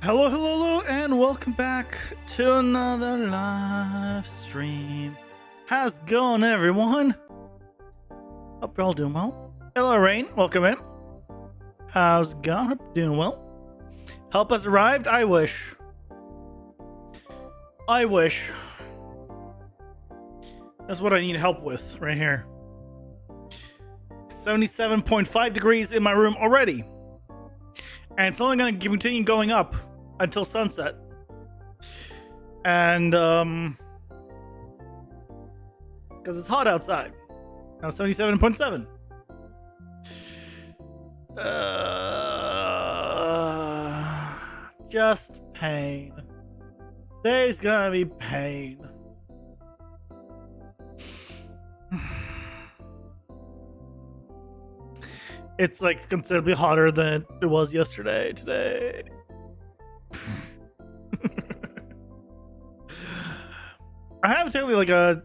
Hello, hello, hello, and welcome back to another live stream. How's it going, everyone? Hope you're all doing well. Hello, Rain. Welcome in. How's it going? Hope you're doing well. Help has arrived? I wish. I wish. That's what I need help with right here. 77.5 degrees in my room already. And it's only going to continue going up until sunset. And, because it's hot outside. Now 77.7. Just pain. Today's gonna be pain. It's like considerably hotter than it was yesterday today. I have technically like a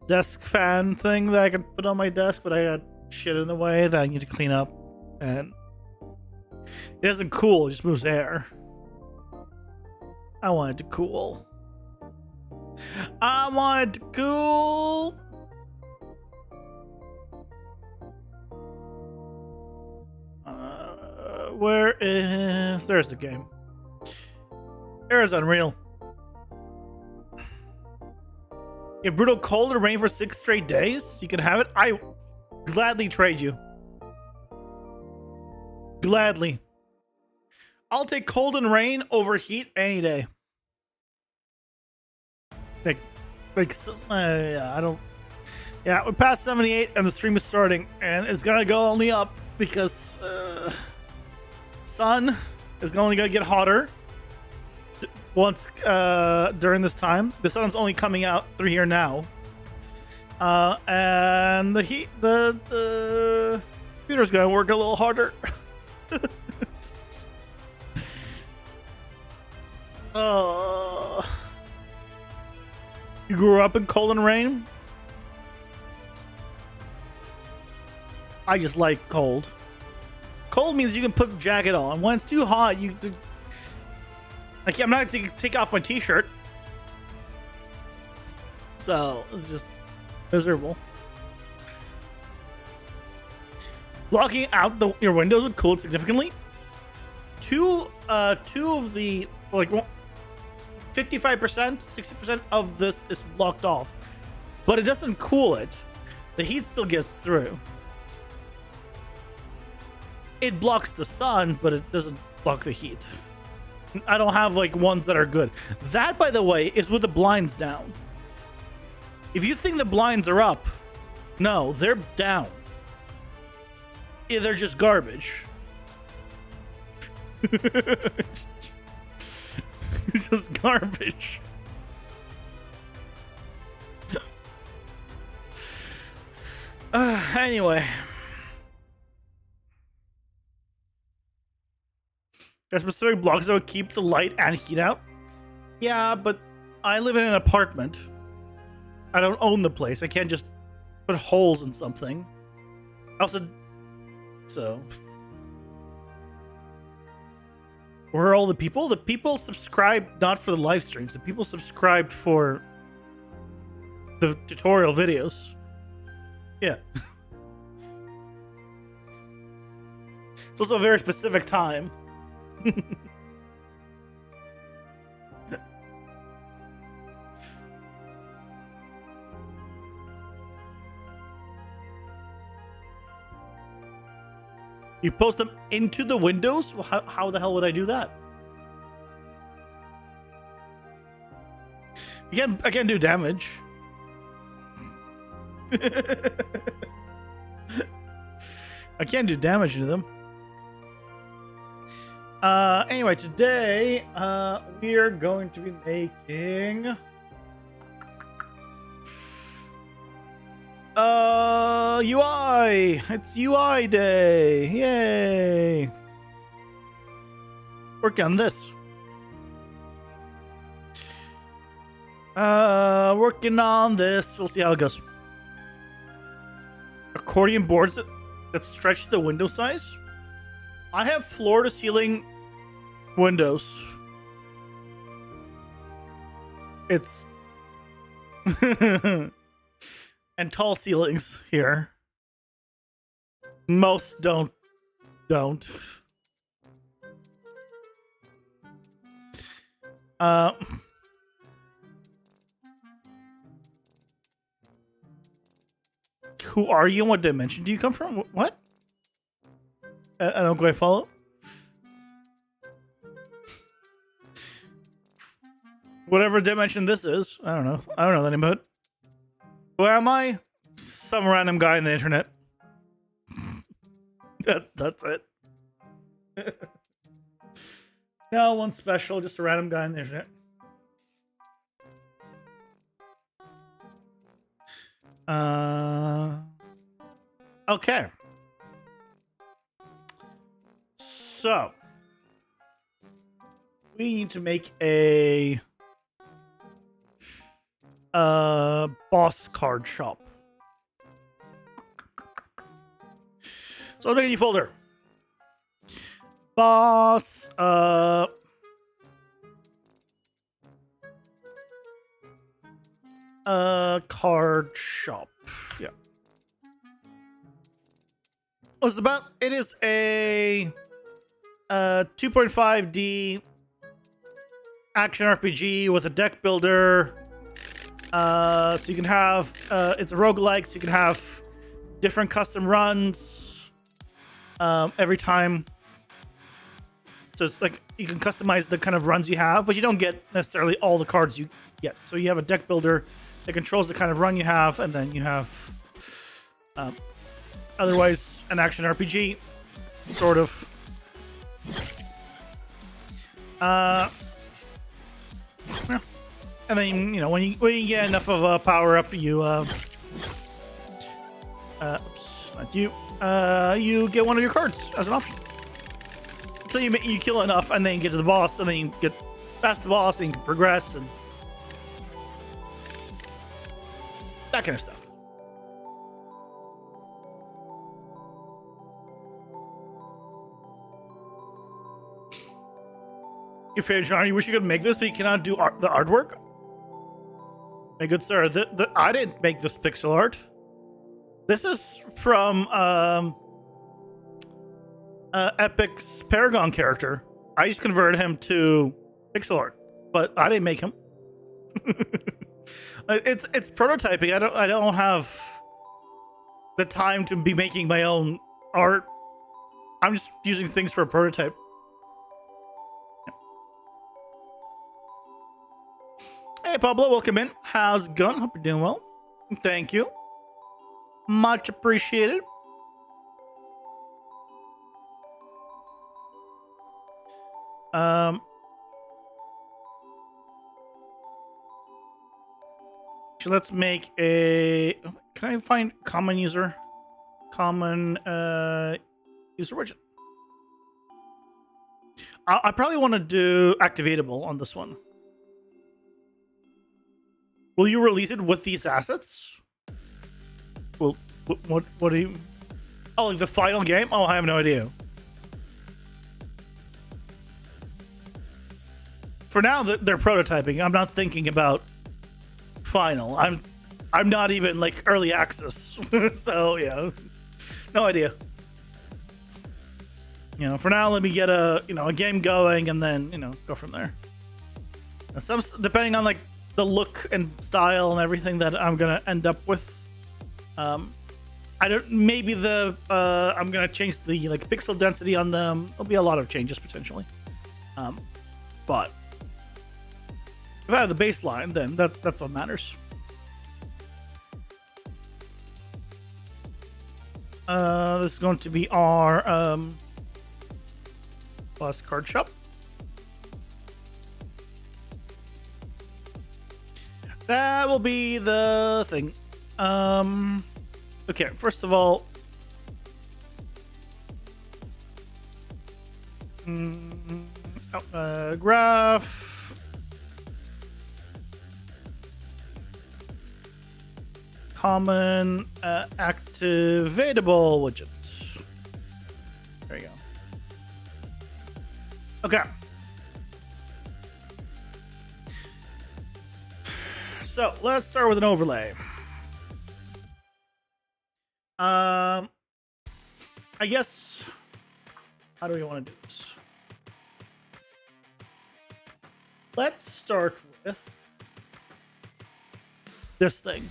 desk fan thing that I can put on my desk, but I got shit in the way that I need to clean up, and it doesn't cool, it just moves air. I want it to cool. I want it to cool. Where is... There's the game. There's Unreal. If brutal cold and rain for 6 straight days, you can have it. I gladly trade you. Gladly. I'll take cold and rain over heat any day. Yeah, I don't... Yeah, we're past 78 and the stream is starting, and it's gonna go only up because sun is only gonna get hotter once during this time. The sun's only coming out through here now, and the heat, the computer's gonna work a little harder. You grew up in cold and rain? I just like cold. Cold means you can put a jacket on. When it's too hot, I'm not going to take off my t-shirt. So, it's just miserable. Blocking out your windows would cool it significantly. Two of the, like, 55%, 60% of this is blocked off. But it doesn't cool it. The heat still gets through. It blocks the sun, but it doesn't block the heat. I don't have like ones that are good. That, by the way, is with the blinds down. If you think the blinds are up, no, they're down. Yeah, they're just garbage. It's just garbage. Anyway. There's specific blocks that would keep the light and heat out. Yeah, but I live in an apartment. I don't own the place. I can't just put holes in something. Also, so... Where are all the people? The people subscribed not for the live streams. The people subscribed for the tutorial videos. Yeah. It's also a very specific time. You post them into the windows? Well, how the hell would I do that? I can't do damage. I can't do damage to them. Anyway, today, we are going to be making... UI! It's UI day! Yay! Working on this. Working on this. We'll see how it goes. Accordion boards that stretch the window size. I have floor to ceiling Windows. It's and tall ceilings here. Most don't. Who are you and what dimension do you come from? What? I don't quite follow. Whatever dimension this is. I don't know. I don't know that name, but where am I? Some random guy on the internet. That's it. No one special, just a random guy on the internet. Okay. So we need to make a boss card shop. So I'll make a new folder. Boss card shop. Yeah. What's it about? It is a 2.5D action RPG with a deck builder. So you can have it's a roguelike, so you can have different custom runs every time. So it's like you can customize the kind of runs you have, but you don't get necessarily all the cards you get. So you have a deck builder that controls the kind of run you have, and then you have otherwise an action RPG, sort of. Yeah. And then, you know, when you get enough of a power up, you oops, not you. You get one of your cards as an option. Until you kill enough, and then you get to the boss, and then you get past the boss, and you can progress, and that kind of stuff. Your favorite genre? You wish you could make this, but you cannot do the artwork? My good sir, I didn't make this pixel art. This is from Epic's Paragon character. I just converted him to pixel art, but I didn't make him. It's prototyping. I don't have the time to be making my own art. I'm just using things for a prototype. Hey Pablo, welcome in. How's it going? Hope you're doing well. Thank you. Much appreciated. So let's make a. Can I find common user? Common user widget. I probably want to do activatable on this one. Will you release it with these assets? Well, what do you? Oh, like the final game? Oh, I have no idea. For now, they're prototyping. I'm not thinking about final. I'm not even like early access. So yeah, no idea. You know, for now, let me get a game going, and then go from there. Some depending on like the look and style and everything that I'm gonna end up with. I don't. Maybe I'm gonna change the like pixel density on them. There'll be a lot of changes potentially. But if I have the baseline, then that's what matters. This is going to be our plus card shop. That will be the thing. Okay, first of all, graph. Common activatable widget. There you go. Okay, So let's start with an overlay. I guess, how do we want to do this? Let's start with this thing,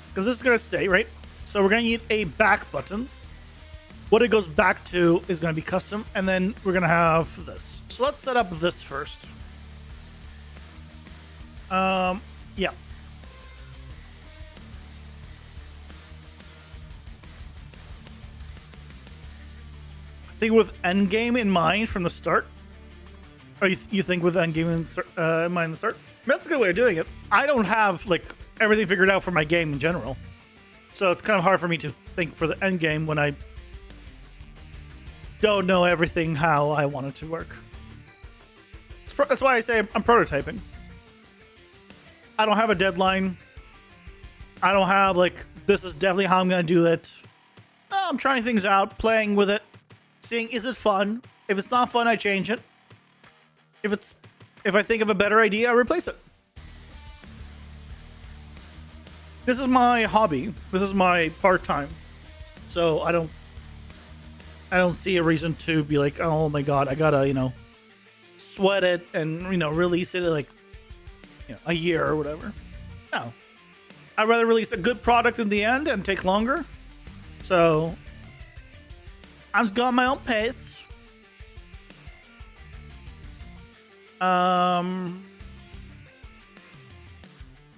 because this is going to stay, right? So we're going to need a back button. What it goes back to is going to be custom, and then we're going to have this. So let's set up this first. Yeah. I think with endgame in mind from the start. Or you think with endgame in mind the start? That's a good way of doing it. I don't have like everything figured out for my game in general, so it's kind of hard for me to think for the endgame when I don't know everything how I want it to work. That's why I say I'm prototyping. I don't have a deadline. I don't have like, this is definitely how I'm going to do it. I'm trying things out, playing with it, seeing, is it fun? If it's not fun, I change it. If I think of a better idea, I replace it. This is my hobby. This is my part-time. So I don't see a reason to be like, oh my god, I gotta, sweat it and, release it in like, a year or whatever. No. I'd rather release a good product in the end and take longer. So I'm just going my own pace. We'll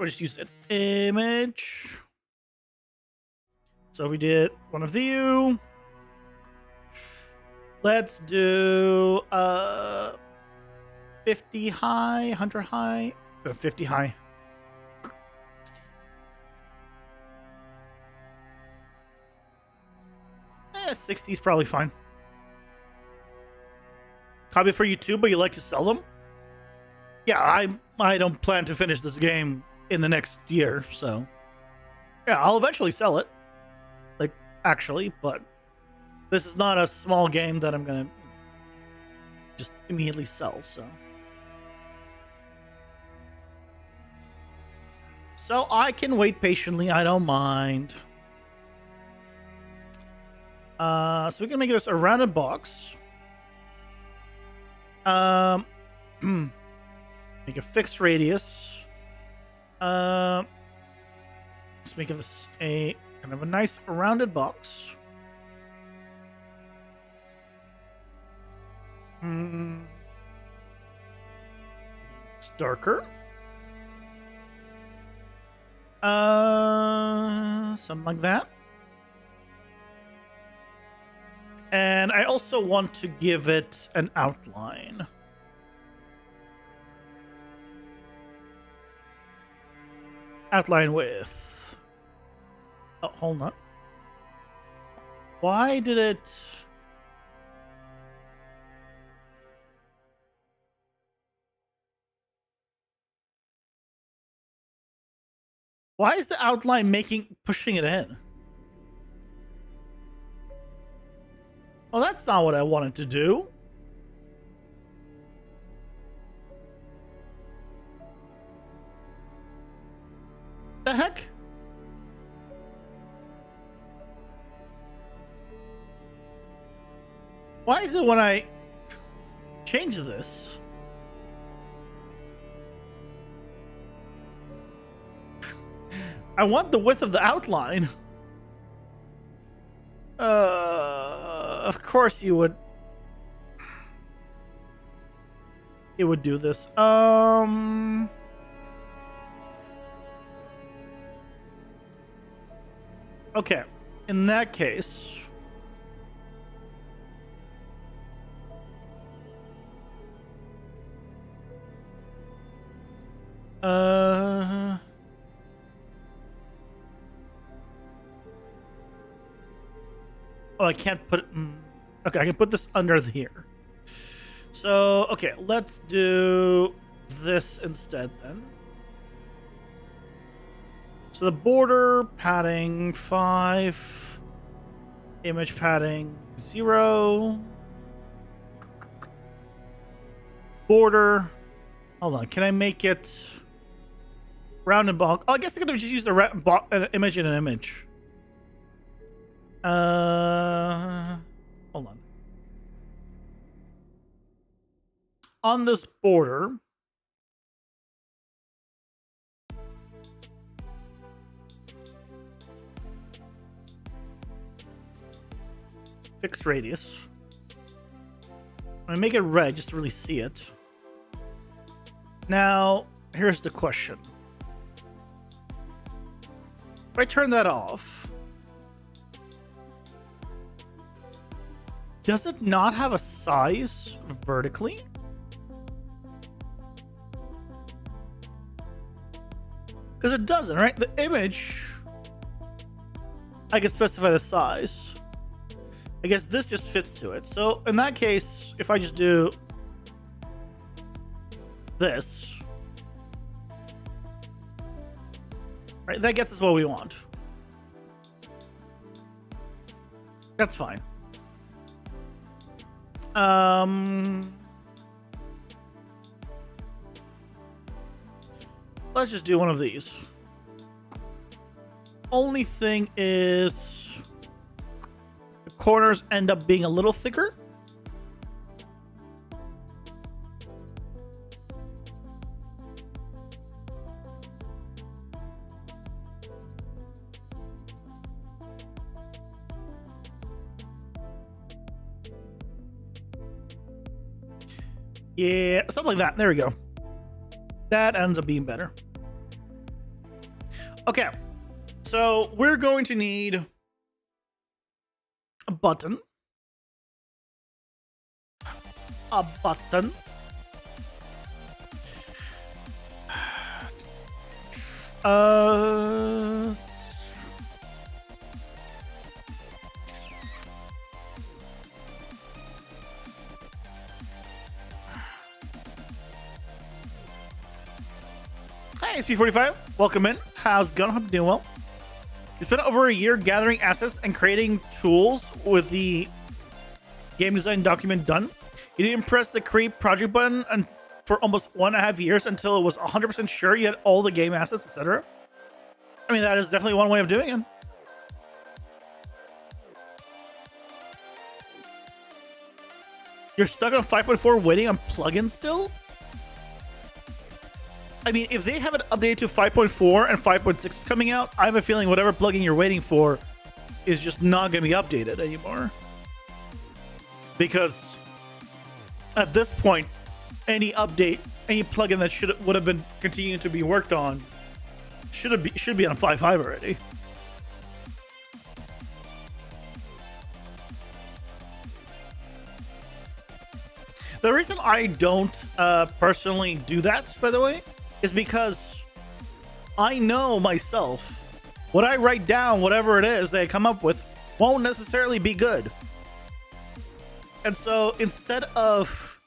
just use an image. So we did one of you. Let's do 50 high, 100 high, 50 high. 60 is probably fine. Copy for you too, but you like to sell them? Yeah, I don't plan to finish this game in the next year, so yeah, I'll eventually sell it. Like, actually, but this is not a small game that I'm gonna just immediately sell, so I can wait patiently, I don't mind. So we can make this a rounded box. Make a fixed radius. Let's make this a kind of a nice rounded box. It's darker. Something like that. And I also want to give it an outline. Outline width. Oh, hold on. Why did it... Why is the outline pushing it in? Well, that's not what I wanted to do. The heck? Why is it when I change this? I want the width of the outline. Of course you would. It would do this. Okay. In that case, oh, I can't put it. Okay, I can put this under here. So, okay, let's do this instead then. So the border padding 5, image padding 0, border. Hold on, can I make it round and bulk. Oh, I guess I could have just used an image in an image. Hold on. On this border, fixed radius. I'm gonna make it red just to really see it. Now, here's the question. If I turn that off, does it not have a size vertically? Because it doesn't, right? The image, I can specify the size. I guess this just fits to it. So in that case, if I just do this, right, that gets us what we want. That's fine. Let's just do one of these. Only thing is, the corners end up being a little thicker. Yeah, something like that. There we go. That ends up being better. Okay, so we're going to need a button. A button. Hey, SP45, welcome in. How's it going? Hope you're doing well. You spent over a year gathering assets and creating tools with the game design document done. You didn't press the create project button for almost 1.5 years until it was 100% sure you had all the game assets, etc. I mean, that is definitely one way of doing it. You're stuck on 5.4 waiting on plugins still? I mean, if they haven't updated to 5.4 and 5.6 is coming out, I have a feeling whatever plugin you're waiting for is just not going to be updated anymore. Because at this point, any update, any plugin that would have been continuing to be worked on should be on 5.5 already. The reason I don't personally do that, by the way, is because I know myself what I write down, whatever it is that I come up with, won't necessarily be good. And so instead of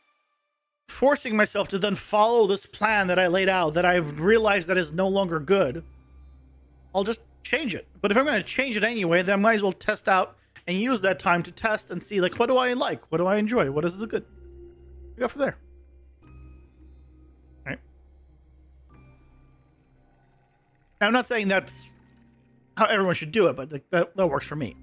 forcing myself to then follow this plan that I laid out that I've realized that is no longer good, I'll just change it. But if I'm going to change it anyway, then I might as well test out and use that time to test and see, like, what do I like? What do I enjoy? What is good? We go from there. All right. I'm not saying that's how everyone should do it, but that works for me.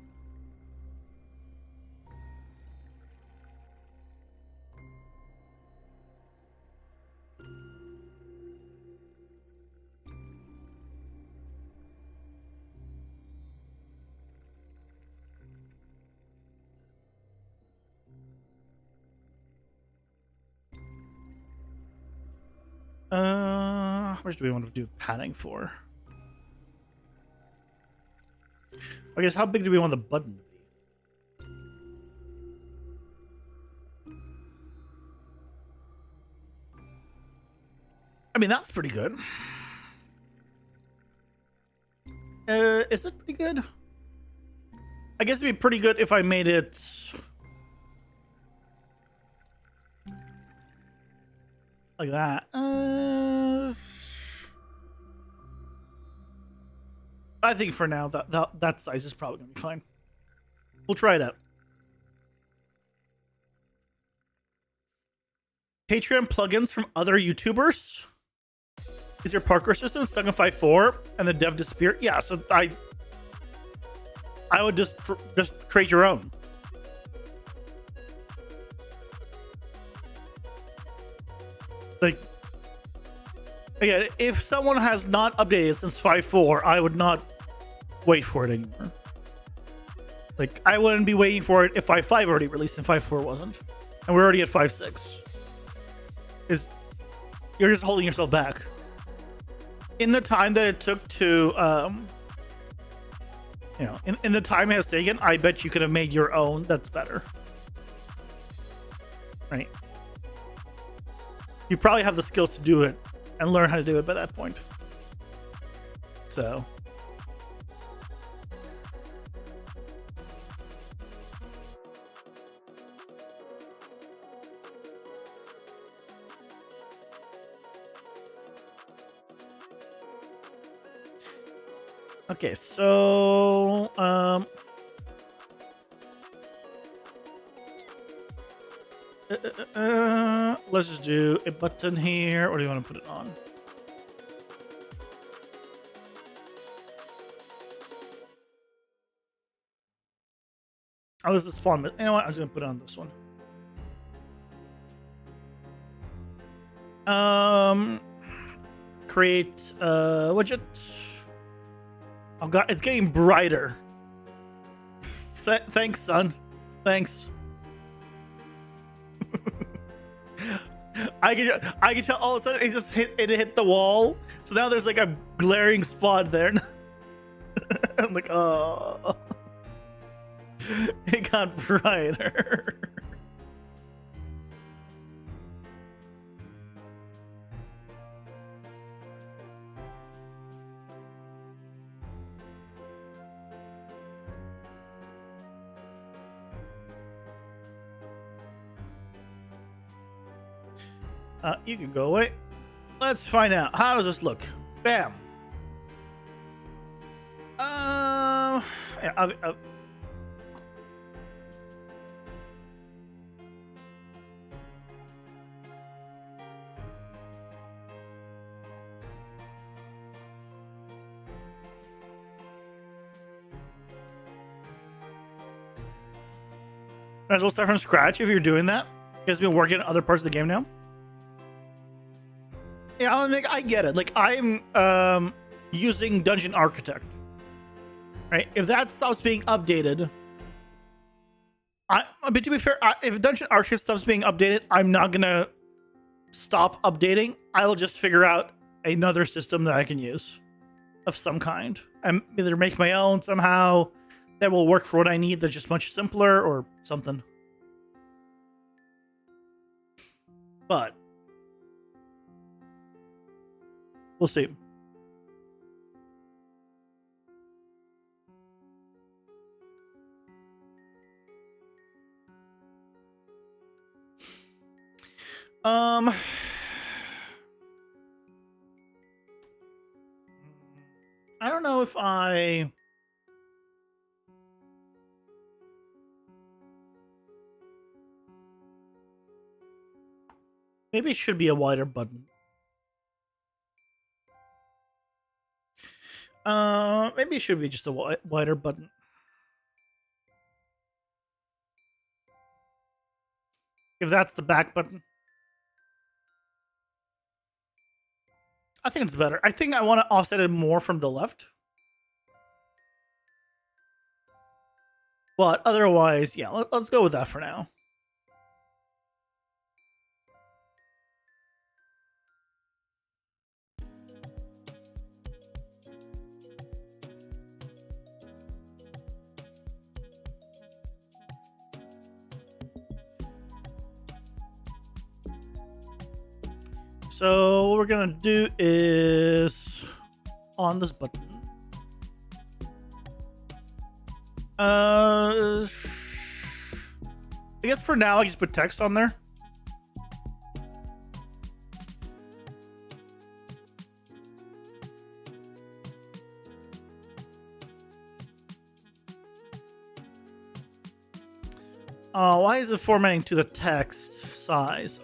How much do we want to do padding for? I guess how big do we want the button to be? I mean, that's pretty good. Is it pretty good? I guess it'd be pretty good if I made it like that. I think for now that size is probably gonna be fine. We'll try it out. Patreon plugins from other YouTubers. is your parkour system stuck in 5.4 and the dev disappeared? Yeah, so I would just create your own. Like, again, if someone has not updated since 5.4, I would not wait for it anymore. Like, I wouldn't be waiting for it if 5.5 already released and 5.4 wasn't. And we're already at 5.6. You're just holding yourself back. In the time that it took to, in the time it has taken, I bet you could have made your own that's better. Right? You probably have the skills to do it and learn how to do it by that point. So. Okay, so let's just do a button here. Or do you want to put it on? Oh, this is fun, but you know what? I'm just gonna put it on this one. Create widget. Oh god, it's getting brighter. Thanks, son. Thanks. I can tell all of a sudden it hit the wall. So now there's like a glaring spot there. I'm like, oh. It got brighter. You can go away. Let's find out. How does this look? Bam. Yeah, might as well start from scratch if you're doing that. You guys been working on other parts of the game now? Yeah, I get it. Like, I'm using Dungeon Architect. Right? If that stops being updated, but to be fair, if Dungeon Architect stops being updated, I'm not gonna stop updating. I'll just figure out another system that I can use of some kind. And either make my own somehow that will work for what I need that's just much simpler or something. But we'll see. I don't know if maybe it should be a wider button. Maybe it should be just a wider button. If that's the back button. I think it's better. I think I want to offset it more from the left. But otherwise, yeah, let's go with that for now. So what we're gonna do is on this button. I guess for now I just put text on there. Why is it formatting to the text size?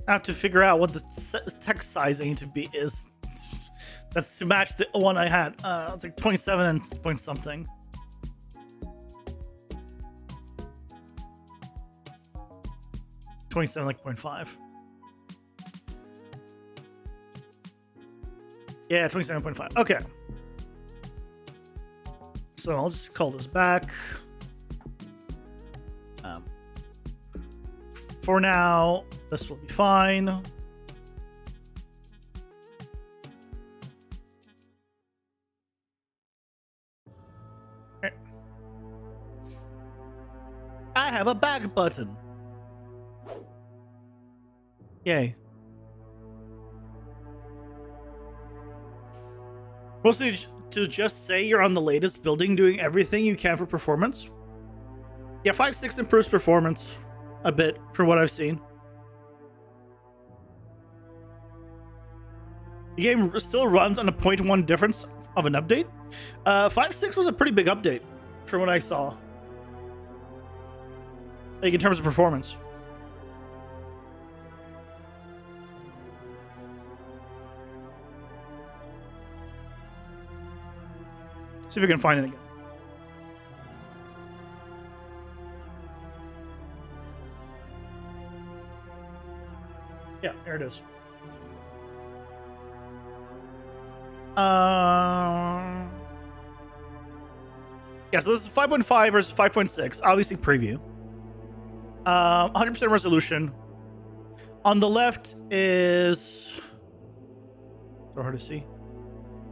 I have to figure out what the text size I need to be is. That's to match the one I had. It's like 27 and point something. .27 like 0.5. Yeah, 27.5. Okay. So I'll just call this back. For now, this will be fine. Okay. I have a back button. Yay. Mostly to just say you're on the latest building doing everything you can for performance. Yeah, 5.6 improves performance a bit from what I've seen. The game still runs on a 0.1 difference of an update. 5.6 was a pretty big update from what I saw. Like in terms of performance. See if we can find it again. Yeah, there it is. Yeah, so this is 5.5 versus 5.6. Obviously preview. 100% resolution. On the left is... so hard to see.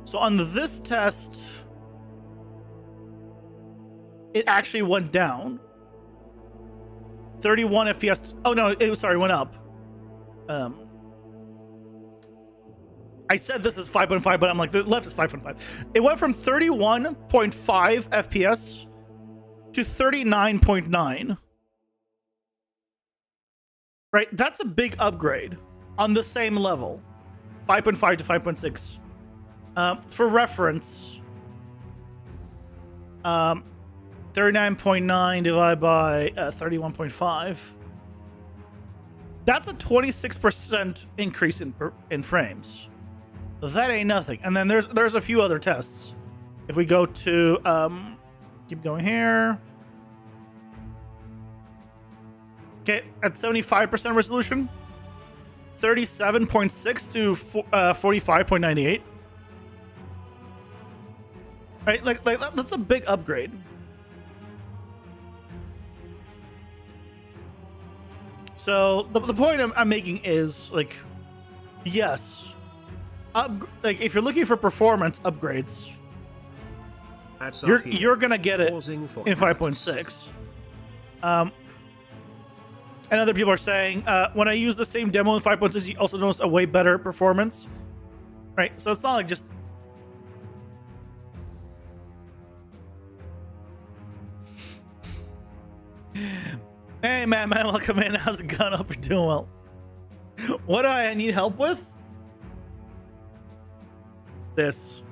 So on this test... it actually went down. 31 FPS. Oh no, it was, sorry, went up. I said this is 5.5, but I'm like, the left is 5.5. It went from 31.5 FPS to 39.9. Right? That's a big upgrade on the same level. 5.5 to 5.6. For reference, 39.9 divided by 31.5. That's a 26% increase in frames. That ain't nothing. And then there's a few other tests. If we go to keep going here. Okay, at 75% resolution, 37.6 to 45.98. Right, like that's a big upgrade. So the point I'm making is like, yes, like if you're looking for performance upgrades, you're gonna get it in 5.6. And other people are saying when I use the same demo in 5.6, you also notice a way better performance, right? So it's not like just. Hey man, welcome in. How's it going? Hope you're doing well. What do I need help with? This.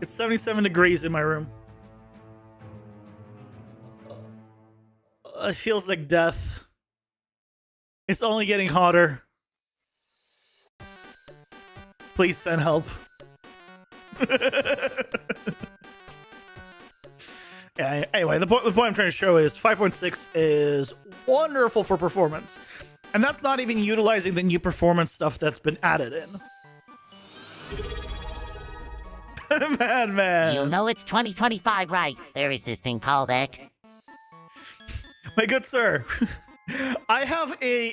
It's 77 degrees in my room. It feels like death. It's only getting hotter. Please send help. Yeah, anyway, the point I'm trying to show is 5.6 is wonderful for performance. And that's not even utilizing the new performance stuff that's been added in. Man. You know it's 2025, right? There is this thing called Ek. My good sir, I have a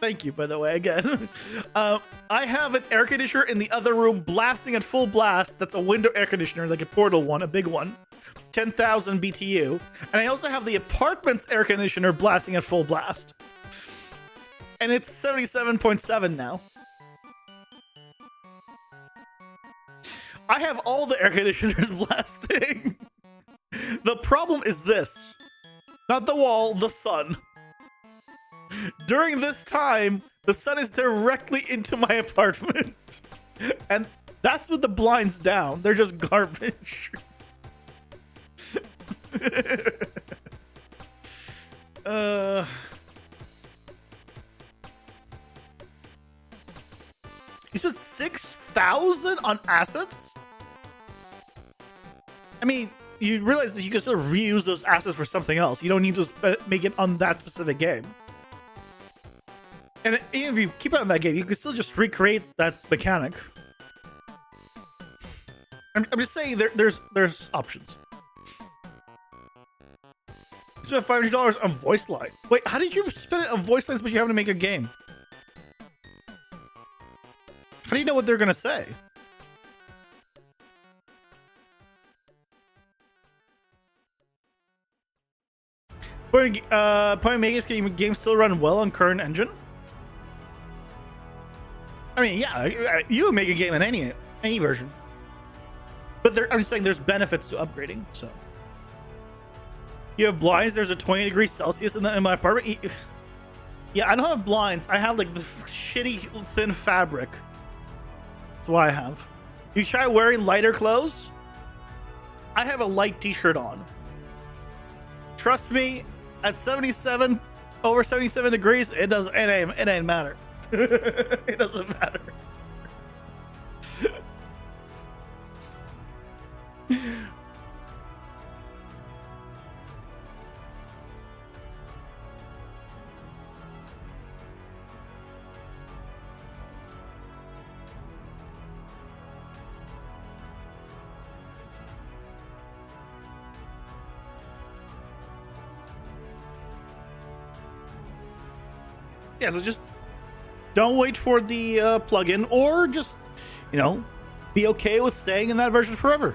thank you, by the way, again. I have an air conditioner in the other room blasting at full blast. That's a window air conditioner, like a portal one, a big one. 10,000 BTU. And I also have the apartment's air conditioner blasting at full blast. And it's 77.7 now. I have all the air conditioners blasting. The problem is this. Not the wall, the sun. During this time, the sun is directly into my apartment. And that's with the blinds down. They're just garbage. 6,000 on assets? I mean, you realize that you can still reuse those assets for something else. You don't need to make it on that specific game. And even if you keep it on that game, you can still just recreate that mechanic. I'm just saying there's options. Spend $500 on voice line. Wait, how did you spend it on voice lines but you have to make a game? How do you know what they're gonna say? Point Vegas game still run well on current engine? I mean, yeah, you would make a game in any version. But I'm saying there's benefits to upgrading, so. You have blinds, there's a 20 degrees Celsius in my apartment. Yeah, I don't have blinds. I have like the shitty thin fabric. That's why I have. You try wearing lighter clothes? I have a light t-shirt on. Trust me, at 77, over 77 degrees, it ain't matter. It doesn't matter. Yeah, so just don't wait for the plugin, or just, you know, be okay with staying in that version forever.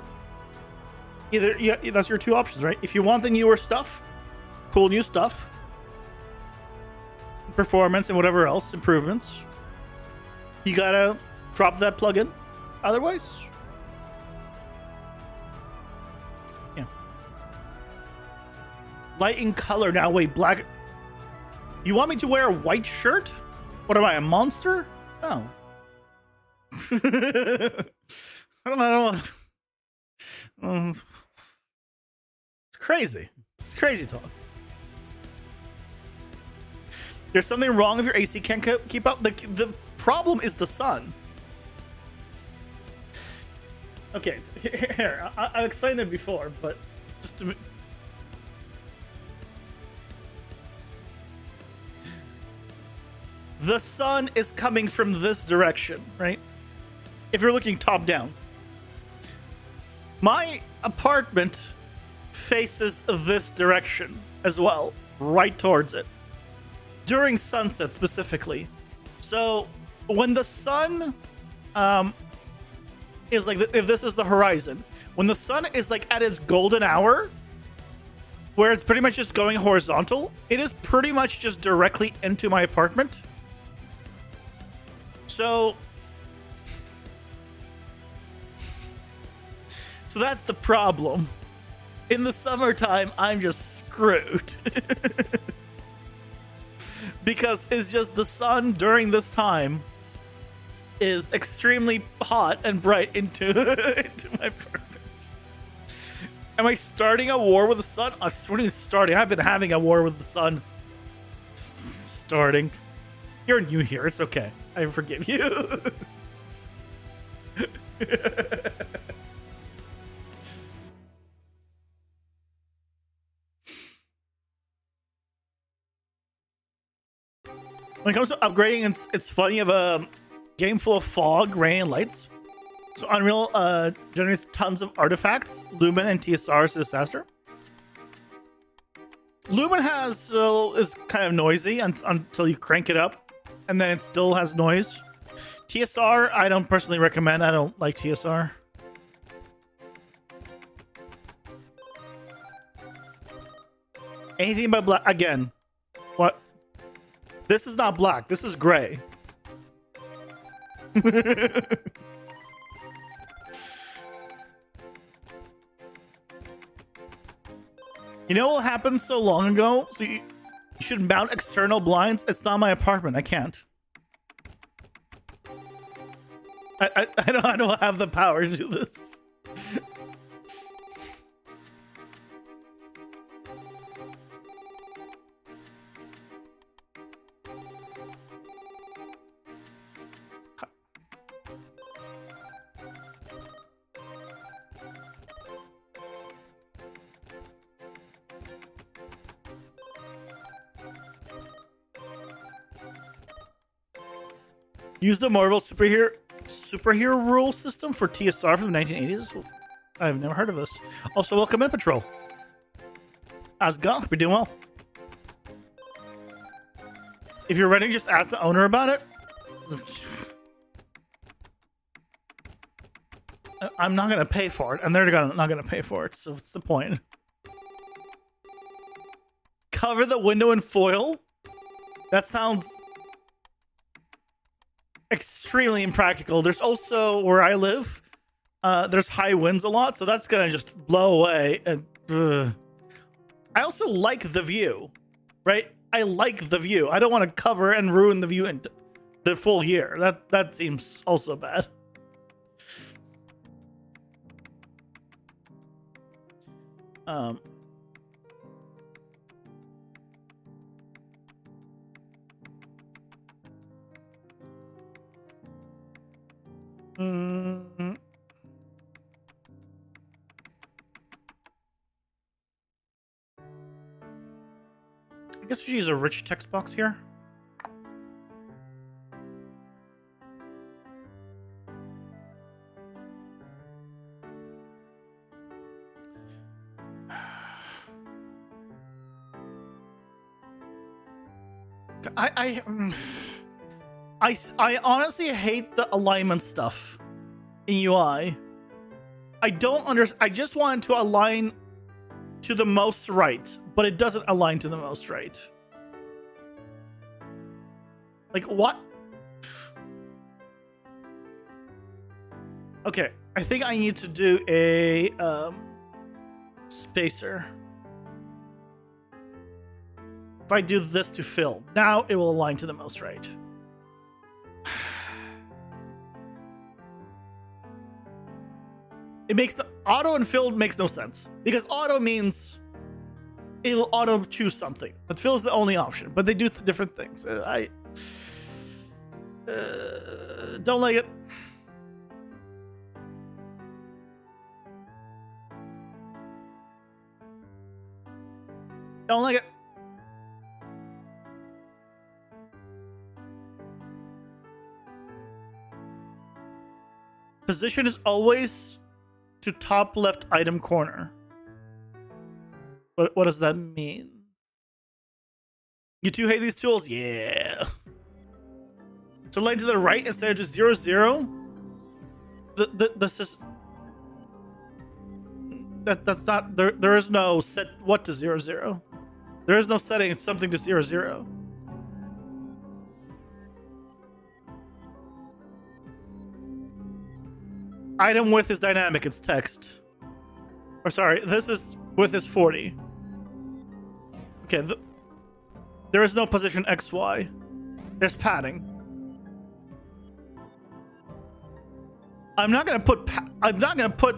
Either, yeah, that's your two options, right? If you want the newer stuff, cool new stuff, performance and whatever else, improvements, you gotta drop that plugin. Otherwise, yeah. Light in color now. Wait, black. You want me to wear a white shirt? What am I, a monster? No. I don't know. It's crazy. It's crazy talk. There's something wrong if your AC can't keep up. The problem is the sun. Okay, here. I explained it before, but just to... The sun is coming from this direction, right? If you're looking top down. My apartment faces this direction as well, right towards it. During sunset specifically. So when the sun is like, if this is the horizon, when the sun is like at its golden hour, where it's pretty much just going horizontal, it is pretty much just directly into my apartment. So that's the problem. In the summertime, I'm just screwed. Because it's just the sun during this time is extremely hot and bright into, into my apartment. Am I starting a war with the sun? I'm starting. I've been having a war with the sun. Starting. You're new here. It's okay. I forgive you. When it comes to upgrading, it's funny. You have a game full of fog, rain, and lights. So Unreal generates tons of artifacts. Lumen and TSR is a disaster. Lumen has is kind of noisy until you crank it up, and then it still has noise. TSR, I don't personally recommend. I don't like TSR. Anything but black again. What? This is not black. This is gray. You know what happened so long ago? So you should mount external blinds. It's not my apartment. I can't. I don't have the power to do this. Use the Marvel superhero rule system for TSR from the 1980s. I've never heard of this. Also, welcome in, Patrol. How's it going? We're doing well. If you're ready, just ask the owner about it. I'm not gonna pay for it, and they're not gonna pay for it. So what's the point? Cover the window in foil? That sounds extremely impractical. There's also, where I live, there's high winds a lot, so that's gonna just blow away. And I also like the view, right? I like the view. I don't want to cover and ruin the view in the full year. That seems also bad. I guess we should use a rich text box here. I honestly hate the alignment stuff in UI. I don't understand. I just want to align to the most right, but it doesn't align to the most right. Like, what? Okay, I think I need to do a spacer. If I do this to fill, now it will align to the most right. It makes the auto and fill makes no sense, because auto means it will auto choose something, but fill is the only option. But they do different things. I don't like it. Don't like it. Position is always to top left item corner. What does that mean? You two hate these tools? Yeah. To align to the right instead of just 0, 0? That's just... That's not... There is no set what to 0, 0. There is no setting something to 0, 0. Item width is dynamic, it's text. Or sorry, this is width is 40. Okay, there is no position XY. There's padding. I'm not gonna put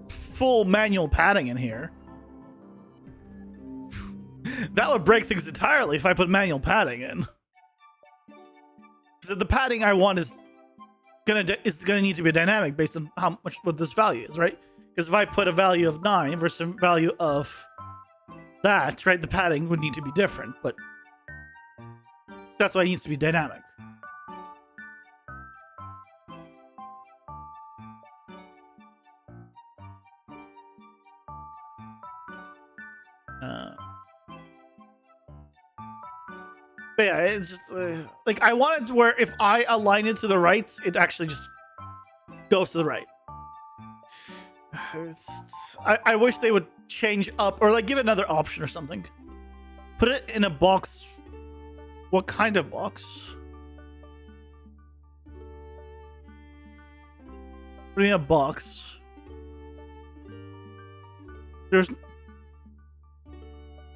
full manual padding in here. That would break things entirely if I put manual padding in. Because the padding I want is gonna need to be dynamic based on how much what this value is, right? Because if I put a value of 9 versus a value of that, right, the padding would need to be different, but that's why it needs to be dynamic. But yeah, it's just like I want it to where if I align it to the right, it actually just goes to the right. I wish they would change up or like give it another option or something. Put it in a box. What kind of box? Put it in a box.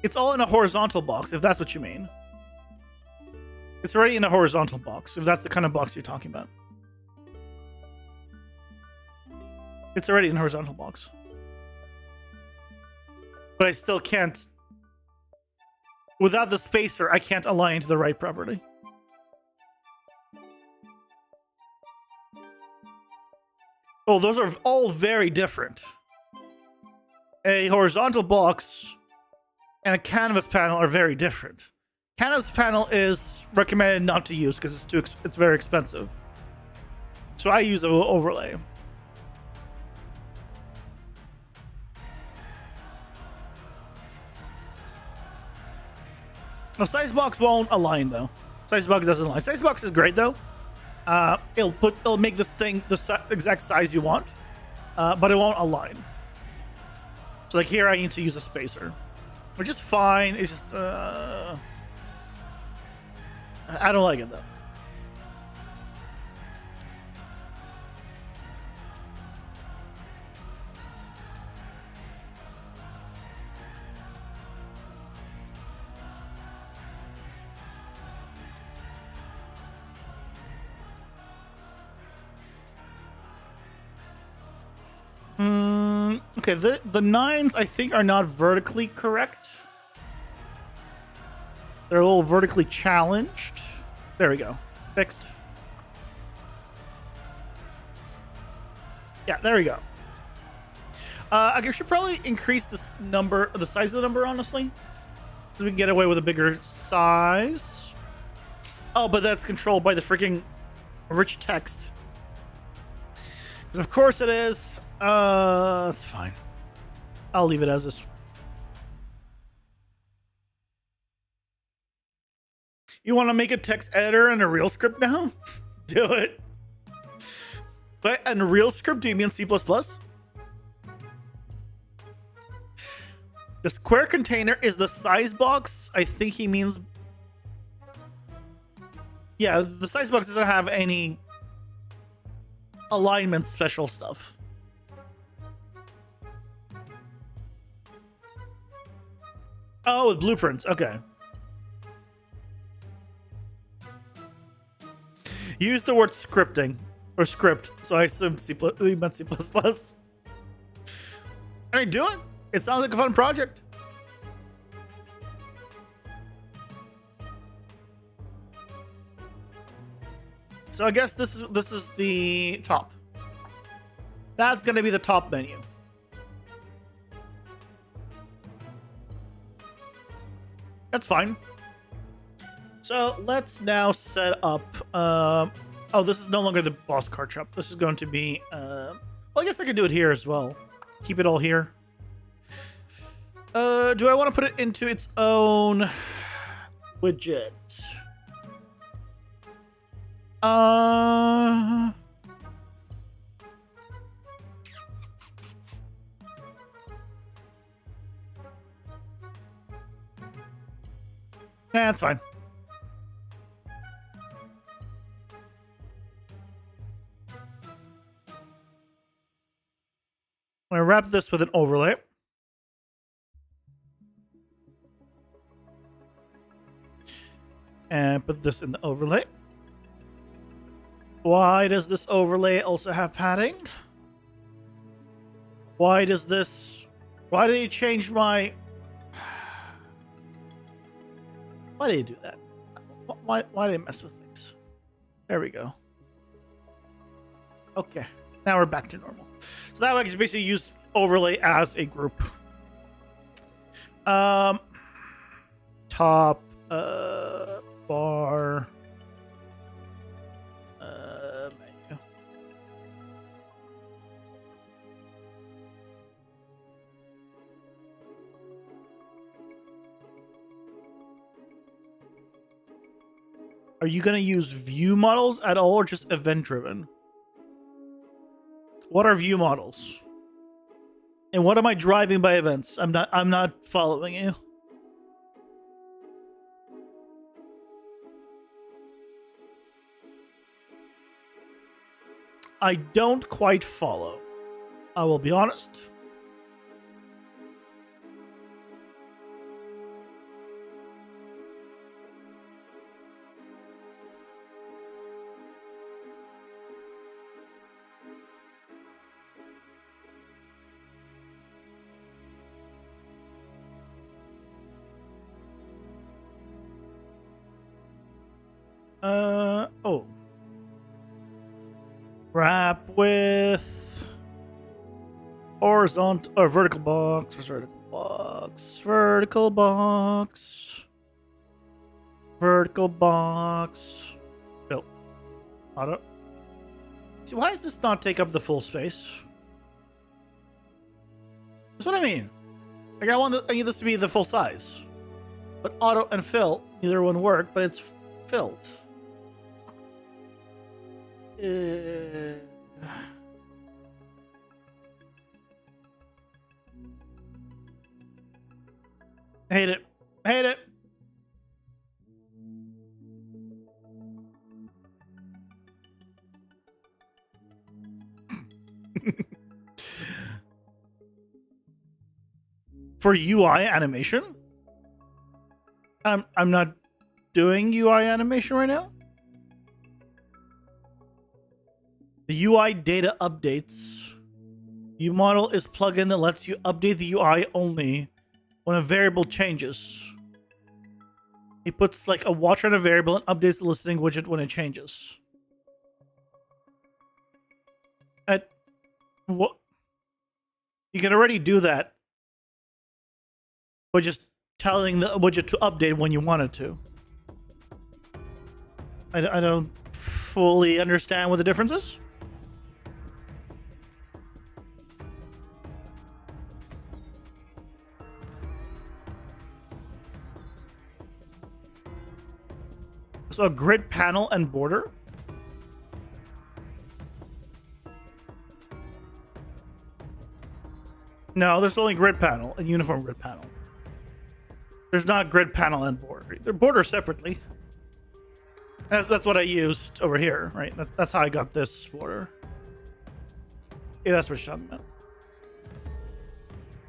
It's all in a horizontal box, if that's what you mean. It's already in a horizontal box, if that's the kind of box you're talking about. It's already in a horizontal box. But I still can't... Without the spacer, I can't align to the right property. Oh, those are all very different. A horizontal box and a canvas panel are very different. Canvas panel is recommended not to use because it's very expensive. So I use an overlay. Well, Sizebox won't align though. Sizebox doesn't align. Sizebox is great though. It'll make this thing the exact size you want, but it won't align. So like here, I need to use a spacer, which is fine. It's just I don't like it though. Okay, the nines I think are not vertically correct. They're a little vertically challenged. There we go. Fixed. Yeah, there we go. I should probably increase the size of the number, honestly, so we can get away with a bigger size. Oh, but that's controlled by the freaking rich text. Because of course it is. It's fine. I'll leave it as is. You want to make a text editor in a real script now? Do it. But in real script, do you mean C++? The square container is the size box. I think he means... Yeah, the size box doesn't have any alignment special stuff. Oh, with blueprints. Okay. Use the word scripting or script, so I assumed we meant C++. I mean, do it. It sounds like a fun project. So I guess this is the top. That's gonna be the top menu. That's fine. So let's now set up. Oh, this is no longer the boss card shop. This is going to be. Well, I guess I could do it here as well. Keep it all here. Do I want to put it into its own widget? That's fine. I'm gonna wrap this with an overlay. And put this in the overlay. Why does this overlay also have padding? Why did he change my... Why did he do that? Why did he mess with things? There we go. Okay, now we're back to normal. So that way I can basically use overlay as a group. Top, bar, menu. Are you going to use view models at all or just event driven? What are view models? And what am I driving by events? I'm not following you. I don't quite follow. I will be honest. Oh. Wrap with horizontal or vertical box. Vertical box. Vertical box. Built. Auto. See, why does this not take up the full space? That's what I mean. Like I need this to be the full size. But auto and fill, neither one work, but it's filled. Hate it. Hate it. For UI animation? I'm not doing UI animation right now. The UI data updates. UModel is plugin that lets you update the UI only when a variable changes. He puts like a watcher on a variable and updates the listening widget when it changes. What? You can already do that by just telling the widget to update when you want it to. I don't fully understand what the difference is. So a grid panel and border. No, there's only grid panel and uniform grid panel. There's not grid panel and border. They're bordered separately. That's what I used over here, right? That's how I got this border. Yeah, that's what you're talking about.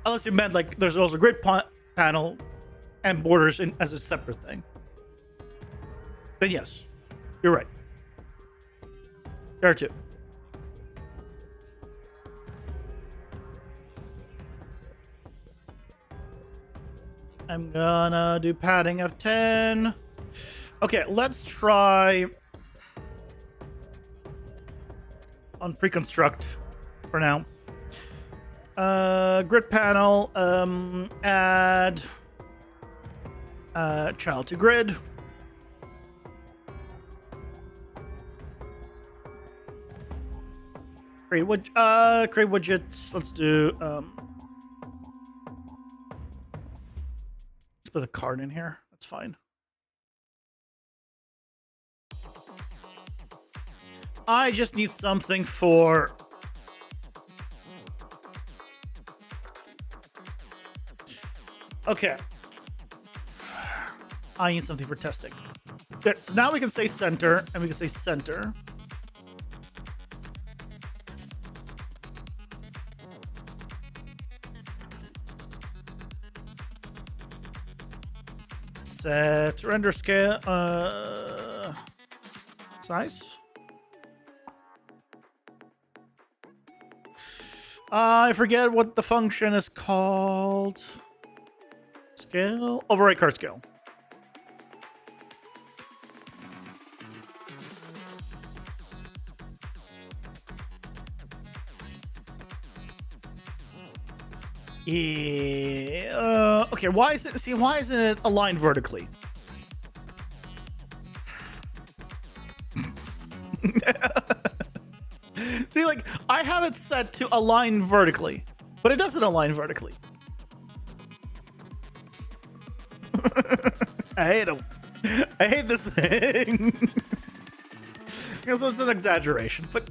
Unless you meant like there's also grid panel and borders as a separate thing. Then yes, you're right. There are two. I'm gonna do padding of 10. Okay, let's try on pre-construct for now. Grid panel, add child to grid. Create widgets. Let's do let's put a card in here. That's fine. I just need something for okay. I need something for testing. Good. So now we can say center, and we can say center. Set render scale, size. I forget what the function is called. Scale, override card scale. Yeah. Okay. Why is it? See, why isn't it aligned vertically? See, like I have it set to align vertically, but it doesn't align vertically. I hate him. I hate this thing. Because it's an exaggeration, but.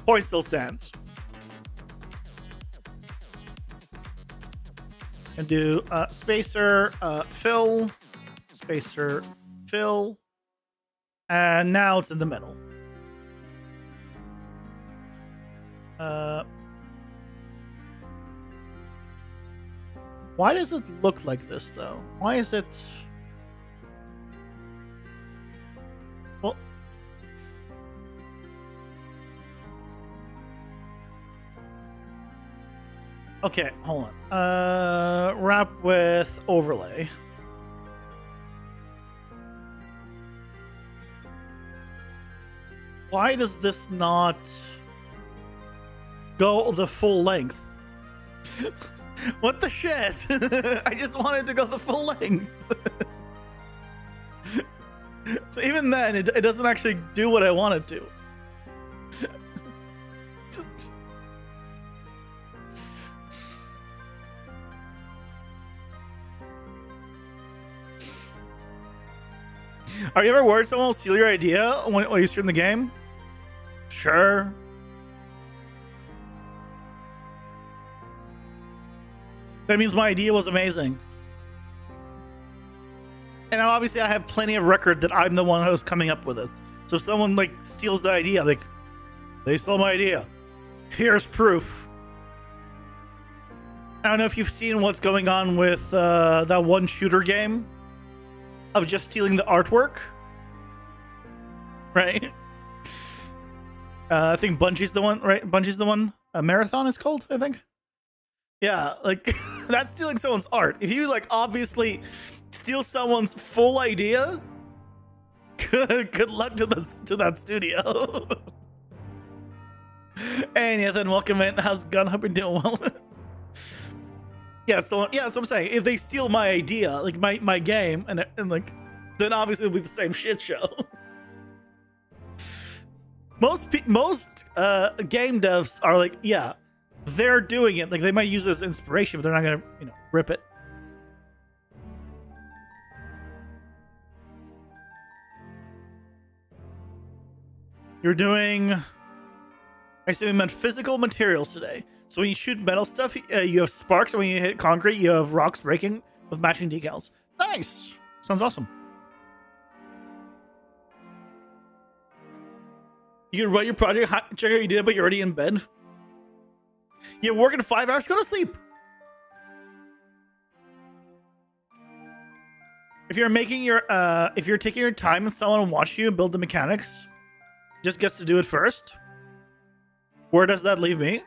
Point still stands. And do spacer, fill, spacer, fill, and now it's in the middle. Why does it look like this though? Why is it? Well. Okay, hold on. Wrap with overlay. Why does this not go the full length? What the shit? I just wanted to go the full length. So even then, it doesn't actually do what I want it to. Are you ever worried someone will steal your idea when you stream the game? Sure. That means my idea was amazing. And obviously I have plenty of record that I'm the one who's coming up with it. So if someone like steals the idea, like, they stole my idea. Here's proof. I don't know if you've seen what's going on with that one shooter game of just stealing the artwork. Right? I think Bungie's the one, right? Bungie's the one. A Marathon is called, I think. Yeah, like that's stealing someone's art. If you like obviously steal someone's full idea, good luck to that studio. Hey Nathan, welcome in. How's it going? Hope you're doing well. Yeah, so that's what I'm saying. If they steal my idea, like my game, and like, then obviously it'll be the same shit show. Most game devs are like, yeah, they're doing it. Like they might use it as inspiration, but they're not gonna, rip it. You're doing. I assume you meant physical materials today. So when you shoot metal stuff, you have sparks, and when you hit concrete, you have rocks breaking with matching decals. Nice. Sounds awesome. You can run your project, check out you did it, but you're already in bed. You're working 5 hours, go to sleep. If you're making your, if you're taking your time and someone watch you and build the mechanics, just gets to do it first. Where does that leave me?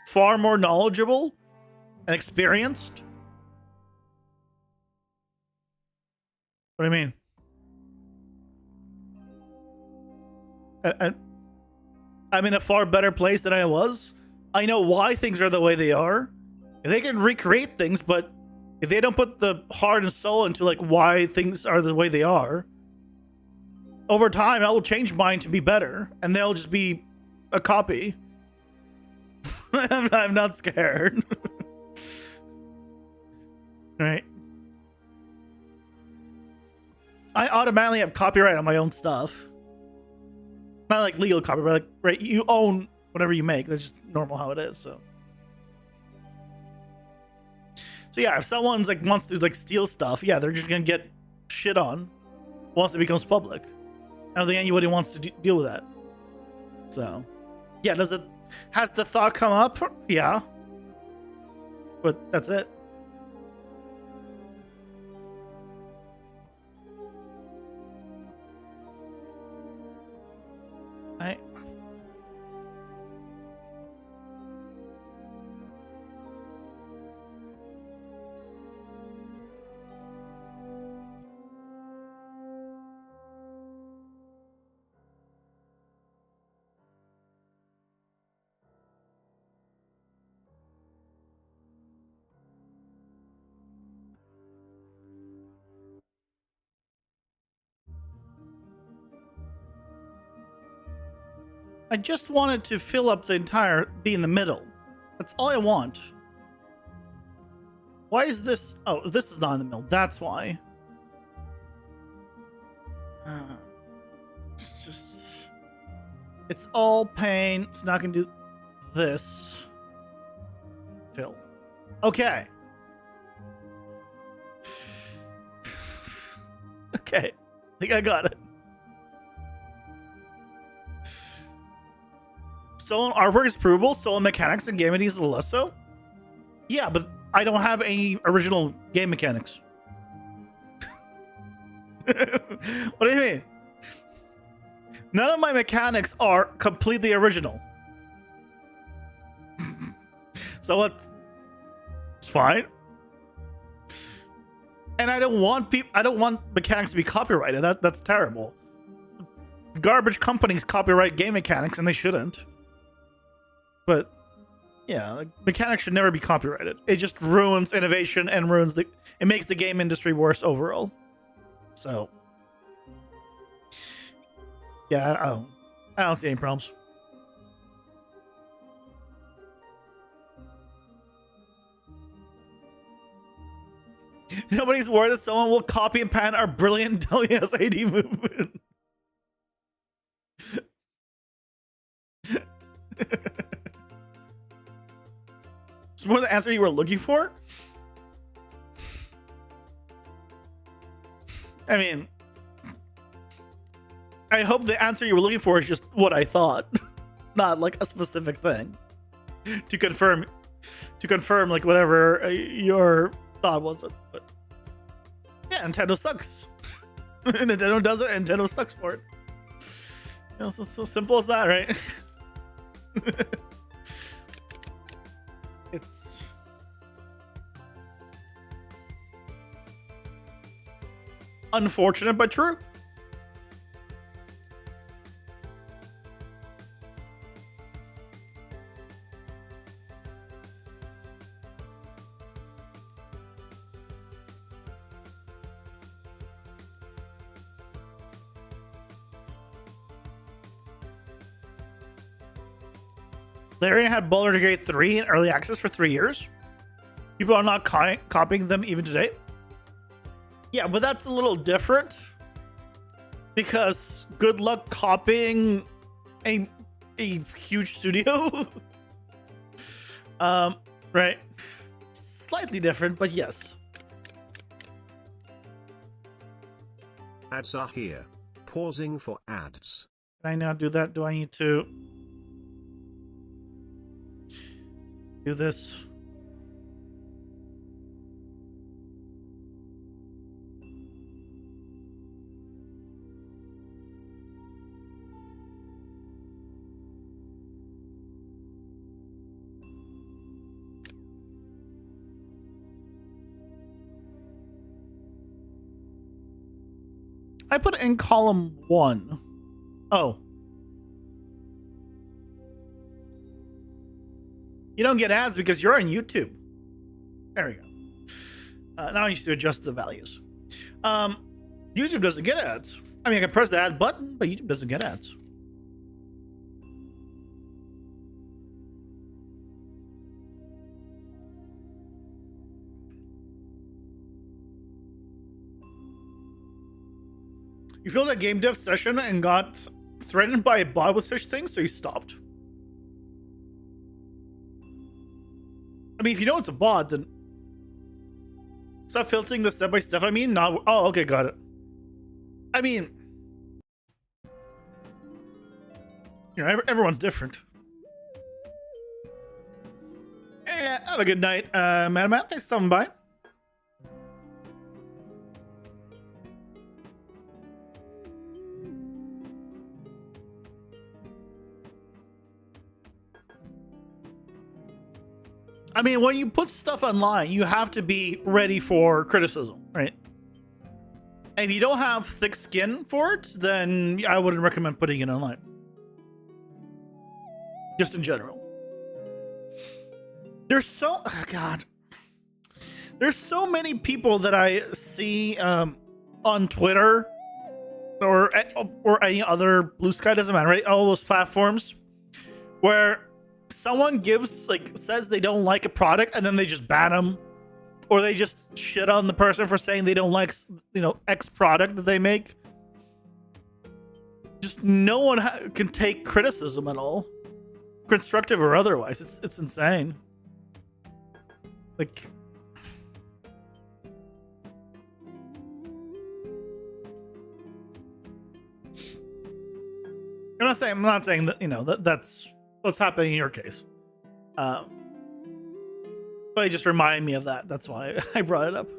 Far more knowledgeable and experienced. What do you mean? I'm in a far better place than I was. I know why things are the way they are. They can recreate things, but if they don't put the heart and soul into like why things are the way they are, over time I will change mine to be better, and they'll just be a copy. I'm not scared. Right. I automatically have copyright on my own stuff. Not like legal copyright, like, right? You own whatever you make. That's just normal how it is. So yeah, if someone's like wants to like steal stuff, yeah, they're just gonna get shit on once it becomes public. I don't think anybody wants to deal with that. So yeah, has the thought come up? Yeah, but that's it. I just wanted to fill up the entire, be in the middle. That's all I want. Why is this? Oh, this is not in the middle. That's why. It's all pain. It's not gonna do this. Fill. Okay. Okay. I think I got it. Stolen artwork is provable. Stolen mechanics and game ideas is less so. Yeah, but I don't have any original game mechanics. What do you mean? None of my mechanics are completely original. So what? It's fine. And I don't want mechanics to be copyrighted. That's terrible. Garbage companies copyright game mechanics, and they shouldn't. But Yeah, like, mechanics should never be copyrighted. It just ruins innovation and ruins it makes the game industry worse overall. So, yeah, I don't see any problems. Nobody's worried that someone will copy and patent our brilliant Delia's AD movement. It's more the answer you were looking for? I mean, I hope the answer you were looking for is just what I thought, not like a specific thing to confirm like whatever your thought was. But yeah, Nintendo sucks. Nintendo does it, and Nintendo sucks for it. You know, it's so simple as that, right? It's unfortunate but true. Larian had Baldur's Gate 3 in early access for 3 years. People are not copying them even today. Yeah, but that's a little different because good luck copying a huge studio. Right. Slightly different, but yes. Ads are here. Pausing for ads. Can I now do that? Do I need to do this? I put it in column 1. Oh. You don't get ads because you're on YouTube. There we go. Now I need to adjust the values. YouTube doesn't get ads. I mean, I can press the ad button, but YouTube doesn't get ads. You filled a game dev session and got threatened by a bot with such things, so you stopped. I mean, if you know it's a bot, then stop filtering the step by step. I mean, not. Oh, okay, got it. I mean, yeah, everyone's different. Yeah, have a good night, Madam Matt. Thanks for coming by. I mean, when you put stuff online, you have to be ready for criticism, right? And if you don't have thick skin for it, then I wouldn't recommend putting it online. Just in general. There's so... Oh God. There's so many people that I see on Twitter or any other Blue Sky, doesn't matter, right? All those platforms where someone says they don't like a product and then they just ban them, or they just shit on the person for saying they don't like, X product that they make. Just no one can take criticism at all, constructive or otherwise. It's insane. Like, I'm not saying that that's what's happening in your case. But it just reminded me of that. That's why I brought it up.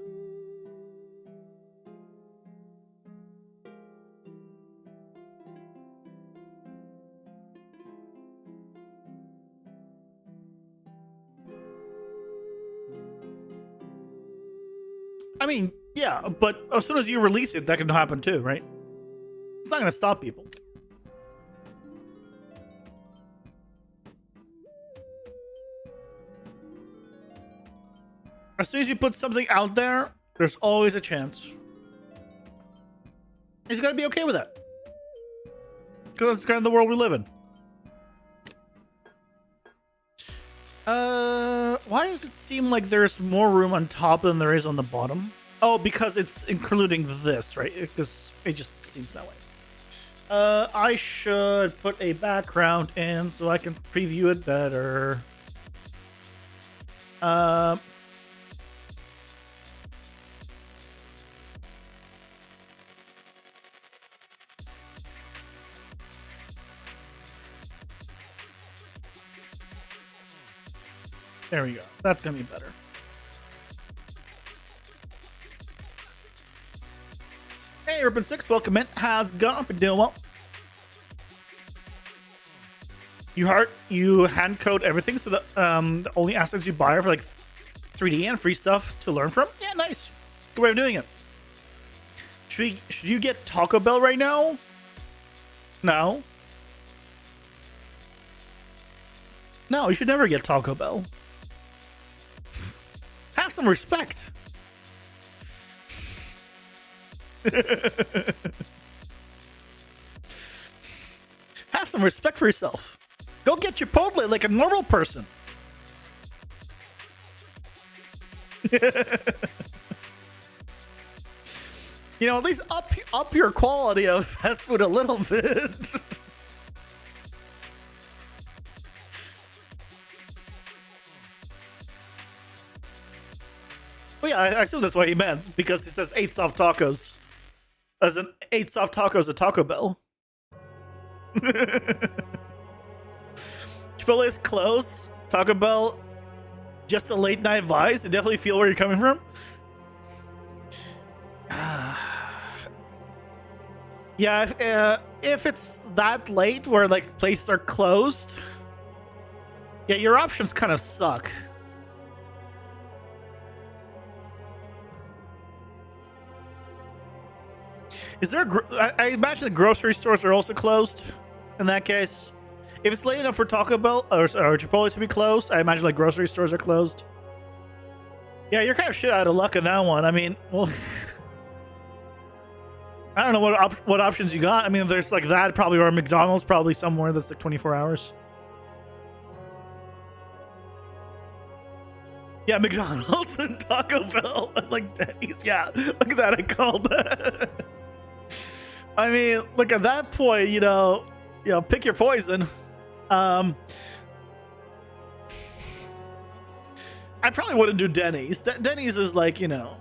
I mean, yeah, but as soon as you release it, that can happen too, right? It's not going to stop people. As soon as you put something out there, there's always a chance. You just gotta be okay with that. Because that's kind of the world we live in. Why does it seem like there's more room on top than there is on the bottom? Oh, because it's including this, right? Because it just seems that way. I should put a background in so I can preview it better. There we go. That's gonna be better. Hey, Urban6, welcome in. How's it going? Been doing well. You hand code everything, so that the only assets you buy are for like 3D and free stuff to learn from. Yeah, nice. Good way of doing it. Should you get Taco Bell right now? No. No, you should never get Taco Bell. Have some respect. Have some respect for yourself. Go get Chipotle like a normal person. You know, at least up your quality of fast food a little bit. Well, yeah, I assume that's what he meant, because he says 8 soft tacos. As in 8 soft tacos at Taco Bell. Chipotle is close. Taco Bell, just a late night vibes. I definitely feel where you're coming from. Yeah, if it's that late where like places are closed, yeah, your options kind of suck. Is there? I imagine the grocery stores are also closed. In that case, if it's late enough for Taco Bell or Chipotle to be closed, I imagine like grocery stores are closed. Yeah, you're kind of shit out of luck in that one. I mean, well, I don't know what options you got. I mean, there's like that probably, or McDonald's probably somewhere that's like 24 hours. Yeah, McDonald's and Taco Bell and like Denny's. Yeah, look at that. I called that. I mean, look, at that point, you know, pick your poison. I probably wouldn't do Denny's. Denny's is like, you know,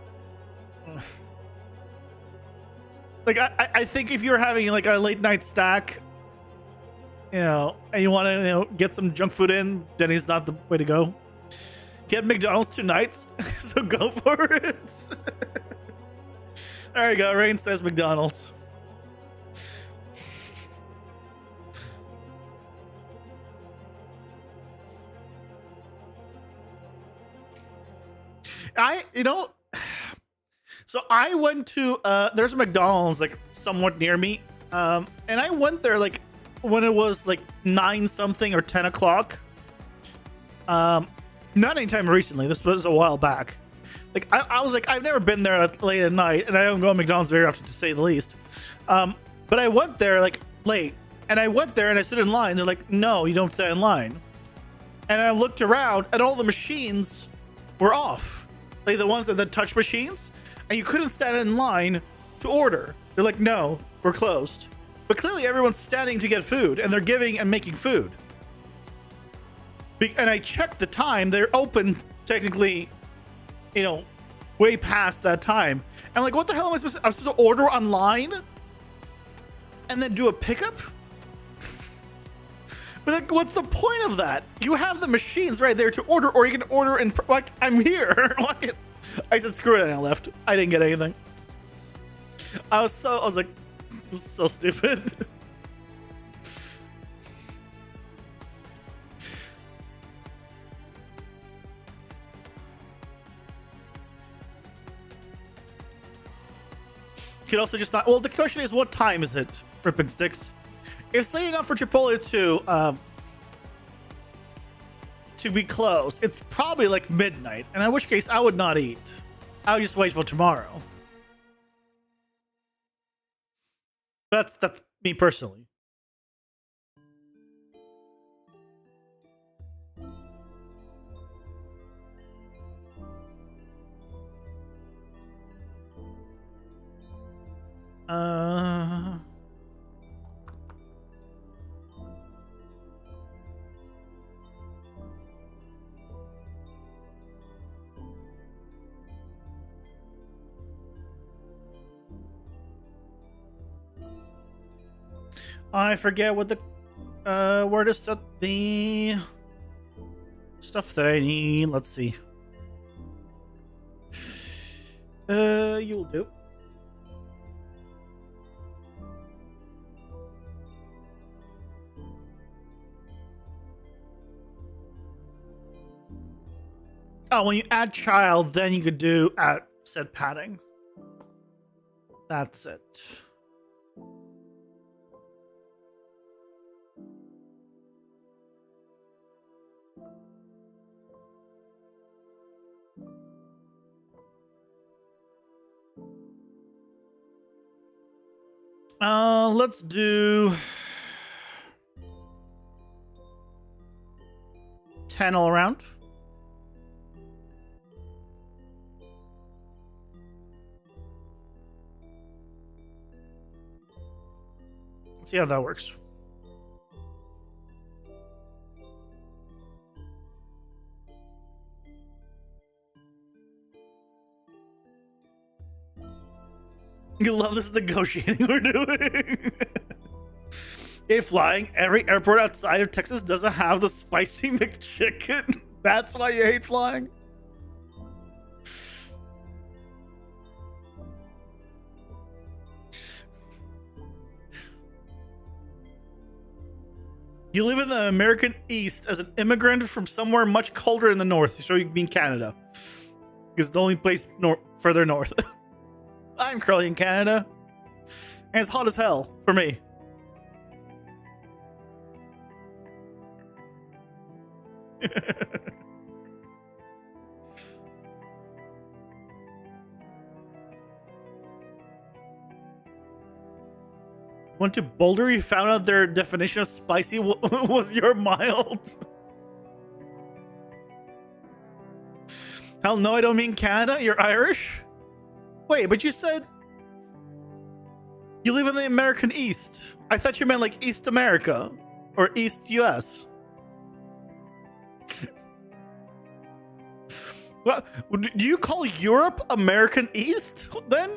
like I think if you're having like a late night stack, you know, and you want to get some junk food in, Denny's not the way to go. Get McDonald's 2 nights, so go for it. There you go. Rain says McDonald's. So I went to there's a McDonald's like somewhat near me, and I went there like when it was like 9 something or 10 o'clock. Not anytime recently. This was a while back. Like I was like, I've never been there late at night, and I don't go to McDonald's very often, to say the least. But I went there like late, and I went there and I stood in line. They're like, no, you don't stand in line. And I looked around, and all the machines were off. Like the ones that touch machines, and you couldn't stand in line to order. They're like, no, we're closed. But clearly everyone's standing to get food, and they're giving and making food. And I checked the time. They're open technically, you know, way past that time. I'm like, what the hell am I supposed to? I'm supposed to order online and then do a pickup? But like, what's the point of that? You have the machines right there to order, or you can order and like, I'm here. I said screw it, and I left. I didn't get anything. I was like, this is so stupid. You could also just not. Well, the question is, what time is it, Ripping Sticks? It's late enough for Chipotle to be close, it's probably like midnight, and in which case I would not eat. I would just wait till tomorrow. That's me personally. I forget what the where to set the stuff that I need. Let's see. You'll do. Oh, when you add child, then you could do at set padding. That's it. Let's do 10 all around. Let's see how that works. You love this negotiating we're doing. In flying, every airport outside of Texas doesn't have the spicy McChicken. That's why you hate flying? You live in the American East as an immigrant from somewhere much colder in the north. So you mean Canada. Because it's the only place further north. I'm currently in Canada. And it's hot as hell for me. Went to Boulder, you found out their definition of spicy was your mild. Hell no, I don't mean Canada. You're Irish? Wait, but you said you live in the American East. I thought you meant like East America or East US. What do you call Europe American East then?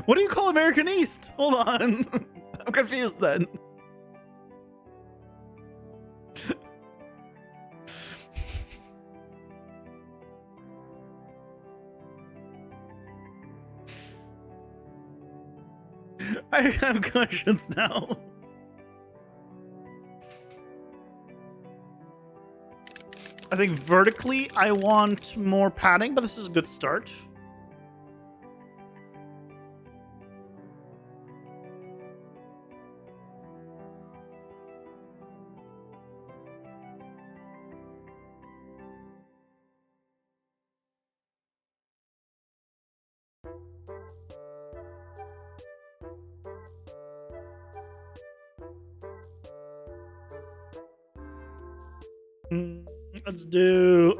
What do you call American East? Hold on. I'm confused then. I have questions now. I think vertically I want more padding, but this is a good start. Let's do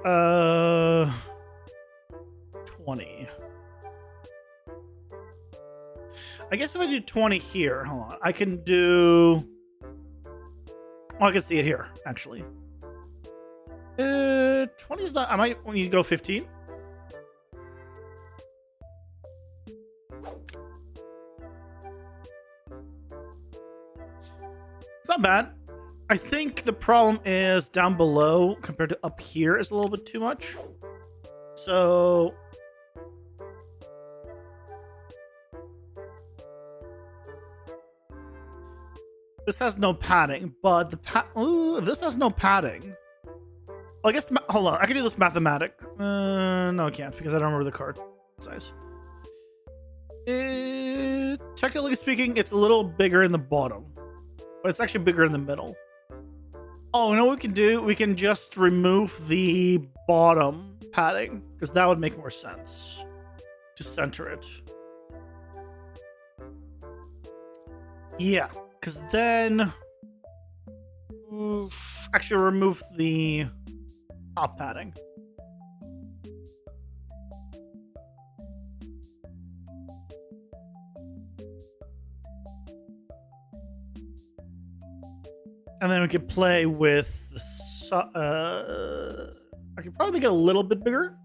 20. I guess if I do 20 here, hold on. I can do. Oh, I can see it here, actually. 20 is not. I might need to go 15. It's not bad. I think the problem is down below compared to up here is a little bit too much. So this has no padding, but the if this has no padding, well, I guess hold on, I can do this mathematic. No, I can't because I don't remember the card size. Technically speaking, it's a little bigger in the bottom, but it's actually bigger in the middle. Oh, you know what we can do? We can just remove the bottom padding, because that would make more sense to center it. Yeah, because then... actually, remove the top padding. And then we can play with the... I could probably make it a little bit bigger.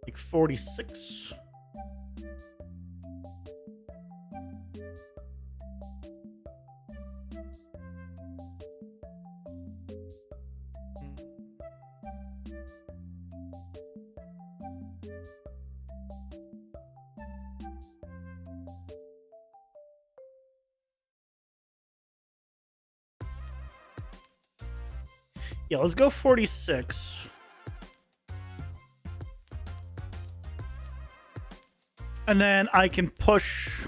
Like 46. Yeah, let's go 46. And then I can push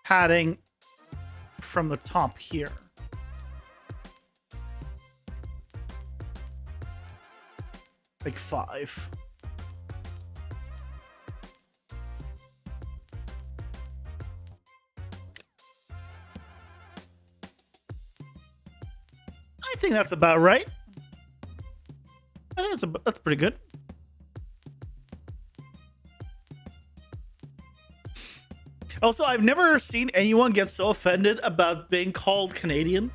padding from the top here. Like 5. I think that's about right. I think that's pretty good. Also, I've never seen anyone get so offended about being called Canadian.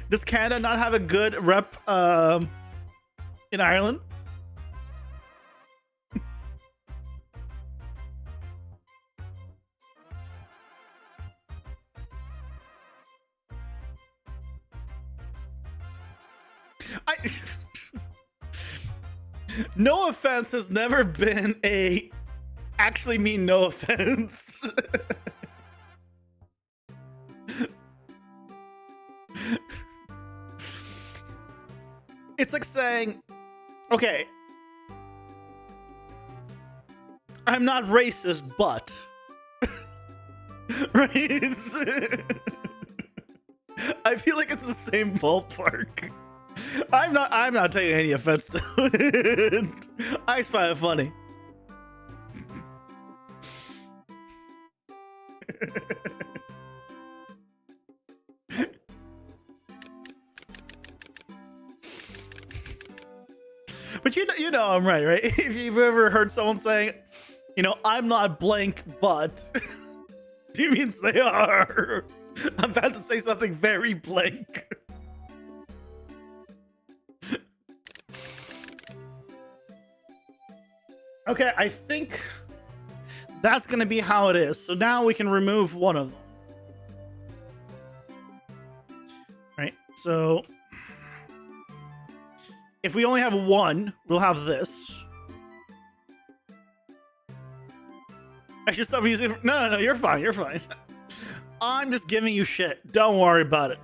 Does Canada not have a good rep in Ireland? No offense has never been a actually mean no offense. It's like saying, okay, I'm not racist, but right? I feel like it's the same ballpark. I'm not taking any offense to it. I just find it funny. But you know I'm right? If you've ever heard someone saying, you know, I'm not blank, but do means they are. I'm about to say something very blank. Okay, I think that's gonna be how it is. So now we can remove one of them. Right, so if we only have one, we'll have this. I should stop using it. No, you're fine, you're fine. I'm just giving you shit. Don't worry about it.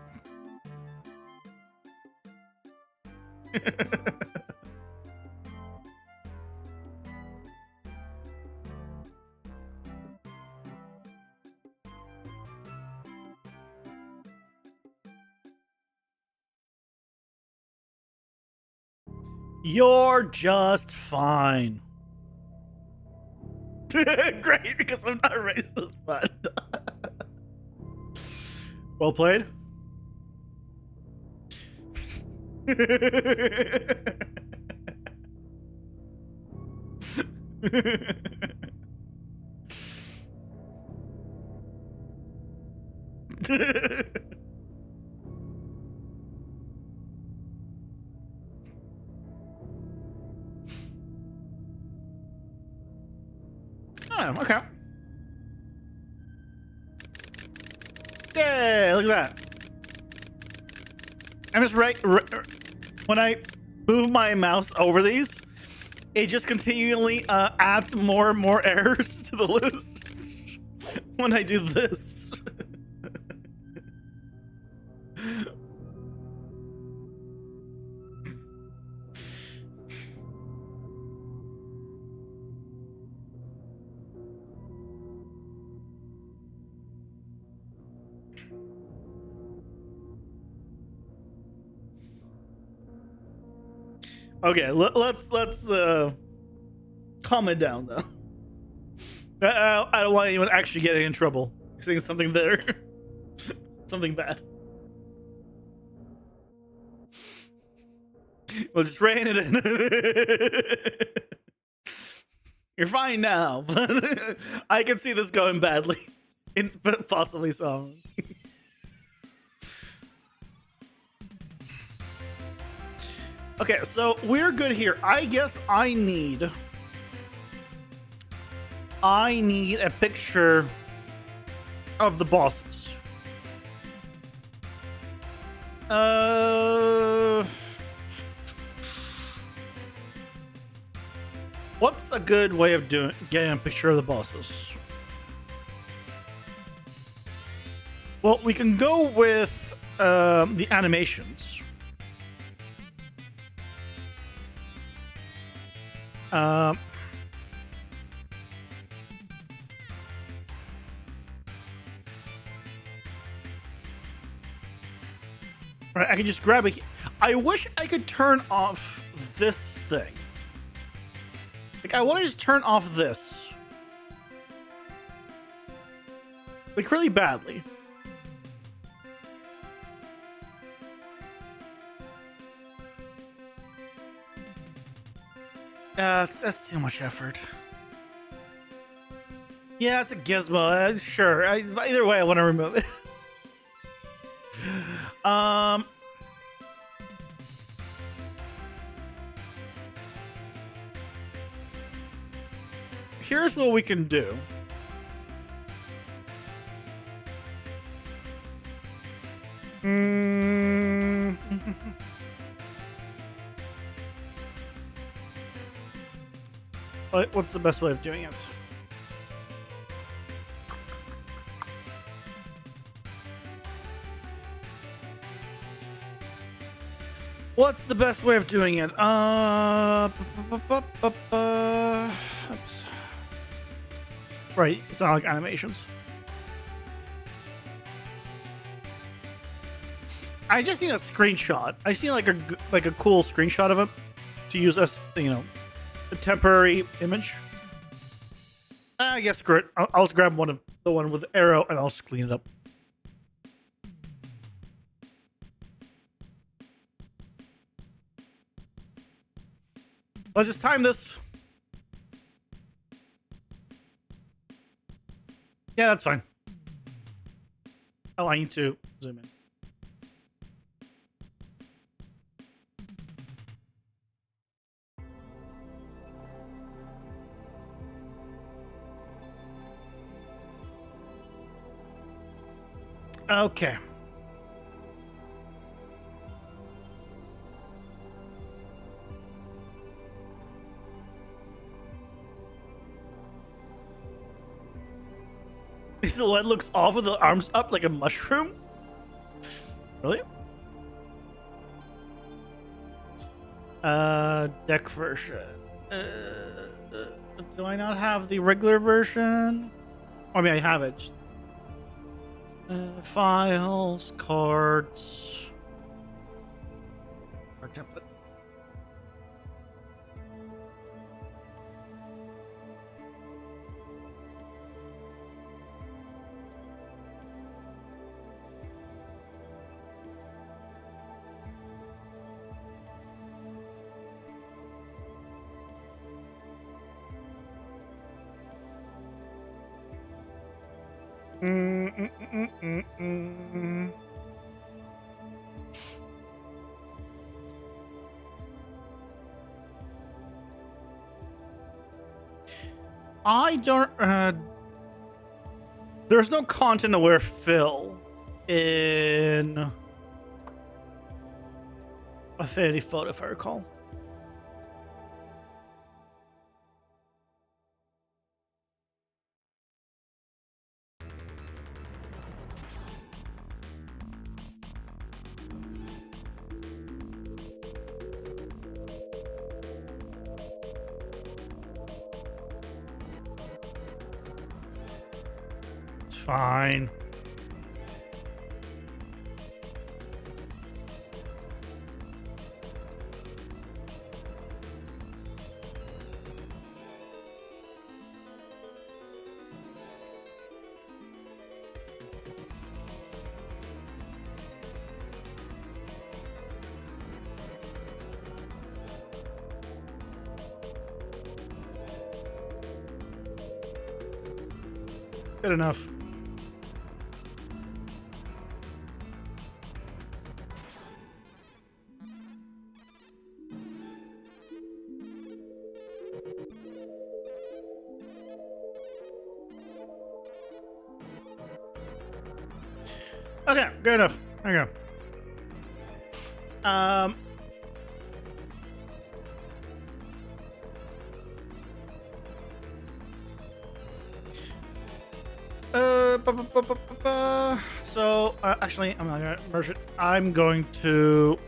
You're just fine. Great, because I'm not racist, but well played. Oh, okay. Yay, look at that. I'm just when I move my mouse over these, it just continually adds more and more errors to the list when I do this. Okay, let's calm it down though. I don't want anyone actually getting in trouble. Saying something there, something bad. We'll just rein it in. You're fine now, but I can see this going badly, possibly so. Okay, so we're good here. I guess I need a picture of the bosses. What's a good way of getting a picture of the bosses? Well, we can go with the animations. Right, I can just grab it. I wish I could turn off this thing. Like, I want to just turn off this. Like, really badly. That's too much effort. Yeah, it's a gizmo. Sure. Either way, I want to remove it. Here's what we can do. What's the best way of doing it? What's the best way of doing it? Oops. Right, it's not like animations. I just need a screenshot. I see like a cool screenshot of it to use as, you know, a temporary image. I guess screw it. I'll just grab the one with the arrow and I'll just clean it up. Let's just time this. Yeah, that's fine. Oh, I need to zoom in. Okay. His silhouette looks off with the arms up like a mushroom? Really? Deck version. Do I not have the regular version? I mean, I have it. Just, files, cards. Card template. I don't. There's no content aware fill in Affinity Photo, if I recall. Fine. Good enough. Okay, good enough. Okay. So, actually, I'm not gonna merge it. I'm going to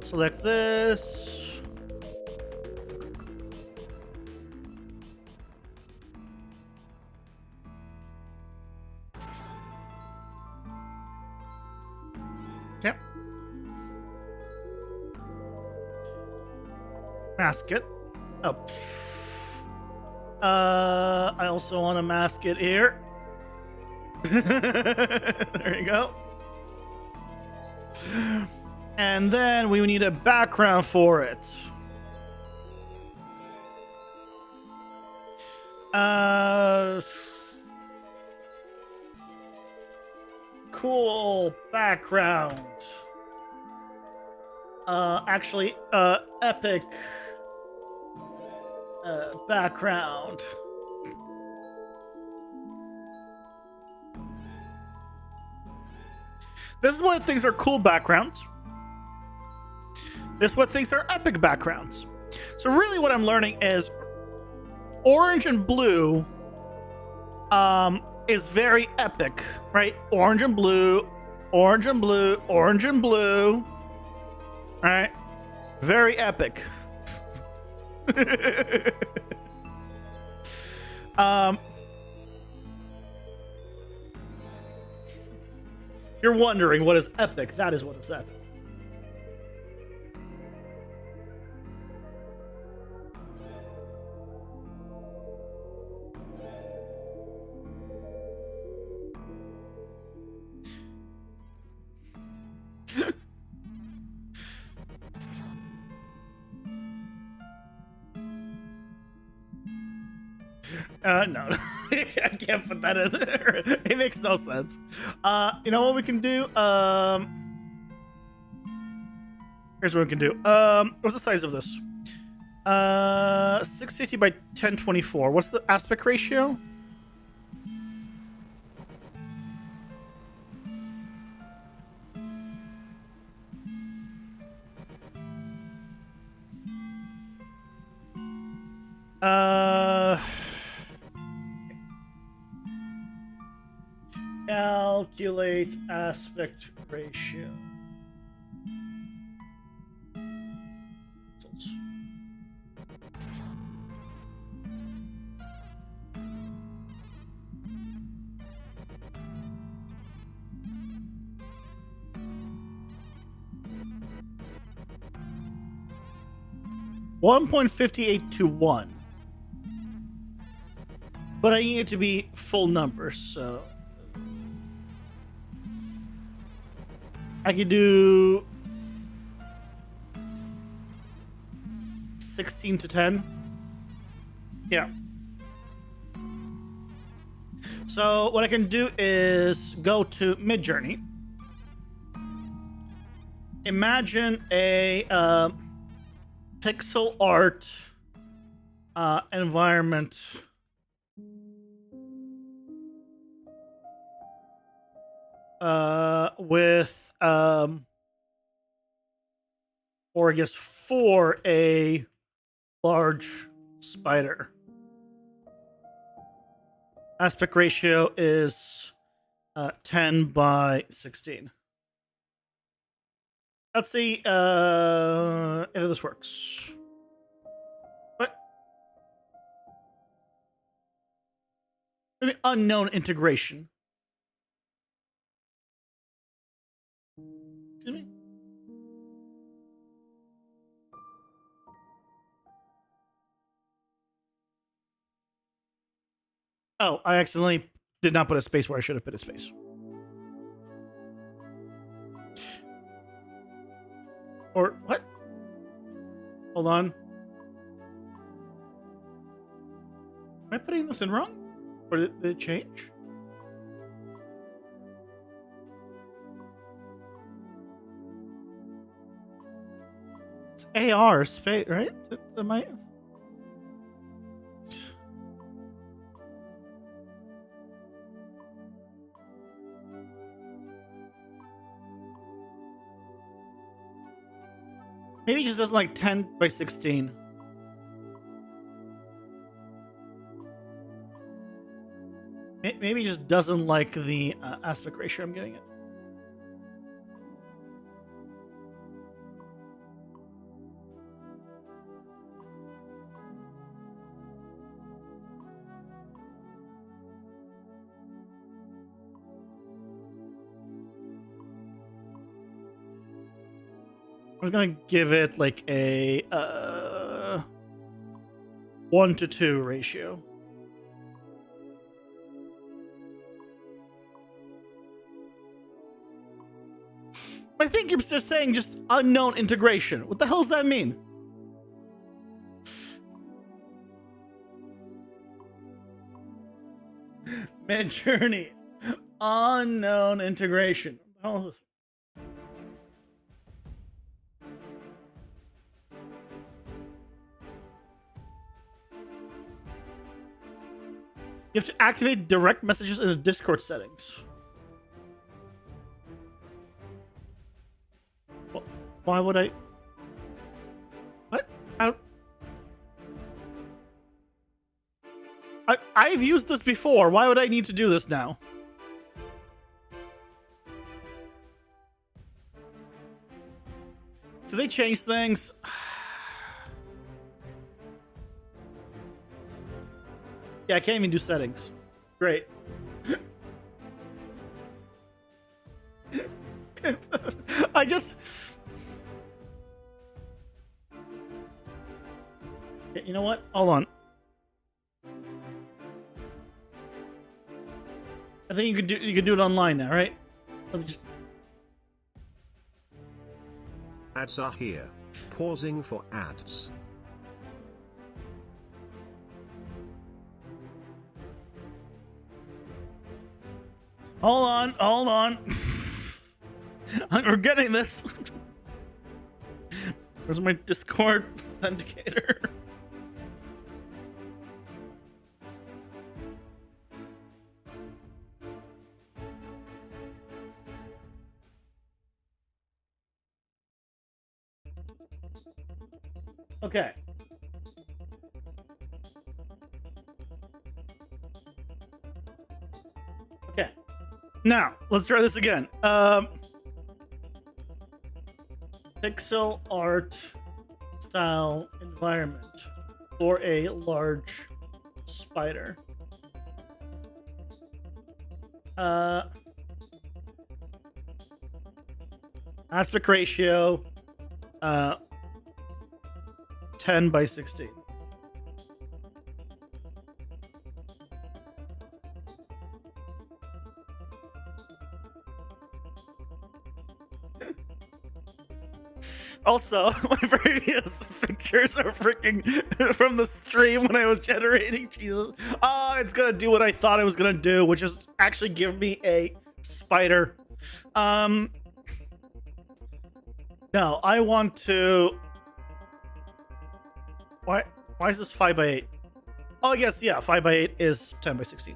select this. Okay. Mask it. Oh. I also want to mask it here. There you go. And then we need a background for it. Cool background. Actually, epic background. This is what things are cool backgrounds. This is what things are epic backgrounds. So really what I'm learning is orange and blue is very epic, right? Orange and blue, orange and blue, orange and blue. Right? Very epic. You're wondering what is epic. That is what is epic. No, I can't put that in there. It makes no sense. You know what we can do? Here's what we can do. What's the size of this? 650 by 1024. What's the aspect ratio? Calculate aspect ratio. 1.58 to 1. But I need it to be full numbers, so I could do 16 to 10. Yeah. So what I can do is go to Midjourney. Imagine a pixel art environment. With or I guess for a large spider. Aspect ratio is 10 by 16. Let's see if this works. What? Unknown integration. Excuse me? Oh, I accidentally did not put a space where I should have put a space. Or what? Hold on. Am I putting this in wrong? Or did it change? It's AR space, right? Am I? Maybe he just doesn't like 10 by 16. Maybe he just doesn't like the aspect ratio I'm getting it. I was gonna give it like a 1:2 ratio. I think it's just saying just unknown integration. What the hell does that mean? Mid journey, unknown integration. Oh. You have to activate direct messages in the Discord settings. Why would I? What? I've used this before. Why would I need to do this now? Do they change things? Yeah, I can't even do settings. Great. I just... You know what? Hold on. I think you can do it online now, right? Let me just... Ads are here. Pausing for ads. Hold on. We're getting this. Where's my Discord authenticator? Okay. Okay. Now, let's try this again. Pixel art style environment for a large spider. Aspect ratio 10 by 16. Also, my previous pictures are freaking from the stream when I was generating. Jesus. Oh, it's gonna do what I thought it was gonna do, which is actually give me a spider. No, I want to... Why is this 5 by 8? Oh, I guess, yeah, 5 by 8 is 10 by 16.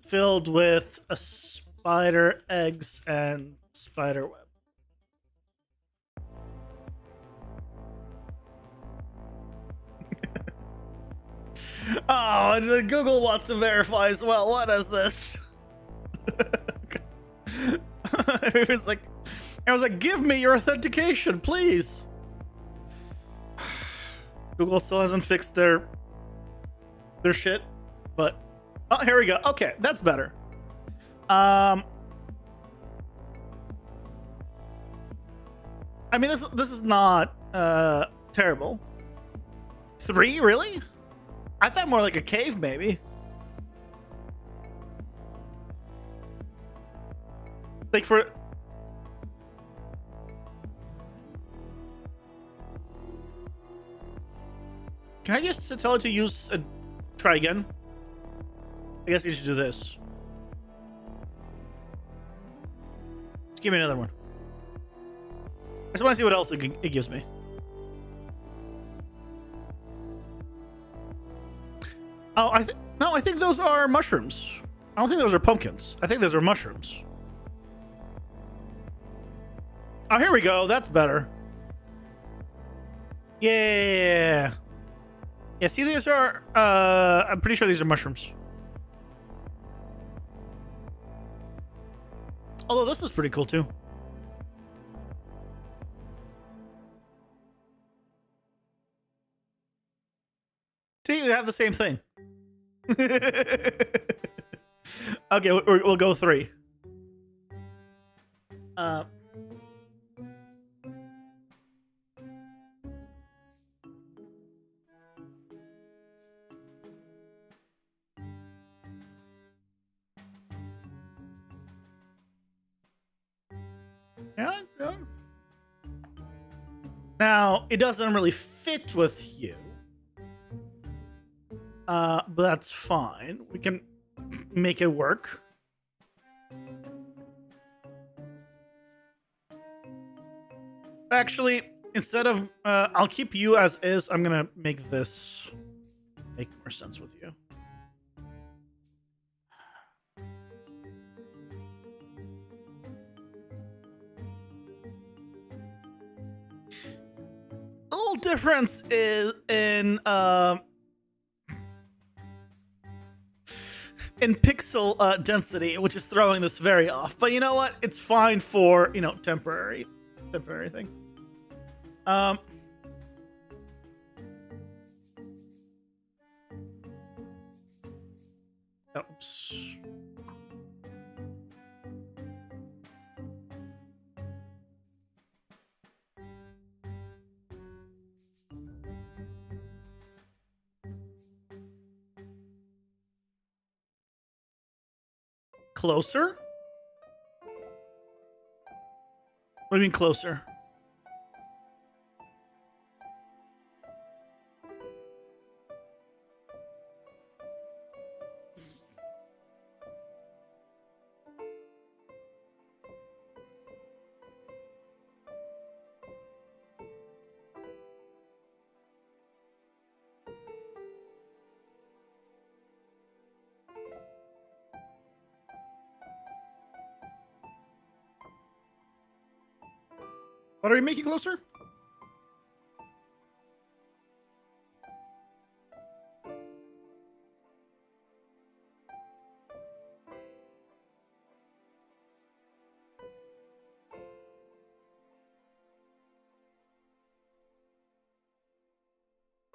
Filled with a spider eggs and spider web. Oh, and Google wants to verify as well. What is this? It was like, give me your authentication, please. Google still hasn't fixed their shit, but oh, here we go. Okay, that's better. I mean, this is not terrible. 3, really? I thought more like a cave, maybe. like for. Can I just tell it to use a try again? I guess you should do this. Just give me another one. I just want to see what else it gives me. Oh, I think those are mushrooms. I don't think those are pumpkins. I think those are mushrooms. Oh, here we go. That's better. Yeah. Yeah, see, these are, I'm pretty sure these are mushrooms. Although this is pretty cool, too. See, they have the same thing. Okay, we'll go 3. Yeah. Now, it doesn't really fit with you. But that's fine. We can make it work. Actually, instead of I'll keep you as is. I'm gonna make this make more sense with you. A little difference is in pixel density, which is throwing this very off. But you know what? It's fine for, you know, temporary thing. Oops. Closer? What do you mean closer? What are we making closer?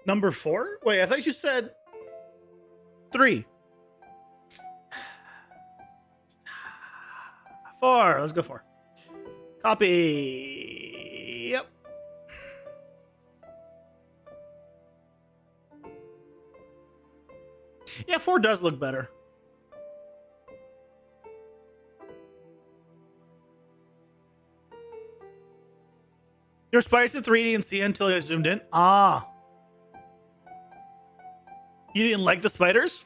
Number 4? Wait, I thought you said 3. 4. Let's go 4. Copy. Yep. Yeah, 4 does look better. Your spice in 3D and see until you zoomed in. Ah. You didn't like the spiders?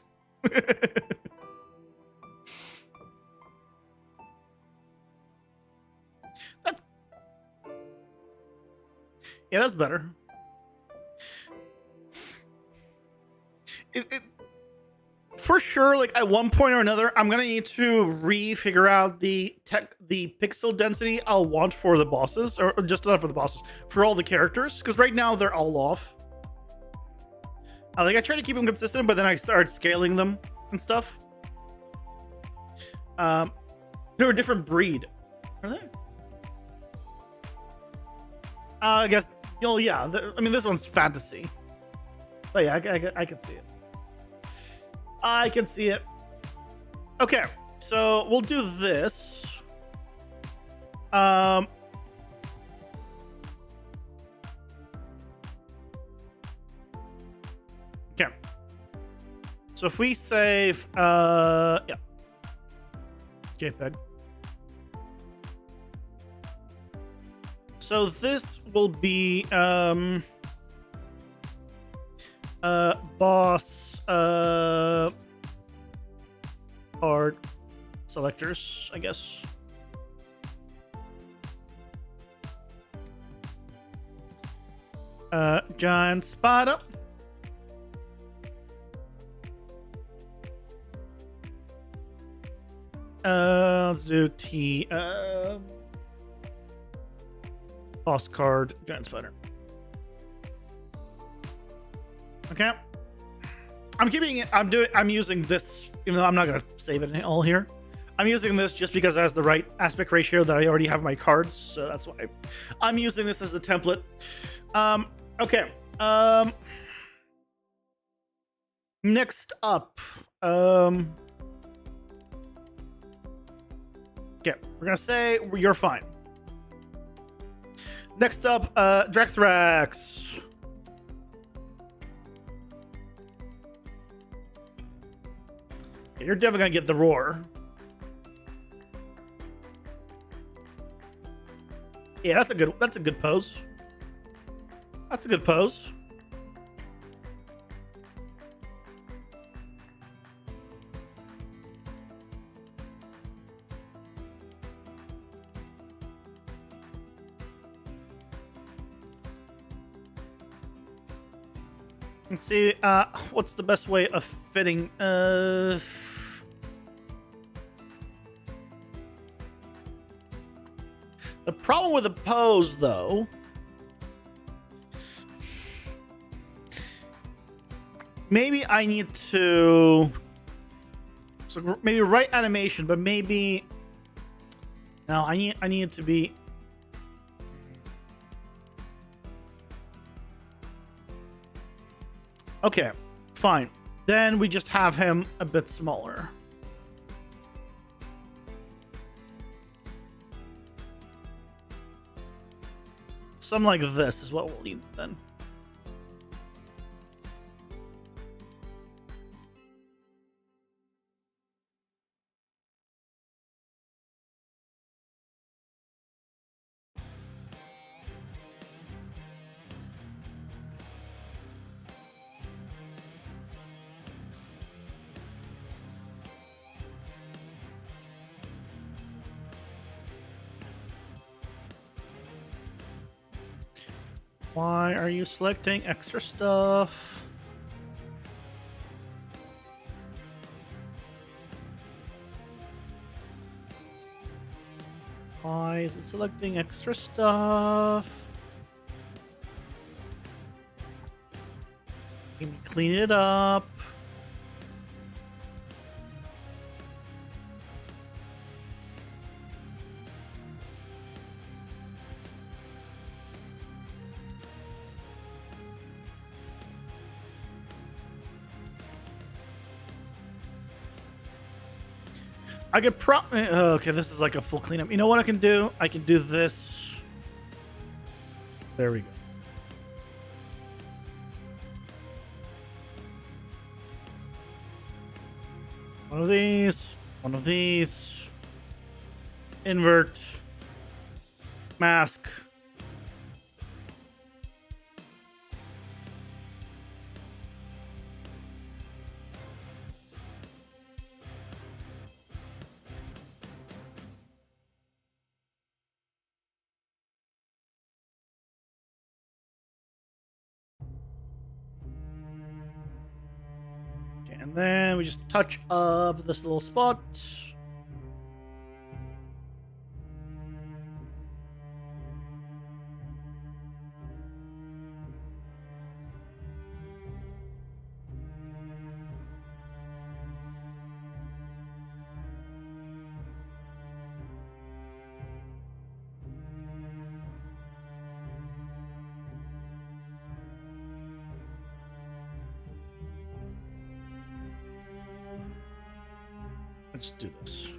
Yeah, that's better. For sure, like at one point or another, I'm gonna need to figure out the pixel density I'll want for the bosses, or just not for the bosses, for all the characters, because right now they're all off. I try to keep them consistent, but then I start scaling them and stuff. They're a different breed. Are they? I guess. Oh yeah. I mean, this one's fantasy. But yeah, I can see it. I can see it. Okay, so we'll do this. Okay. So if we save, yeah, JPEG. So this will be boss card selectors, I guess. Giant spider. Let's do T. Boss card, giant spider. Okay. I'm keeping it. I'm using this, even though I'm not gonna save it all here. I'm using this just because it has the right aspect ratio that I already have my cards, so that's why I'm using this as the template. Okay. Next up. Okay, we're gonna say you're fine. Next up, Drethrax. You're definitely gonna get the roar. Yeah, that's a good pose. That's a good pose. Let's see, what's the best way of fitting, The problem with the pose, though, maybe I need to, so maybe right animation, but maybe, no, I need it to be, okay, fine. Then we just have him a bit smaller. Something like this is what we'll need then. Why are you selecting extra stuff? Why is it selecting extra stuff? Maybe clean it up. I could okay, this is like a full cleanup. You know what I can do? I can do this. There we go. One of these. One of these. Invert. Mask. And then we just touch up this little spot. Let's do this.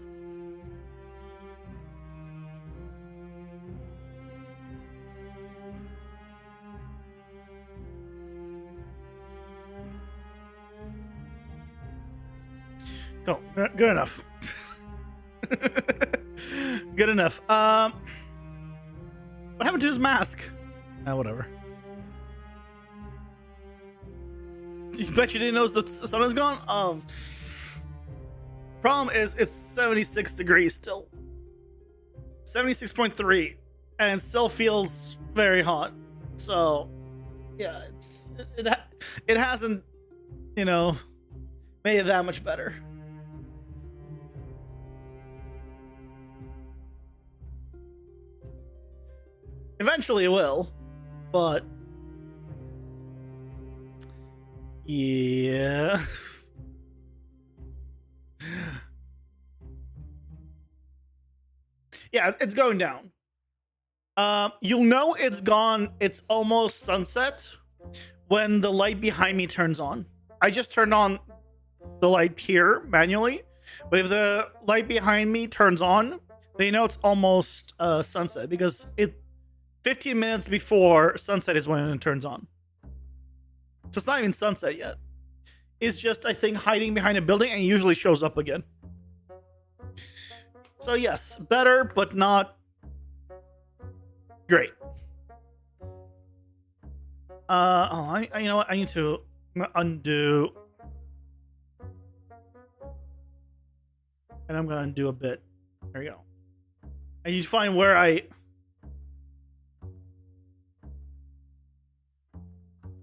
Go. Good enough. Good enough. What happened to his mask? Whatever. You bet you didn't know the sun is gone? Oh. Problem is, it's 76 degrees still. 76.3. And it still feels very hot. So, yeah, it hasn't, you know, made it that much better. Eventually it will, but yeah. Yeah, it's going down. You'll know it's gone. It's almost sunset when the light behind me turns on. I just turned on the light here manually, but if the light behind me turns on, then you know it's almost sunset, because 15 minutes before sunset is when it turns on. So it's not even sunset yet. It's just, I think, hiding behind a building, and usually shows up again. So yes, better, but not great. You know what? I need to undo. And I'm gonna undo a bit. There we go. I need to find where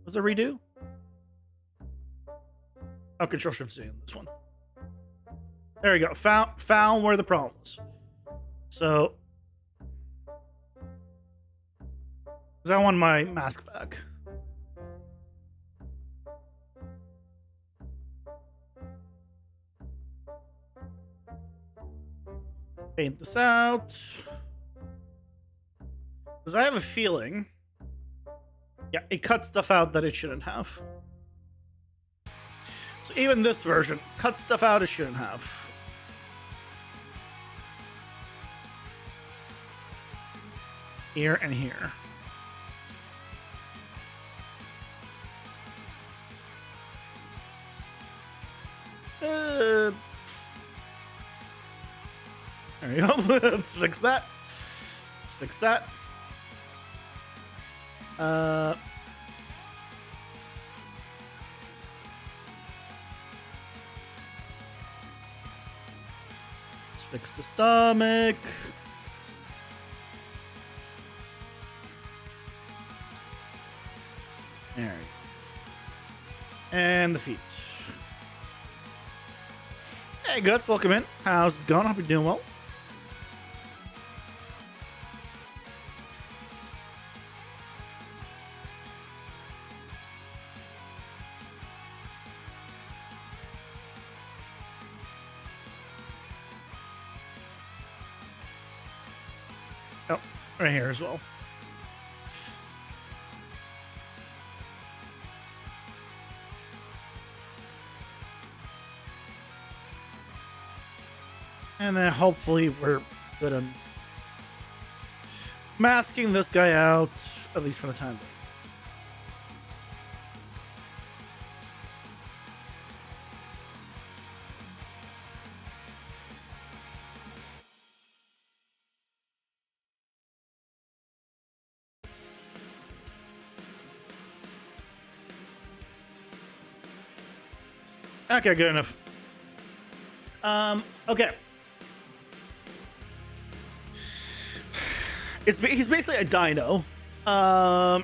was it redo? Oh, Control Shift Z in this one. There we go. Found where the problem was. So, because I want my mask back. Paint this out. Because I have a feeling, yeah, it cuts stuff out that it shouldn't have. So even this version cuts stuff out it shouldn't have. Here and here. There we go. Let's fix that. Let's fix that. Let's fix the stomach. There we go. And the feet. Hey, Guts, welcome in. How's it going? Hope you're doing well. Oh, right here as well. And then hopefully we're good on masking this guy out, at least for the time being. Okay, good enough. Okay. He's basically a dino. Let's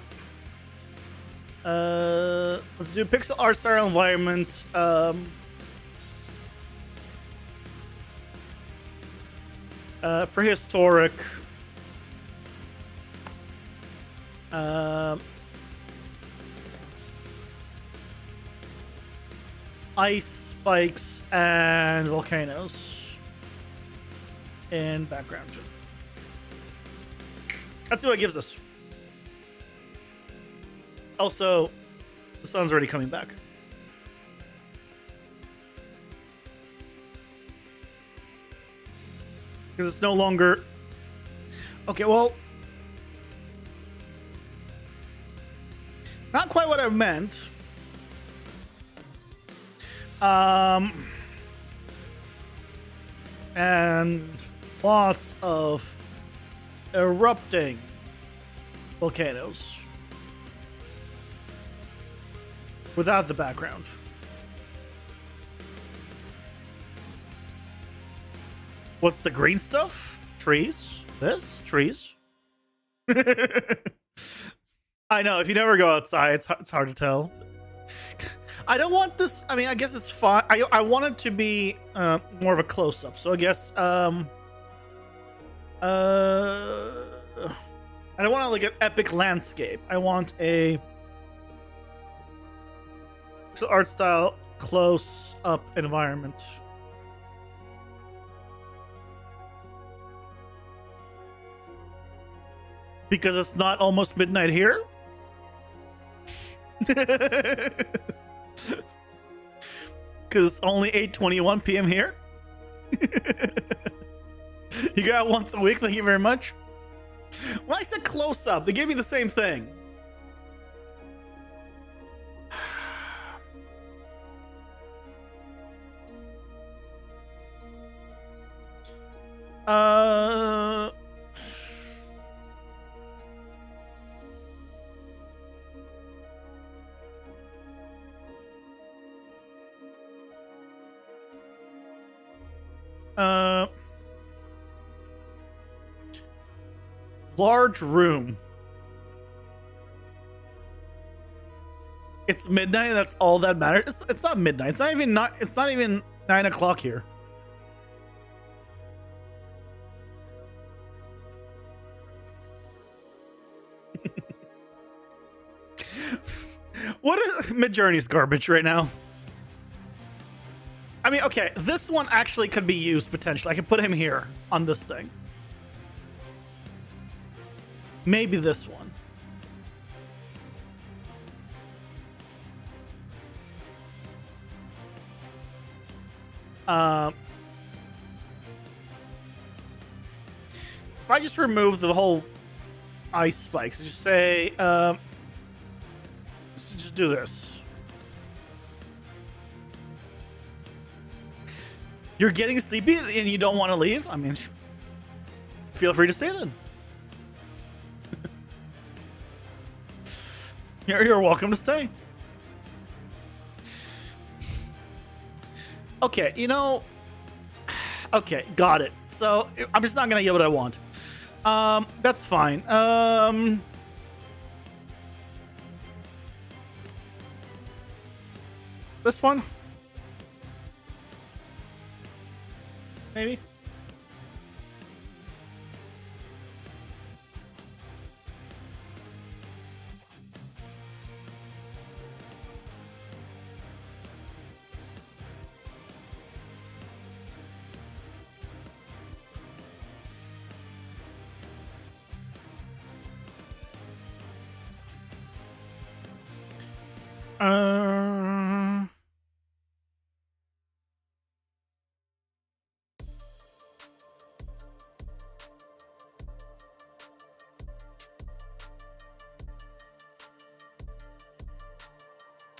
do pixel art style environment. Prehistoric. Ice spikes and volcanoes in background. Let's see what it gives us. Also, the sun's already coming back. Because it's no longer... Okay, well... Not quite what I meant. And lots of erupting volcanoes without the background. What's the green stuff? Trees? This? Trees? I know, if you never go outside, it's hard to tell. I don't want this. I mean, I guess it's fine. I want it to be more of a close up. So I guess I don't want like an epic landscape. I want a art style close up environment. Because it's not almost midnight here. Because it's only 8:21 p.m. here. You got once a week. Thank you very much. When I said close up, they gave me the same thing. Large room. It's midnight. That's all that matters. It's not midnight. It's not even 9 o'clock here. What is Midjourney's garbage right now? I mean, okay, this one actually could be used potentially. I could put him here on this thing. Maybe this one. If I just remove the whole ice spikes, just say, just do this. You're getting sleepy and you don't want to leave? I mean, feel free to stay then. You're welcome to stay. Okay, you know... Okay, got it. So, I'm just not gonna get what I want. That's fine. This one? Maybe?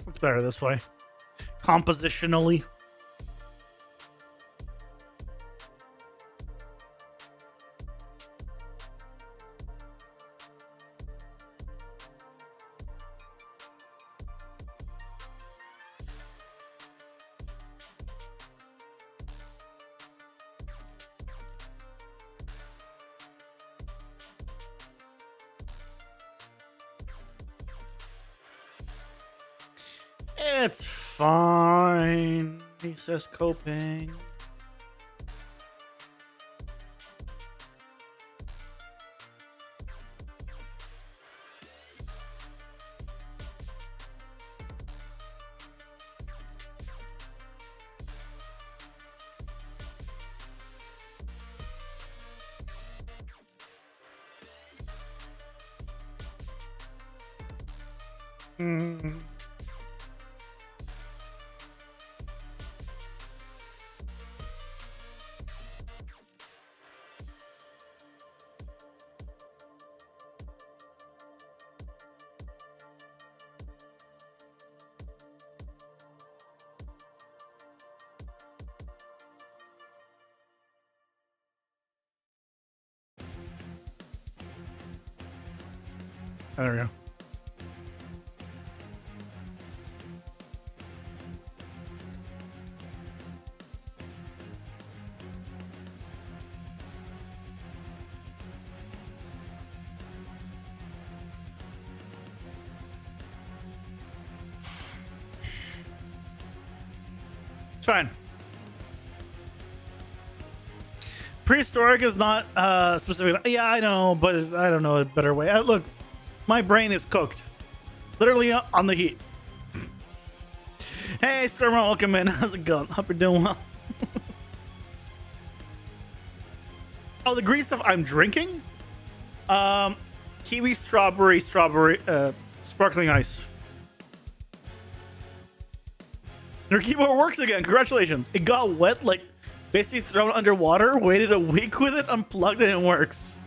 It's better this way. Compositionally. It's fine, he says, coping. There we go. It's fine. Prehistoric is not specific. Yeah, I know, but I don't know a better way. Look, my brain is cooked. Literally on the heat. Hey, Stormer, welcome in. How's it going? Hope you're doing well. Oh, the green stuff I'm drinking? Kiwi, strawberry, sparkling ice. Your keyboard works again. Congratulations. It got wet, like basically thrown underwater, waited a week with it, unplugged, and it works.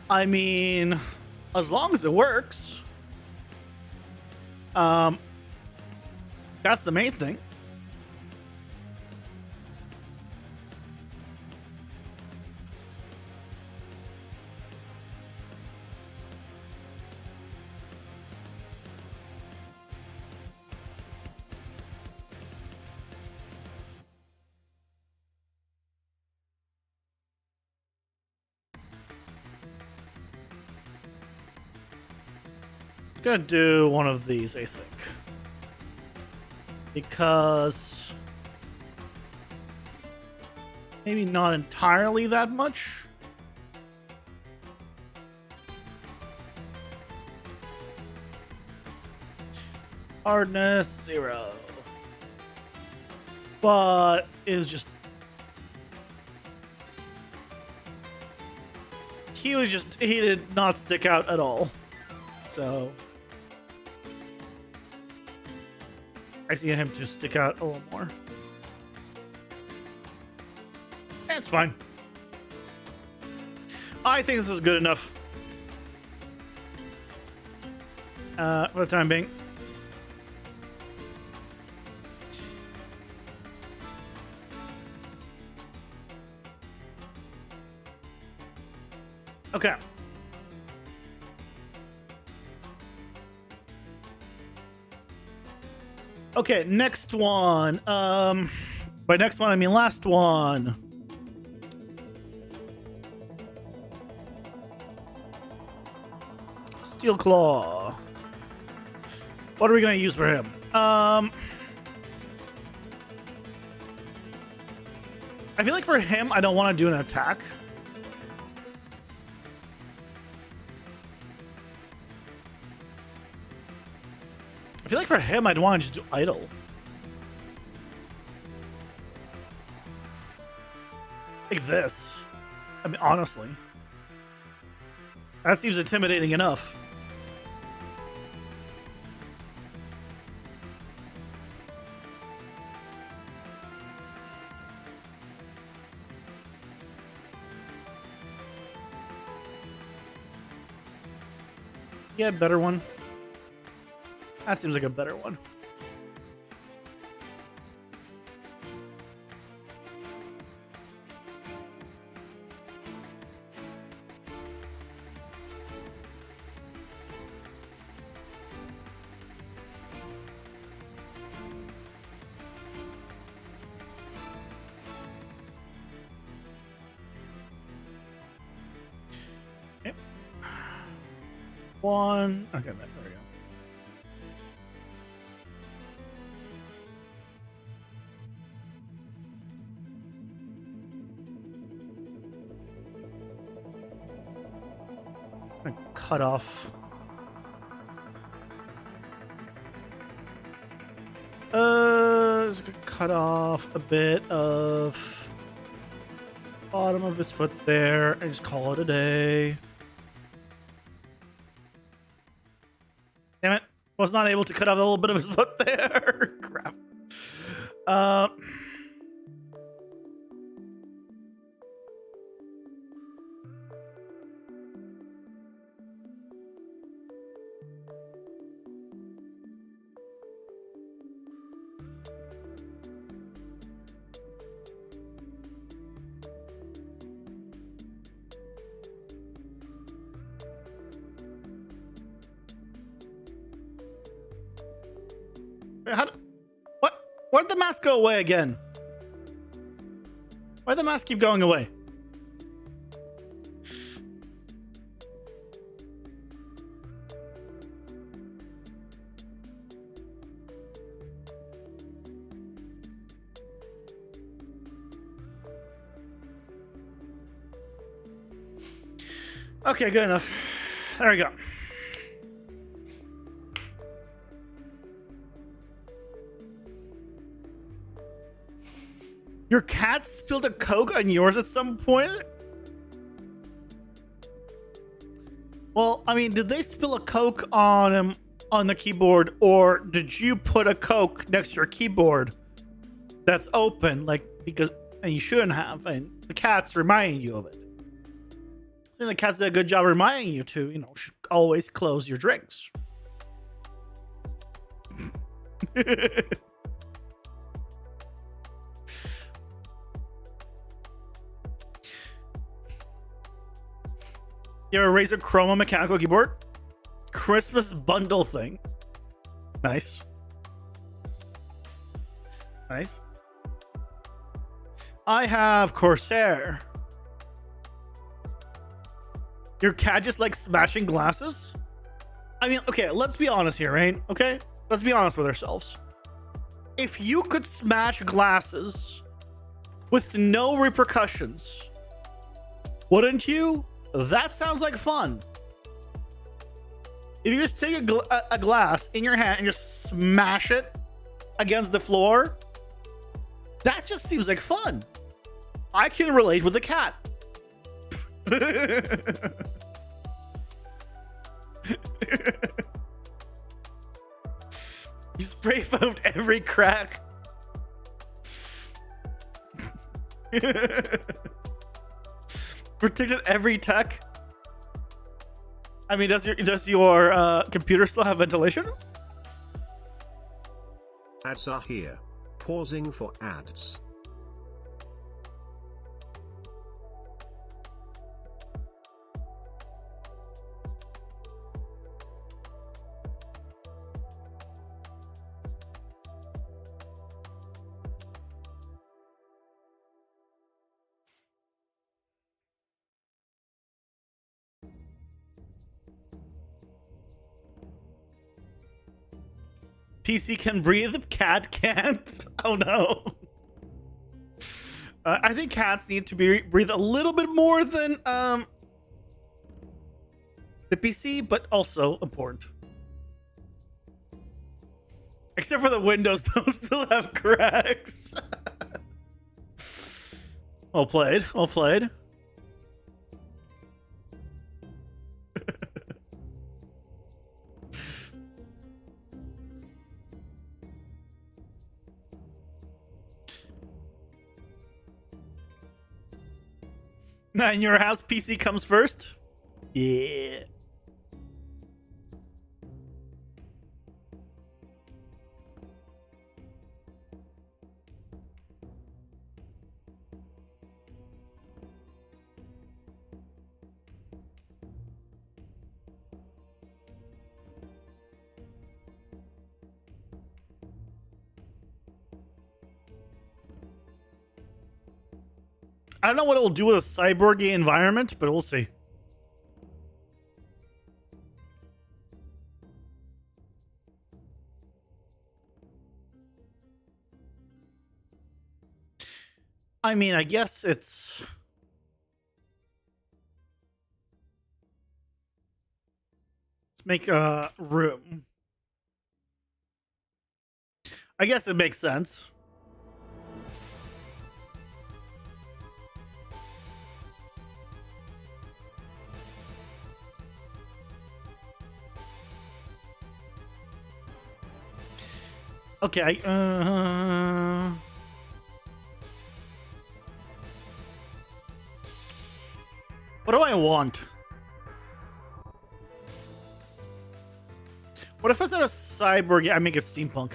I mean, as long as it works. That's the main thing. Gonna do one of these, I think, because maybe not entirely that much. Hardness 0, but it's just he did not stick out at all, so I see him to stick out a little more. That's fine. I think this is good enough. For the time being. Okay. Okay, next one. By next one, I mean last one. Steel Claw. What are we gonna use for him? I feel like for him, I don't want to do an attack. I feel like for him, I'd want to just do idle. Like this. I mean, honestly. That seems intimidating enough. Yeah, better one. That seems like a better one. Okay. One. Okay, there we go. Cut off. Just gonna cut off a bit of bottom of his foot there and just call it a day. Damn it. Was not able to cut off a little bit of his foot there. Crap. Wait, what? Where'd the mask go away again? Why'd the mask keep going away? Okay, good enough. There we go. Your cat spilled a Coke on yours at some point? Well, I mean, did they spill a Coke on the keyboard, or did you put a Coke next to your keyboard that's open, like, because, and you shouldn't have, and the cat's reminding you of it? I think the cats did a good job reminding you to, should always close your drinks. You have a Razer Chroma mechanical keyboard? Christmas bundle thing. Nice. Nice. I have Corsair. Your cat just like smashing glasses? I mean, okay, let's be honest here, right? Okay? Let's be honest with ourselves. If you could smash glasses with no repercussions, wouldn't you? That sounds like fun. If you just take a glass in your hand and just smash it against the floor, that just seems like fun. I can relate with the cat. You spray foamed every crack. Protected every tech. I mean, does your computer still have ventilation? Ads are here. Pausing for ads. PC can breathe, cat can't. Oh no. I think cats need to breathe a little bit more than the PC, but also important. Except for the windows, those still have cracks. Well played, well played. Now in your house, PC comes first? Yeah. I don't know what it'll do with a cyborgy environment, but we'll see. I mean, I guess it's... Let's make a room. I guess it makes sense. Okay, what do I want? What if it's not a cyborg? Yeah, I make it steampunk.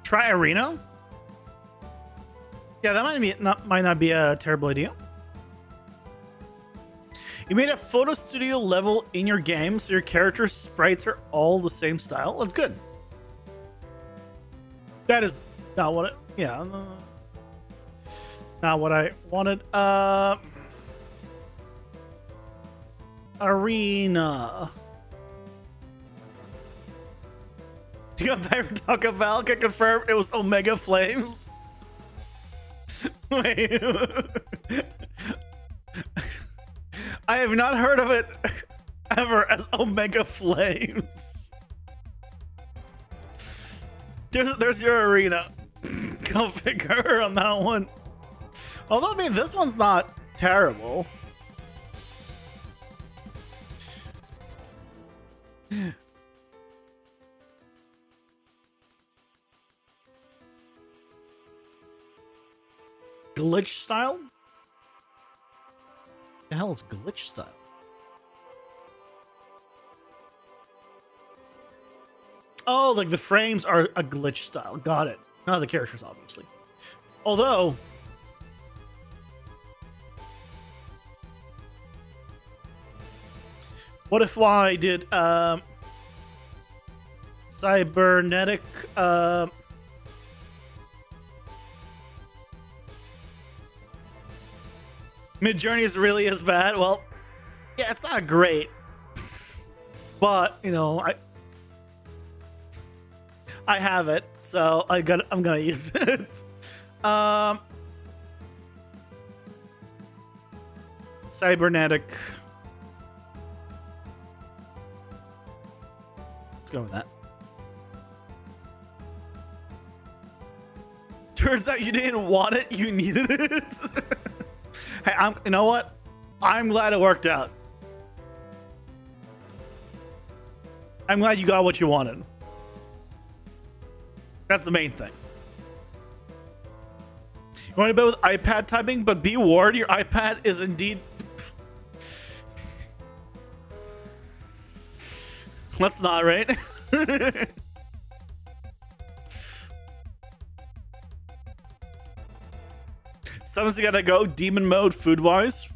Try arena? Yeah, that might not be a terrible idea. You made a photo studio level in your game, so your character's sprites are all the same style. That's good. That is not what it... Yeah. Not what I wanted. Arena. You got that Taco Bell? Can confirm it was Omega Flames. Wait. I have not heard of it ever as Omega Flames. There's your arena. Go figure on that one. Although, I mean, this one's not terrible. Glitch style? The hell is glitch style? Oh, like the frames are a glitch style. Got it. Not the characters, obviously. Although, what if I did cybernetic Mid-Journey is really as bad? Well, yeah, it's not great. But, you know, I have it, so I'm gonna use it. Cybernetic. Let's go with that. Turns out you didn't want it, you needed it. Hey, you know what? I'm glad it worked out. I'm glad you got what you wanted. That's the main thing. You want to bet with iPad typing, but be warned, your iPad is indeed... Let's not, right? Sometimes you gotta go demon mode food-wise.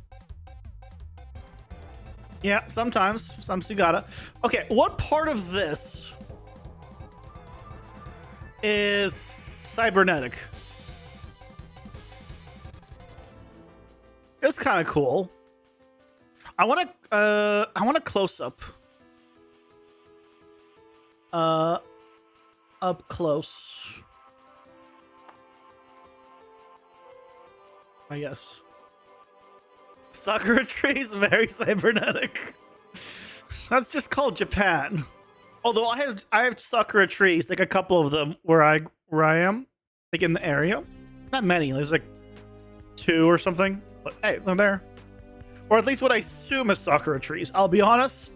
Yeah, sometimes you gotta. Okay, what part of this is cybernetic? It's kind of cool. I want a close up. Up close. I guess. Sakura tree is very cybernetic. That's just called Japan. Although I have sakura trees, like a couple of them where I am, like in the area. Not many. There's like 2 or something. But hey, they're there. Or at least what I assume is sakura trees. I'll be honest,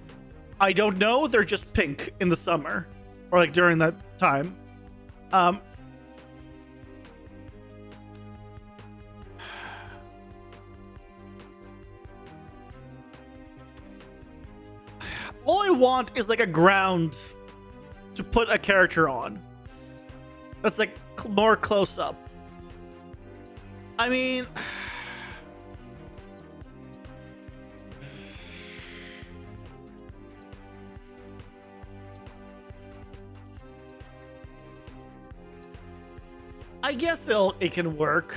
I don't know. They're just pink in the summer, or like during that time. All I want is like a ground to put a character on. That's like more close up. I mean, I guess it can work.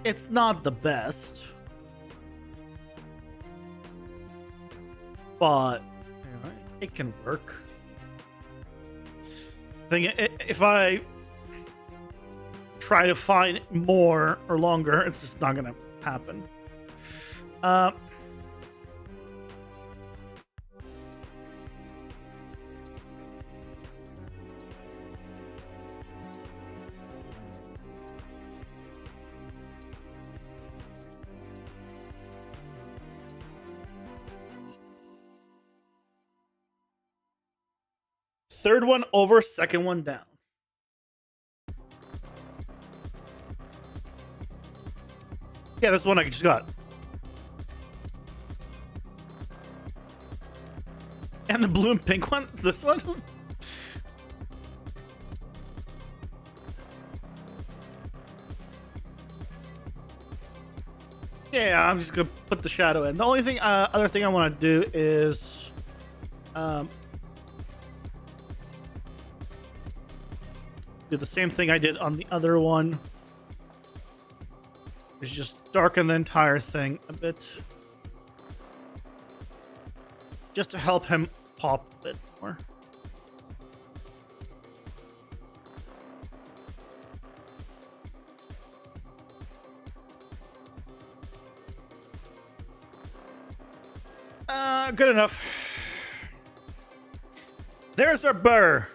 It's not the best, but you know, it can work. I think if I try to find more or longer, it's just not gonna happen. Third one over, second one down. Yeah, that's one I just got. And the blue and pink one? This one? Yeah, I'm just gonna put the shadow in. The only thing, other thing I want to do is, do the same thing I did on the other one. Is just darken the entire thing a bit, just to help him pop a bit more. Good enough. There's our burr.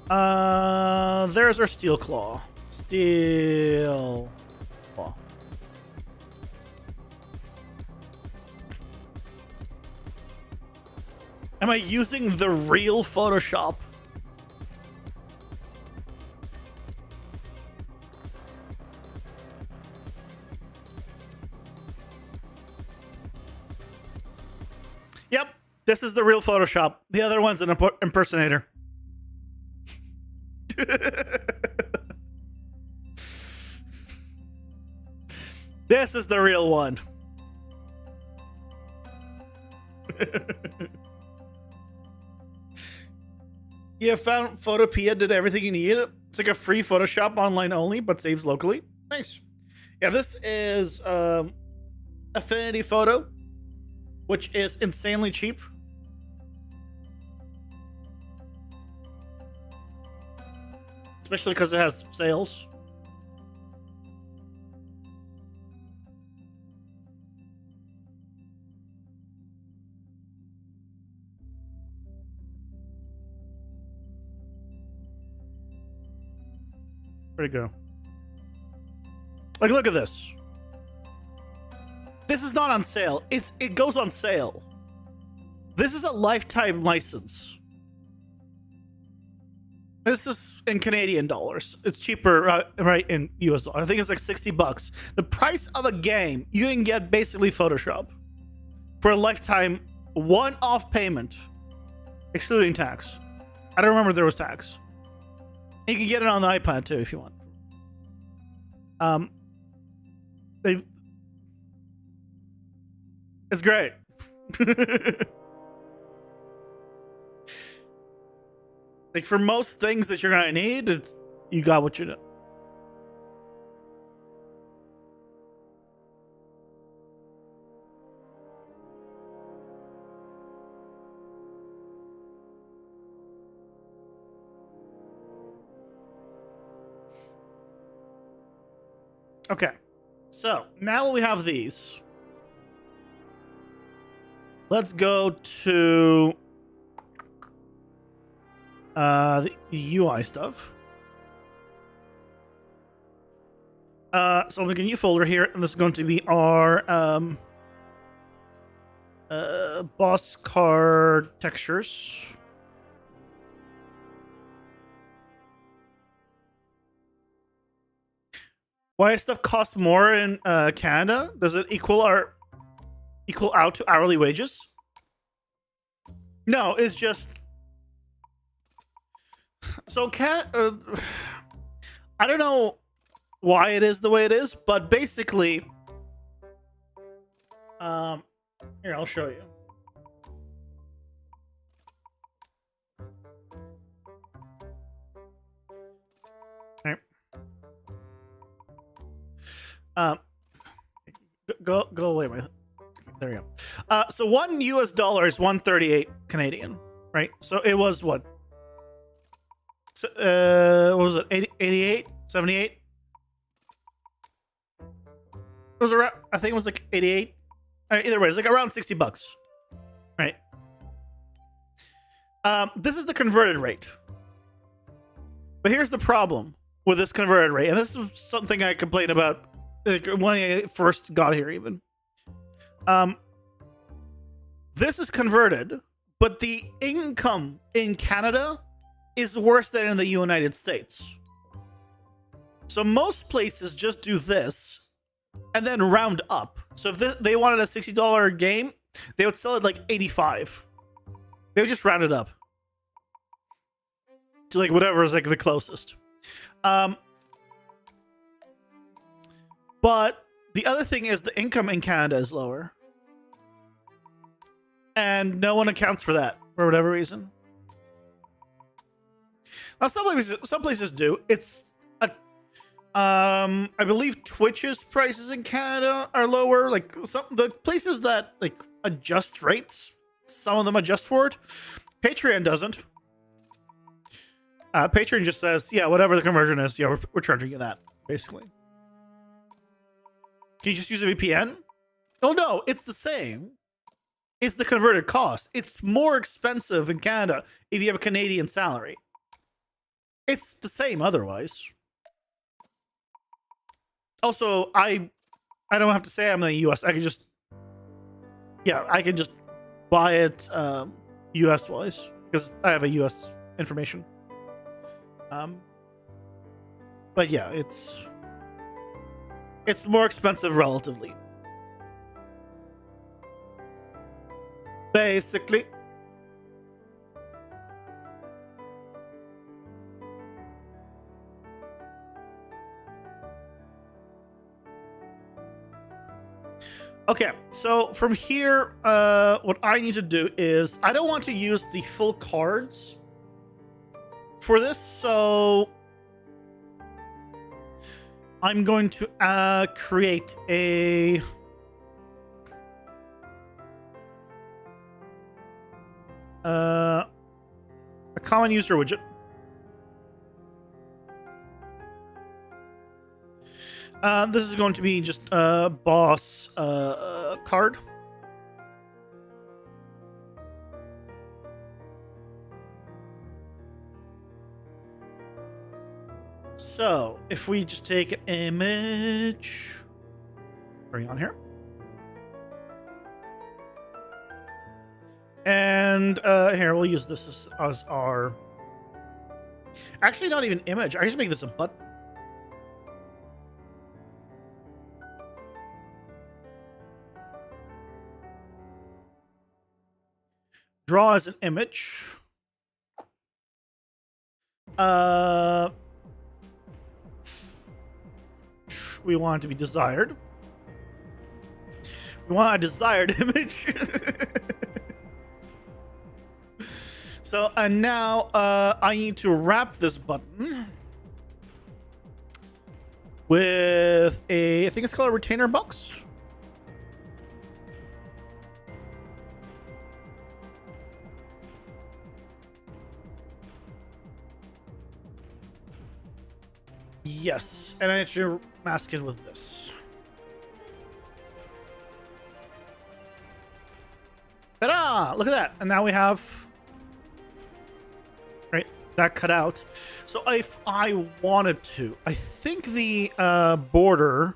There's our steel claw. Steel claw. Am I using the real Photoshop? Yep, this is the real Photoshop. The other one's an impersonator. This is the real one. You found Photopea, did everything you needed. It's like a free Photoshop online only, but saves locally. Nice. Yeah, this is Affinity Photo, which is insanely cheap. Especially because it has sales. Where'd it go? Like, look at this. This is not on sale. It goes on sale. This is a lifetime license. This is in Canadian dollars. It's cheaper, right, in US dollars. I think it's like $60. The price of a game, you can get basically Photoshop for a lifetime one-off payment, excluding tax. I don't remember if there was tax. You can get it on the iPad too if you want. It's great. Like, for most things that you're gonna need, you got what you need. Okay, so now we have these. Let's go to the UI stuff. So I'm making a new folder here, and this is going to be our boss card textures. Why does stuff cost more in Canada? Does it equal out to hourly wages? No, it's just so I don't know why it is the way it is, but basically, here, I'll show you. Go away, my. There we go. So $1 US is 138 Canadian, right? So it was what? What was it? 88, 78? It was around. I think it was like 88. Either way, it's like around $60, right? This is the converted rate. But here's the problem with this converted rate, and this is something I complained about like when I first got here, even. This is converted, but the income in Canada is worse than in the United States. So most places just do this, and then round up. So if they wanted a $60 game, they would sell it like 85. They would just round it up to like whatever is like the closest. But the other thing is the income in Canada is lower, and no one accounts for that for whatever reason. Now some places do. It's I believe Twitch's prices in Canada are lower. Like some the places that like adjust rates, some of them adjust for it. Patreon doesn't. Patreon just says, yeah, whatever the conversion is, yeah, we're charging you that, basically. Can you just use a VPN? Oh no, it's the same. It's the converted cost. It's more expensive in Canada if you have a Canadian salary. It's the same otherwise. Also, I don't have to say I'm in the US. I can just, yeah, I can just buy it US wise because I have a US information. But yeah, it's more expensive relatively. Basically. Okay, so from here, what I need to do is I don't want to use the full cards for this, so I'm going to create a common user widget. This is going to be just a boss card. So if we just take an image, bring it on here, and here we'll use this as our. Actually, not even image. I just make this a button. Draw as an image. We want it to be desired. We want a desired image. So, and now I need to wrap this button with a, I think it's called a retainer box. Yes, and I need to mask it with this. Ta-da! Look at that. And now we have, right, that cut out. So if I wanted to, I think the border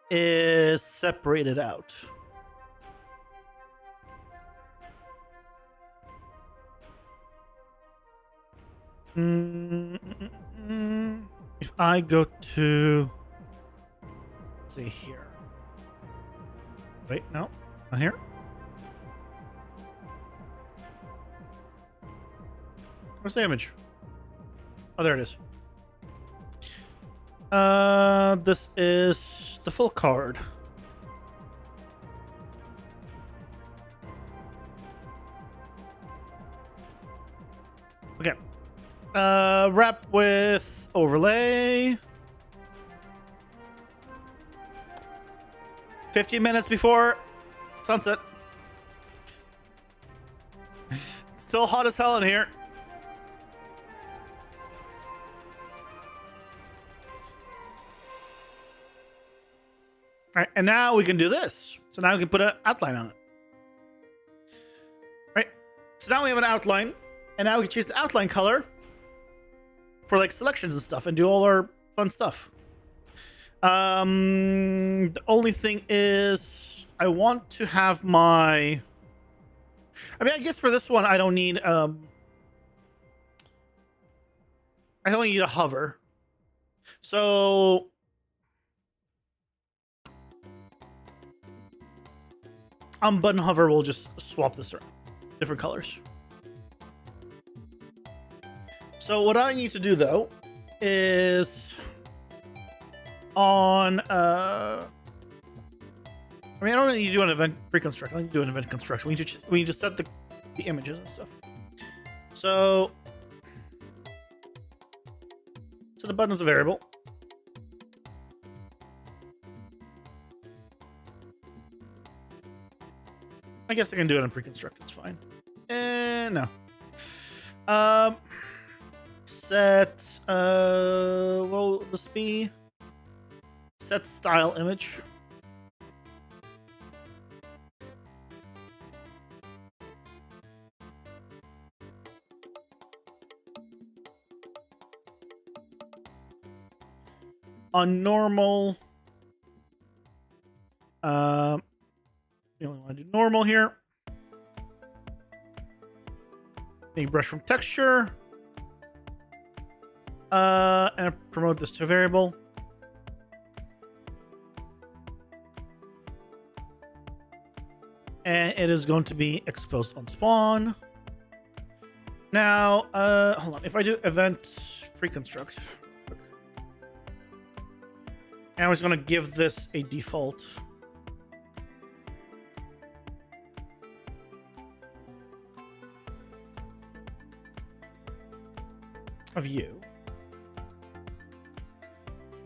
is separated out. If I go to, let's see here. Wait, no, not here. Where's the image? Oh, there it is. This is the full card. Okay. Wrap with overlay. 15 minutes before sunset. It's still hot as hell in here. All right, and now we can do this. So now we can put an outline on it. All right, so now we have an outline, and now we can choose the outline color for like selections and stuff and do all our fun stuff. The only thing is I want to have my, I mean, I guess for this one I don't need I don't need a hover. So on button hover, we'll just swap this around. Different colors. So what I need to do though is on I mean, I don't need to do an event pre-construct. I need to do an event construction. We need to set the images and stuff. So the button is a variable. I guess I can do it in pre-construct. It's fine. No. Set. What will this be? Set style image. On normal. You only want to do normal here. Make brush from texture. And promote this to a variable. And it is going to be exposed on spawn. Now, hold on. If I do event pre-construct, and I was going to give this a default. Of you.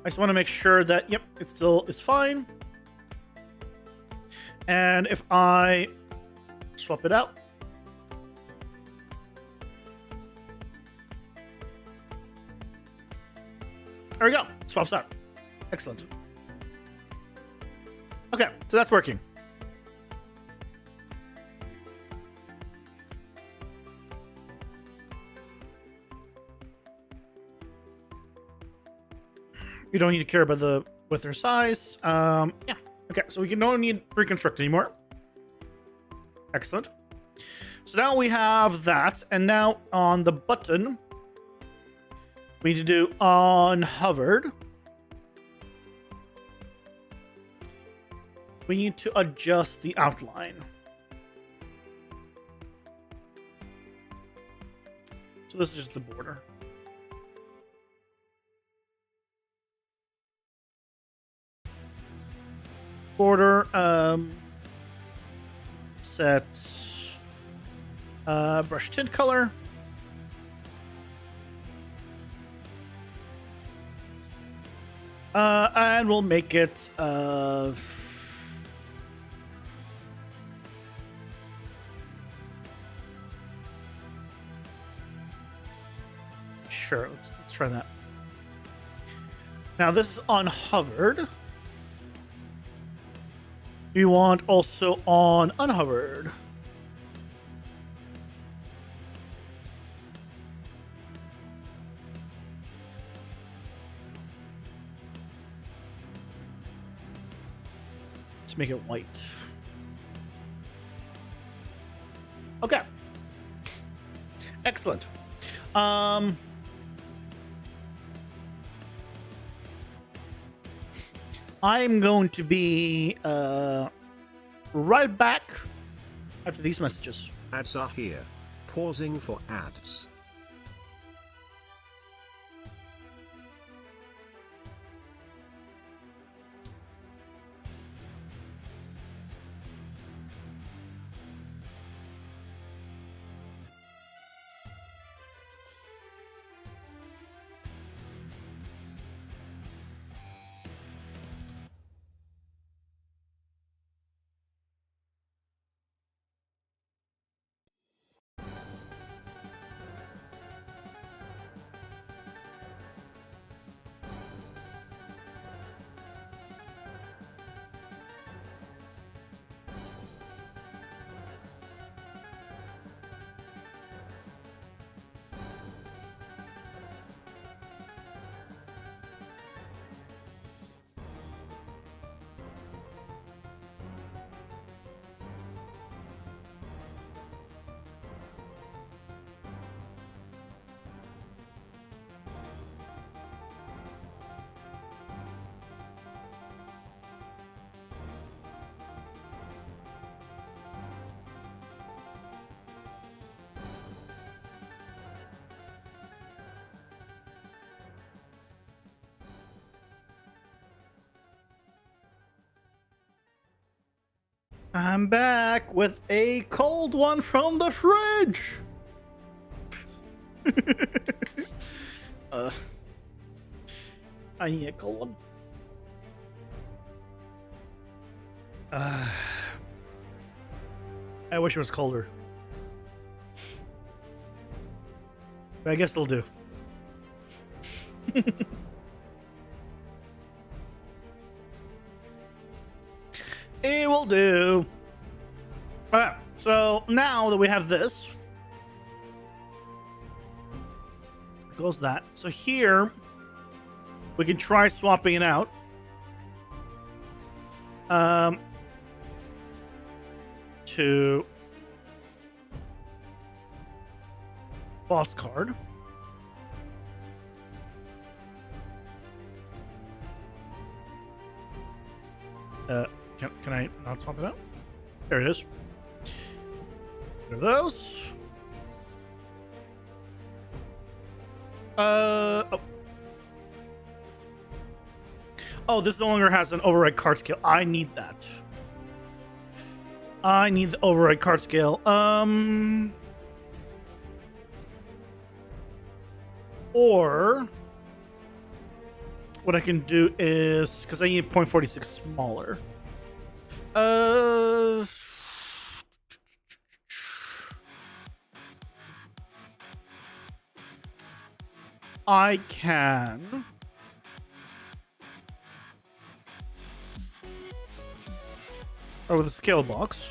I just want to make sure that, yep, it still is fine. And if I swap it out, there we go. Swaps out. Excellent. Okay, so that's working. You don't need to care about the width or size. Yeah. Okay, so we don't need pre-construct anymore. Excellent. So now we have that, and now on the button, we need to do on hovered. We need to adjust the outline. So this is just the border. Border, set brush tint color. And we'll make it sure, let's try that. Now this is on hovered. We want also on unhovered. Let's make it white. Okay. Excellent. I'm going to be right back after these messages. Ads are here. Pausing for ads. I'm back with a cold one from the fridge. I need a cold one. I wish it was colder. But I guess it'll do. It will do. Alright, so now that we have this, goes that. So here, we can try swapping it out. To boss card. Can I not swap it out? There it is. There are those. Oh. Oh, this no longer has an override card scale. I need that. I need the override card scale. Or what I can do is, because I need 0.46 smaller. I can. Or with a scale box.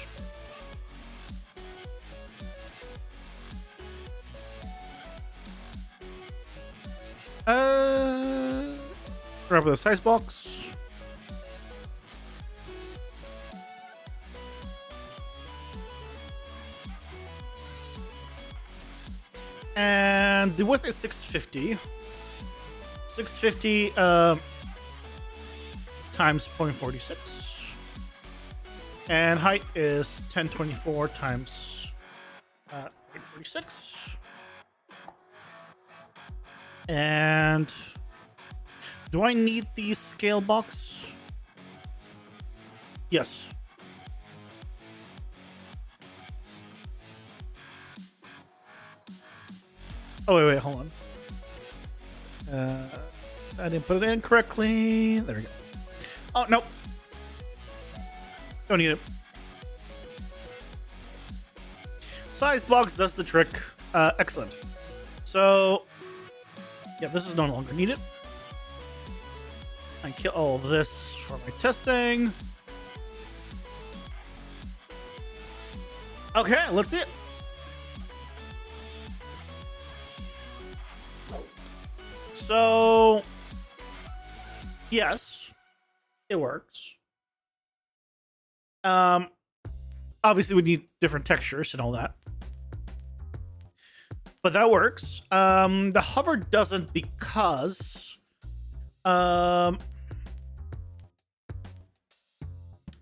Grab the size box. And the width is 650. 650 times 0.46. And height is 1024 times 0.46. And do I need the scale box? Yes. Oh, wait, hold on. I didn't put it in correctly. There we go. Oh, no. Don't need it. Size box does the trick. Excellent. So, yeah, this is no longer needed. I kill all of this for my testing. Okay, let's see it. So, yes, it works. Obviously we need different textures and all that, but that works. The hover doesn't because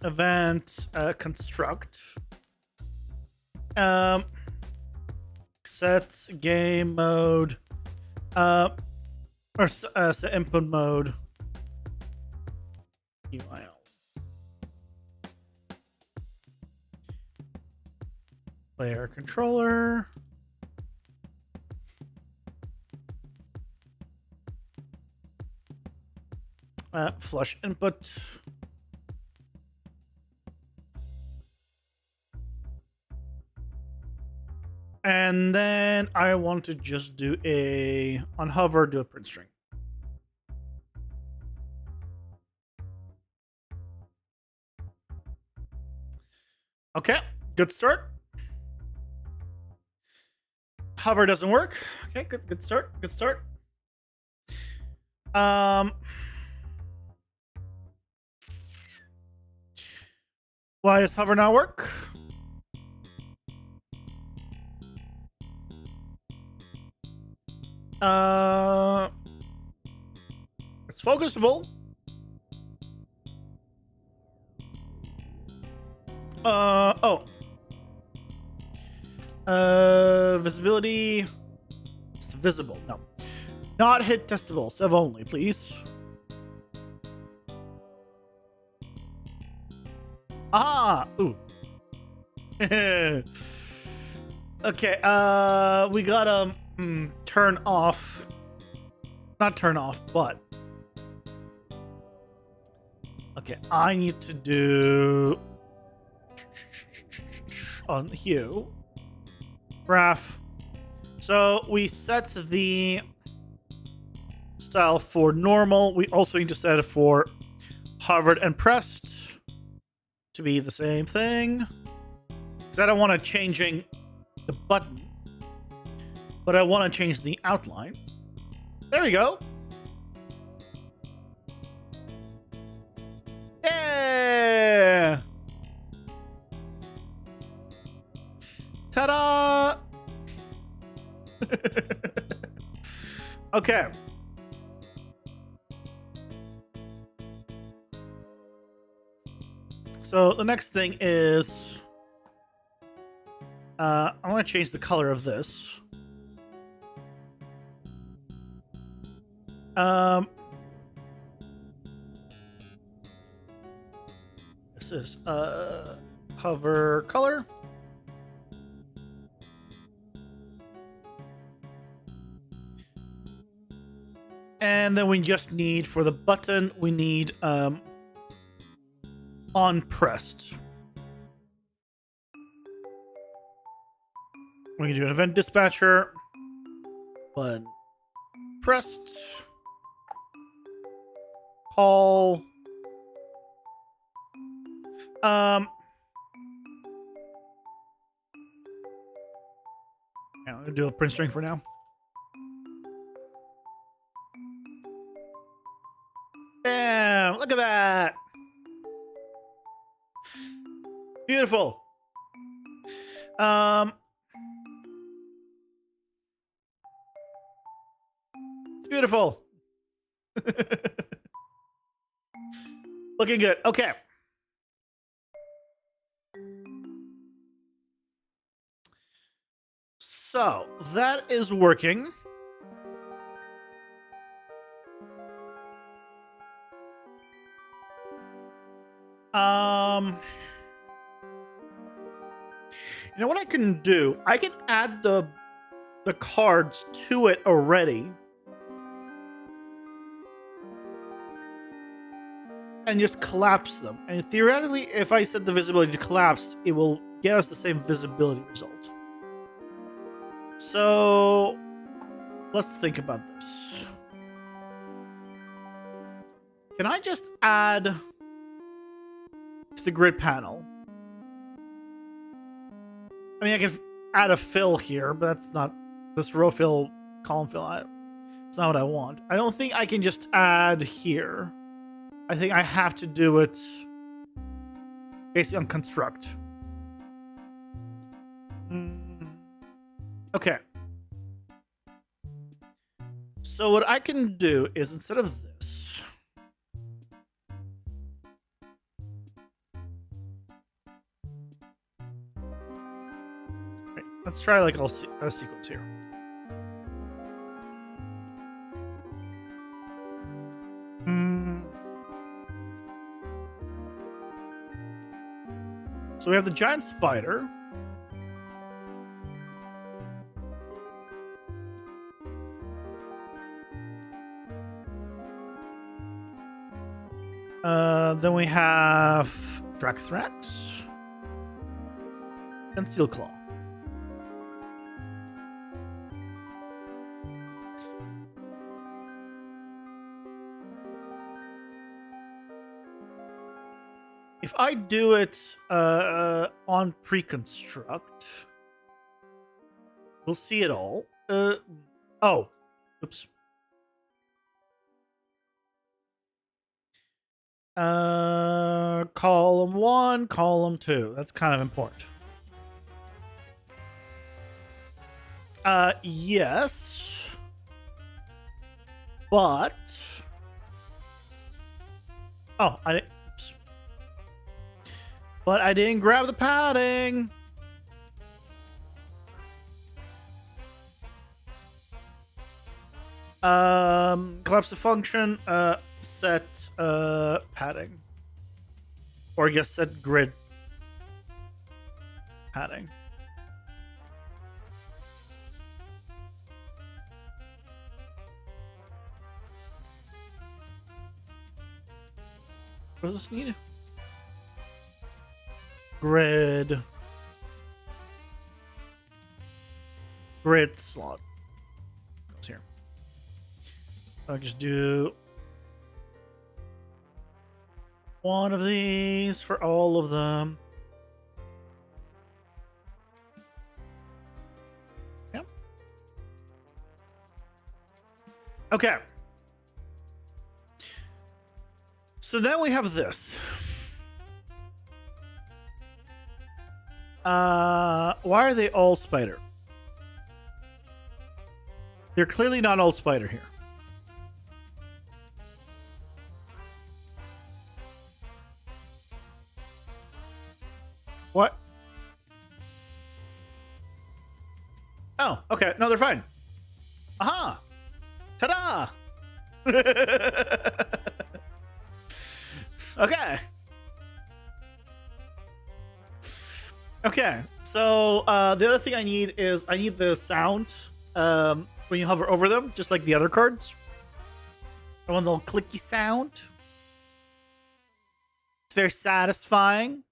event construct set game mode or set input mode UIL. Player controller. Flush input. And then I want to just do a, on hover, do a print string. Okay, good start. Hover doesn't work. Okay, good start, good start. Why does hover not work? It's focusable. Visibility. It's visible. No. Not hit testable. Sev only, please. Ah, Ooh. Okay, we gotta turn off. Not turn off, but okay, I need to do on hue graph. So we set the style for normal. We also need to set it for hovered and pressed to be the same thing. Because I don't want to changing the button, but I want to change the outline. There we go. Yeah. Ta-da! Okay. So the next thing is I want to change the color of this. This is hover color. And then we just need, for the button, we need on pressed. We can do an event dispatcher, button pressed, call. Yeah, I'm gonna do a print string for now. Bam! Look at that. Beautiful. It's beautiful. Looking good. Okay. So that is working. You know what I can do? I can add the cards to it already. And just collapse them. And theoretically, if I set the visibility to collapsed, it will get us the same visibility result. So let's think about this. Can I just add to the grid panel? I mean, I can add a fill here, but that's not this row fill, column fill. It's not what I want. I don't think I can just add here. I think I have to do it basically on construct. Okay. So what I can do is, instead of this, right, let's try like a sequence here. So we have the giant spider. Then we have Dracathrax and Steelclaw. If I do it on pre-construct, we'll see it all. Oh, oops. Column 1, column 2. That's kind of important. Yes. But oh, oops. But I didn't grab the padding. Collapse the function, set padding. Or I guess set grid padding. What does this need? Grid slot. It's here. I'll just do one of these for all of them. Yep. Okay. So then we have this. Why are they all spider? They're clearly not all spider here. What? Oh, okay. No, they're fine. Aha! Ta-da! Okay. Okay. So the other thing I need is I need the sound when you hover over them, just like the other cards. I want the little clicky sound. It's very satisfying.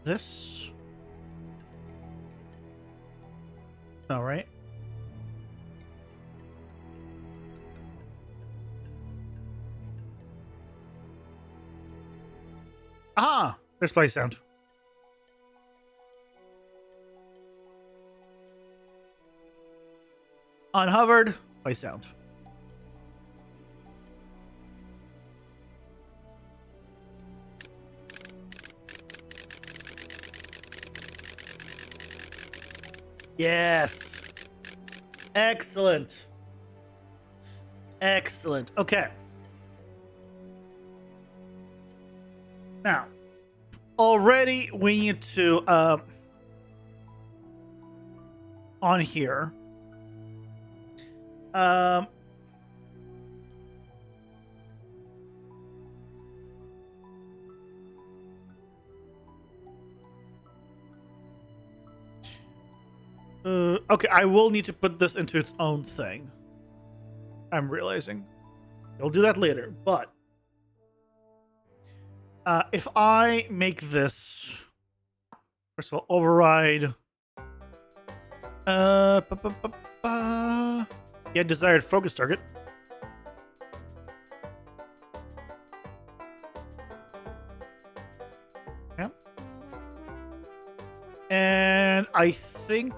This. All right. Ah, there's play sound. Unhovered, play sound. Yes. Excellent. Excellent. Okay. Now, already we need to on here. Okay, I will need to put this into its own thing. I'm realizing. I'll do that later, but if I make this, first of all, override. Yeah, desired focus target. Yeah. And I think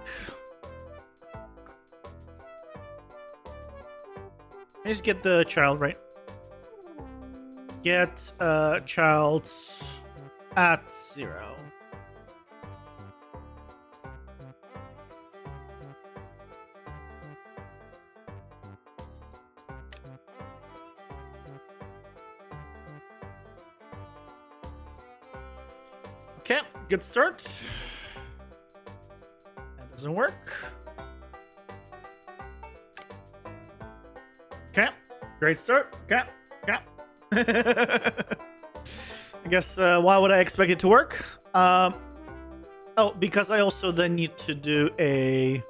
I just get the child right. Get child at 0. Okay, good start. That doesn't work. Okay, great start. Okay, okay. I guess why would I expect it to work? Oh, because I also then need to do a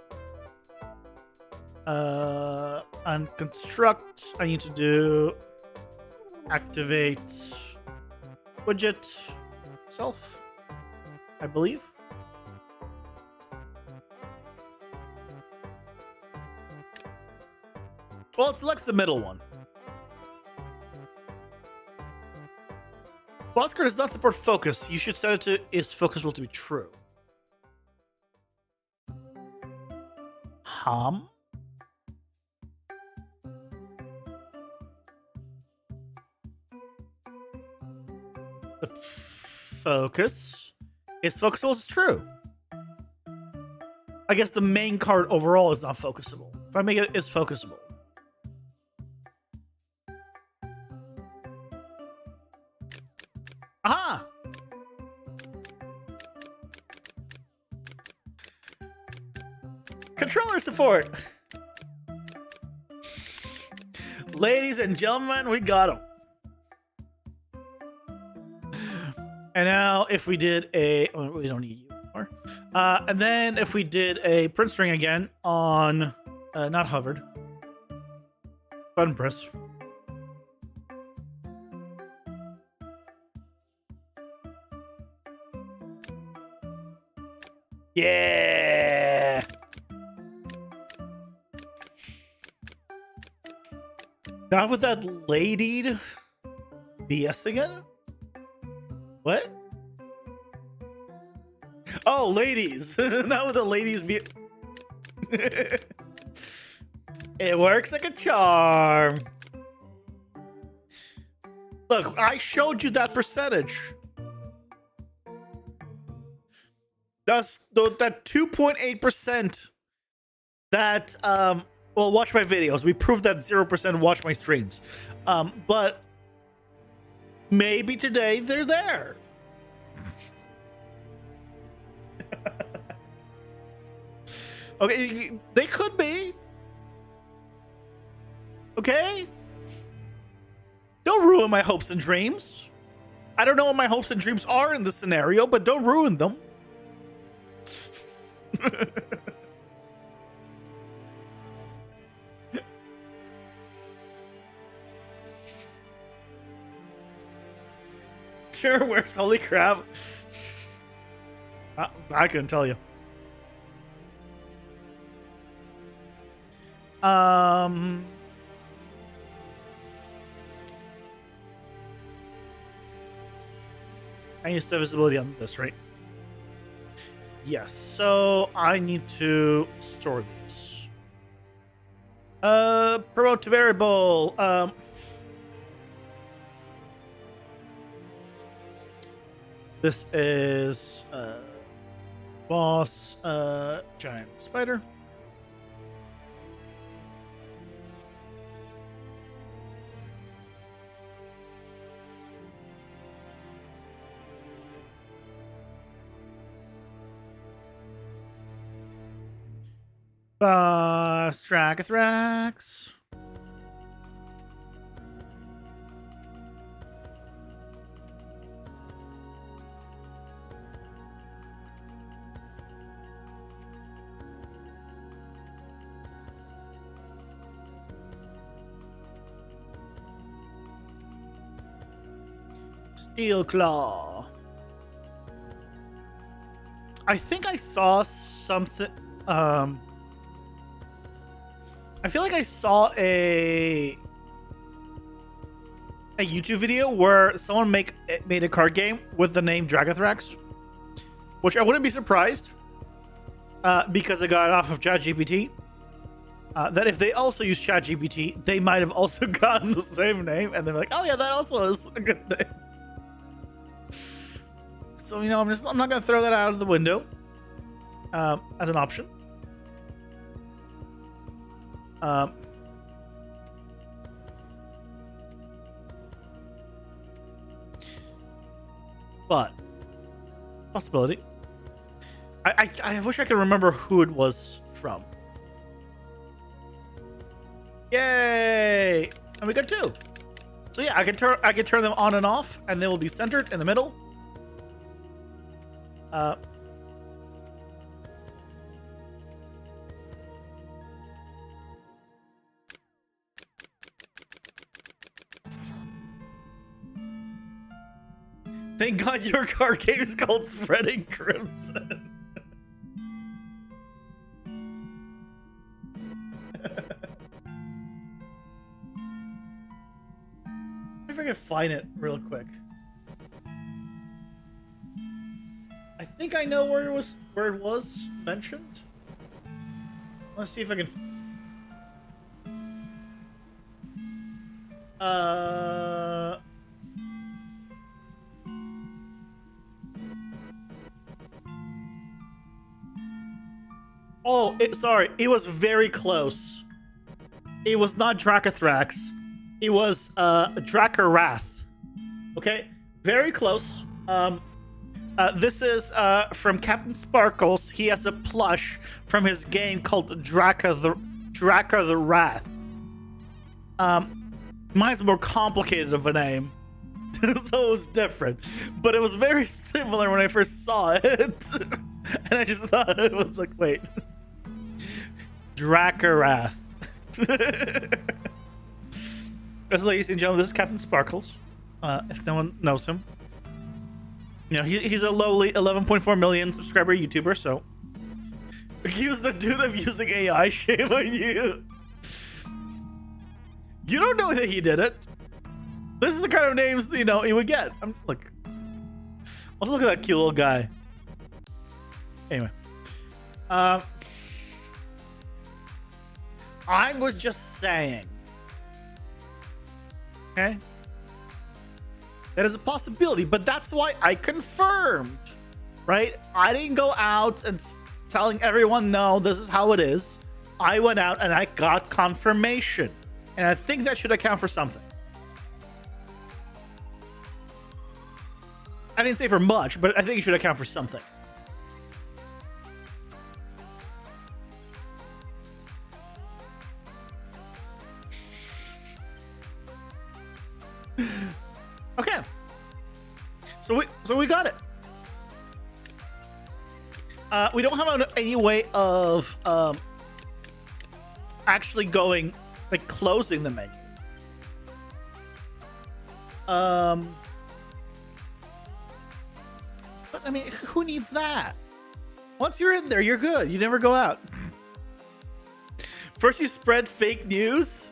unconstruct. I need to do activate widget self, I believe. Well, it selects the middle one. Bosker does not support focus. You should set it to is focusable to be true. The focus is focusable is true. I guess the main card overall is not focusable. If I make it is focusable. Aha! Controller support. Ladies and gentlemen, we got him. And now if we did a... Oh, we don't need you anymore. And then if we did a print string again on... not hovered. Button press. Yeah! Not with that ladied BS again? What? Oh, ladies! Not with the ladies BS. It works like a charm. Look, I showed you that percentage. That's that 2.8% that well, watch my videos. We proved that 0% watch my streams. But maybe today they're there. Okay, they could be. Okay? Don't ruin my hopes and dreams. I don't know what my hopes and dreams are in this scenario, but don't ruin them. Sure, where's holy crap? I couldn't tell you. I need to set visibility on this, right? Yes, so I need to store this. Promote to variable. This is boss giant spider. Stracathrax. Steel Claw. I think I saw something. I feel like I saw a YouTube video where someone made a card game with the name Dragathrax, which I wouldn't be surprised because it got off of ChatGPT. That if they also use ChatGPT, they might have also gotten the same name, and they're like, "Oh yeah, that also is a good name." So you know, I'm not gonna throw that out of the window as an option. But possibility. I wish I could remember who it was from. Yay! And we got two. So yeah, I can turn them on and off, and they will be centered in the middle. Thank God your card game is called Spreading Crimson. If I can find it real quick. I think I know where it was mentioned. Let's see if I can. Oh, sorry. It was very close. It was not Dracathrax. It was Drakarath. Okay, very close. This is from Captain Sparkles. He has a plush from his game called Draka the Wrath. Mine's more complicated of a name, so it was different. But it was very similar when I first saw it, and I just thought it was like, wait, Draka Wrath. Ladies and gentlemen, this is Captain Sparkles. If no one knows him. You know, he's a lowly 11.4 million subscriber YouTuber, so accuse the dude of using AI. Shame on you. You don't know that he did it. This is the kind of names, you know, he would get. Look. Also, look at that cute little guy. Anyway. I was just saying. Okay? That is a possibility, but that's why I confirmed, right? I didn't go out and telling everyone, no, this is how it is. I went out and I got confirmation. And I think that should account for something. I didn't say for much, but I think it should account for something. Okay, so we got it. We don't have any way of actually going, like, closing the menu. But I mean, who needs that? Once you're in there, you're good. You never go out. First you spread fake news,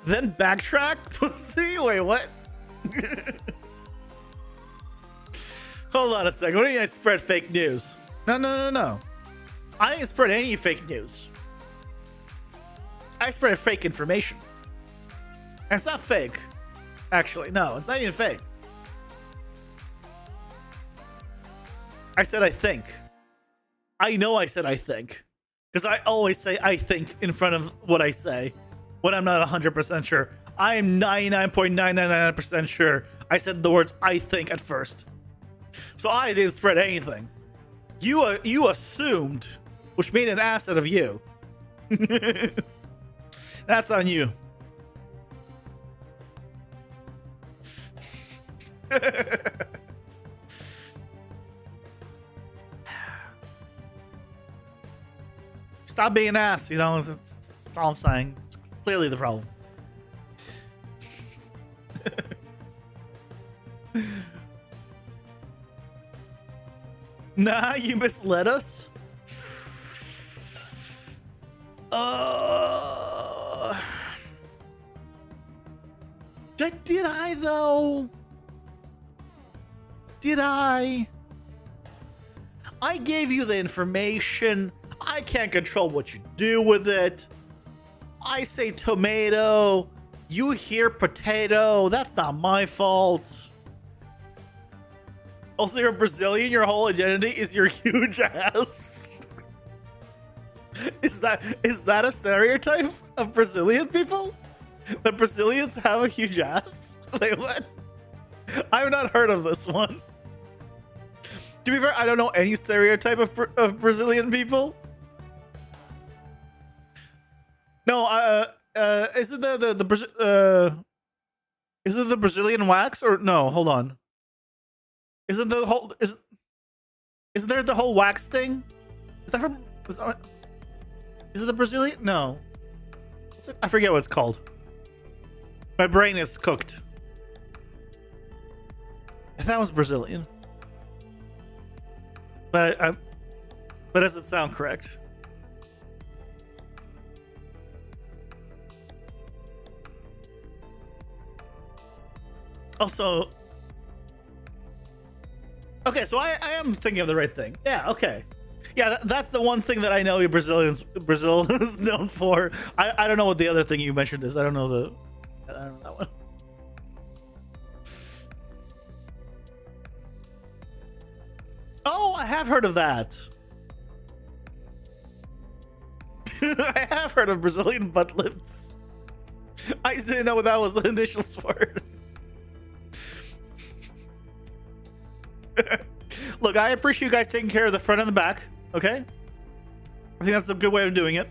then backtrack. See, wait, what? Hold on a second. What do you mean I spread fake news? No. I didn't spread any fake news. I spread fake information. And it's not fake. Actually, no, it's not even fake. I said I think. I know I said I think. Because I always say I think in front of what I say when I'm not 100% sure. I am 99.999% sure I said the words I think at first. So I didn't spread anything. You assumed, which made an ass out of you. That's on you. Stop being an ass, you know, that's all I'm saying. It's clearly the problem. Nah, you misled us. Did I though? Did I? I gave you the information. I can't control what you do with it. I say tomato. You hear potato. That's not my fault. Also, you're Brazilian. Your whole identity is your huge ass. Is that a stereotype of Brazilian people? That Brazilians have a huge ass? Wait, what? I've not heard of this one. To be fair, I don't know any stereotype of Brazilian people. No, is it is it the Brazilian wax or no? Hold on. Isn't the whole isn't there the whole wax thing? Is that from? Is it the Brazilian? No, I forget what it's called. My brain is cooked. That was Brazilian, but does it sound correct? Also, okay, so I am thinking of the right thing. Yeah, okay. Yeah, that's the one thing that I know Brazil is known for. I don't know what the other thing you mentioned is. I don't know that one. Oh, I have heard of that. I have heard of Brazilian butt lifts. I just didn't know what that was the initial word. Look, I appreciate you guys taking care of the front and the back. Okay, I think that's a good way of doing it.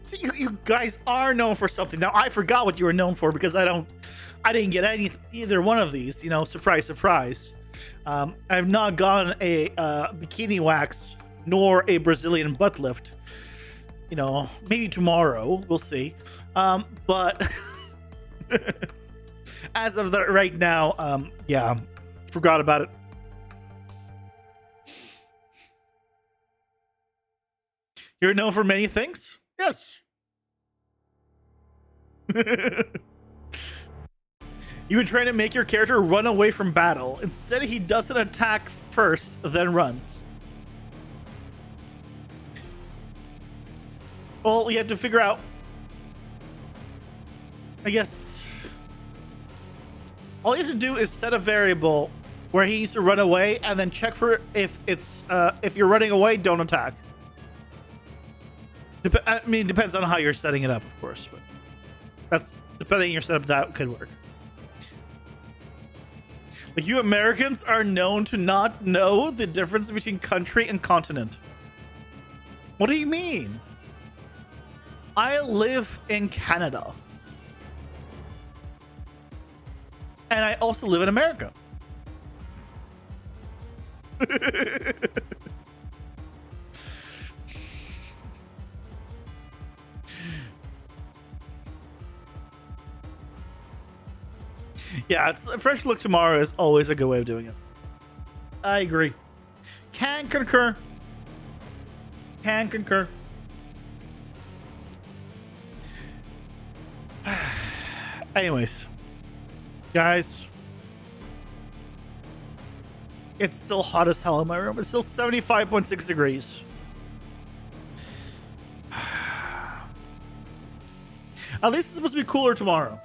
See, you guys are known for something. Now I forgot what you were known for because I didn't get either one of these. You know, surprise, surprise. I've not gotten a bikini wax nor a Brazilian butt lift. You know, maybe tomorrow, we'll see. But as of right now, yeah, forgot about it. You're known for many things? Yes. You've been trying to make your character run away from battle. Instead, he doesn't attack first, then runs. Well, you have to figure out... I guess... all you have to do is set a variable where he needs to run away, and then check for if it's if you're running away, don't attack. I mean, it depends on how you're setting it up, of course, but that's depending on your setup, that could work. Like, you Americans are known to not know the difference between country and continent. What do you mean? I live in Canada. And I also live in America. Yeah, it's a fresh look tomorrow is always a good way of doing it. I agree. Can concur. Can concur. Anyways, guys, it's still hot as hell in my room. It's still 75.6 degrees. At least it's supposed to be cooler tomorrow.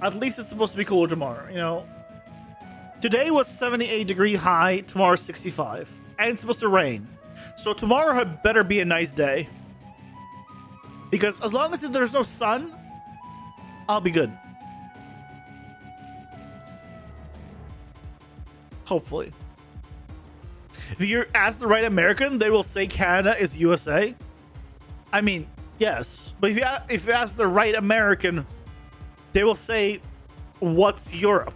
At least it's supposed to be cooler tomorrow, you know. Today was 78-degree high, tomorrow 65. And it's supposed to rain. So tomorrow had better be a nice day. Because as long as there's no sun, I'll be good. Hopefully. If you ask the right American, they will say Canada is USA. I mean, yes. But if you ask the right American, they will say, what's Europe?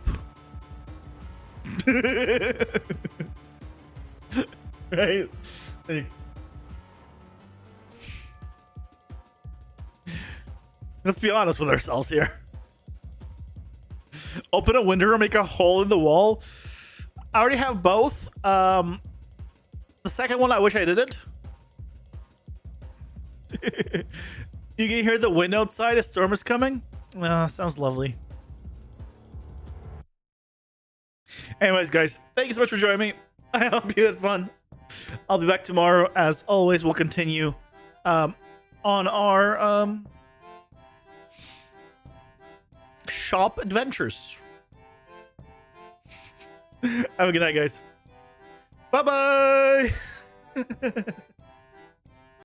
Right? Like, let's be honest with ourselves here. Open a window or make a hole in the wall. I already have both. The second one, I wish I didn't. You can hear the wind outside. A storm is coming. Sounds lovely. Anyways, guys, thank you so much for joining me. I hope you had fun. I'll be back tomorrow. As always, we'll continue on our shop adventures. Have a good night, guys. Bye-bye.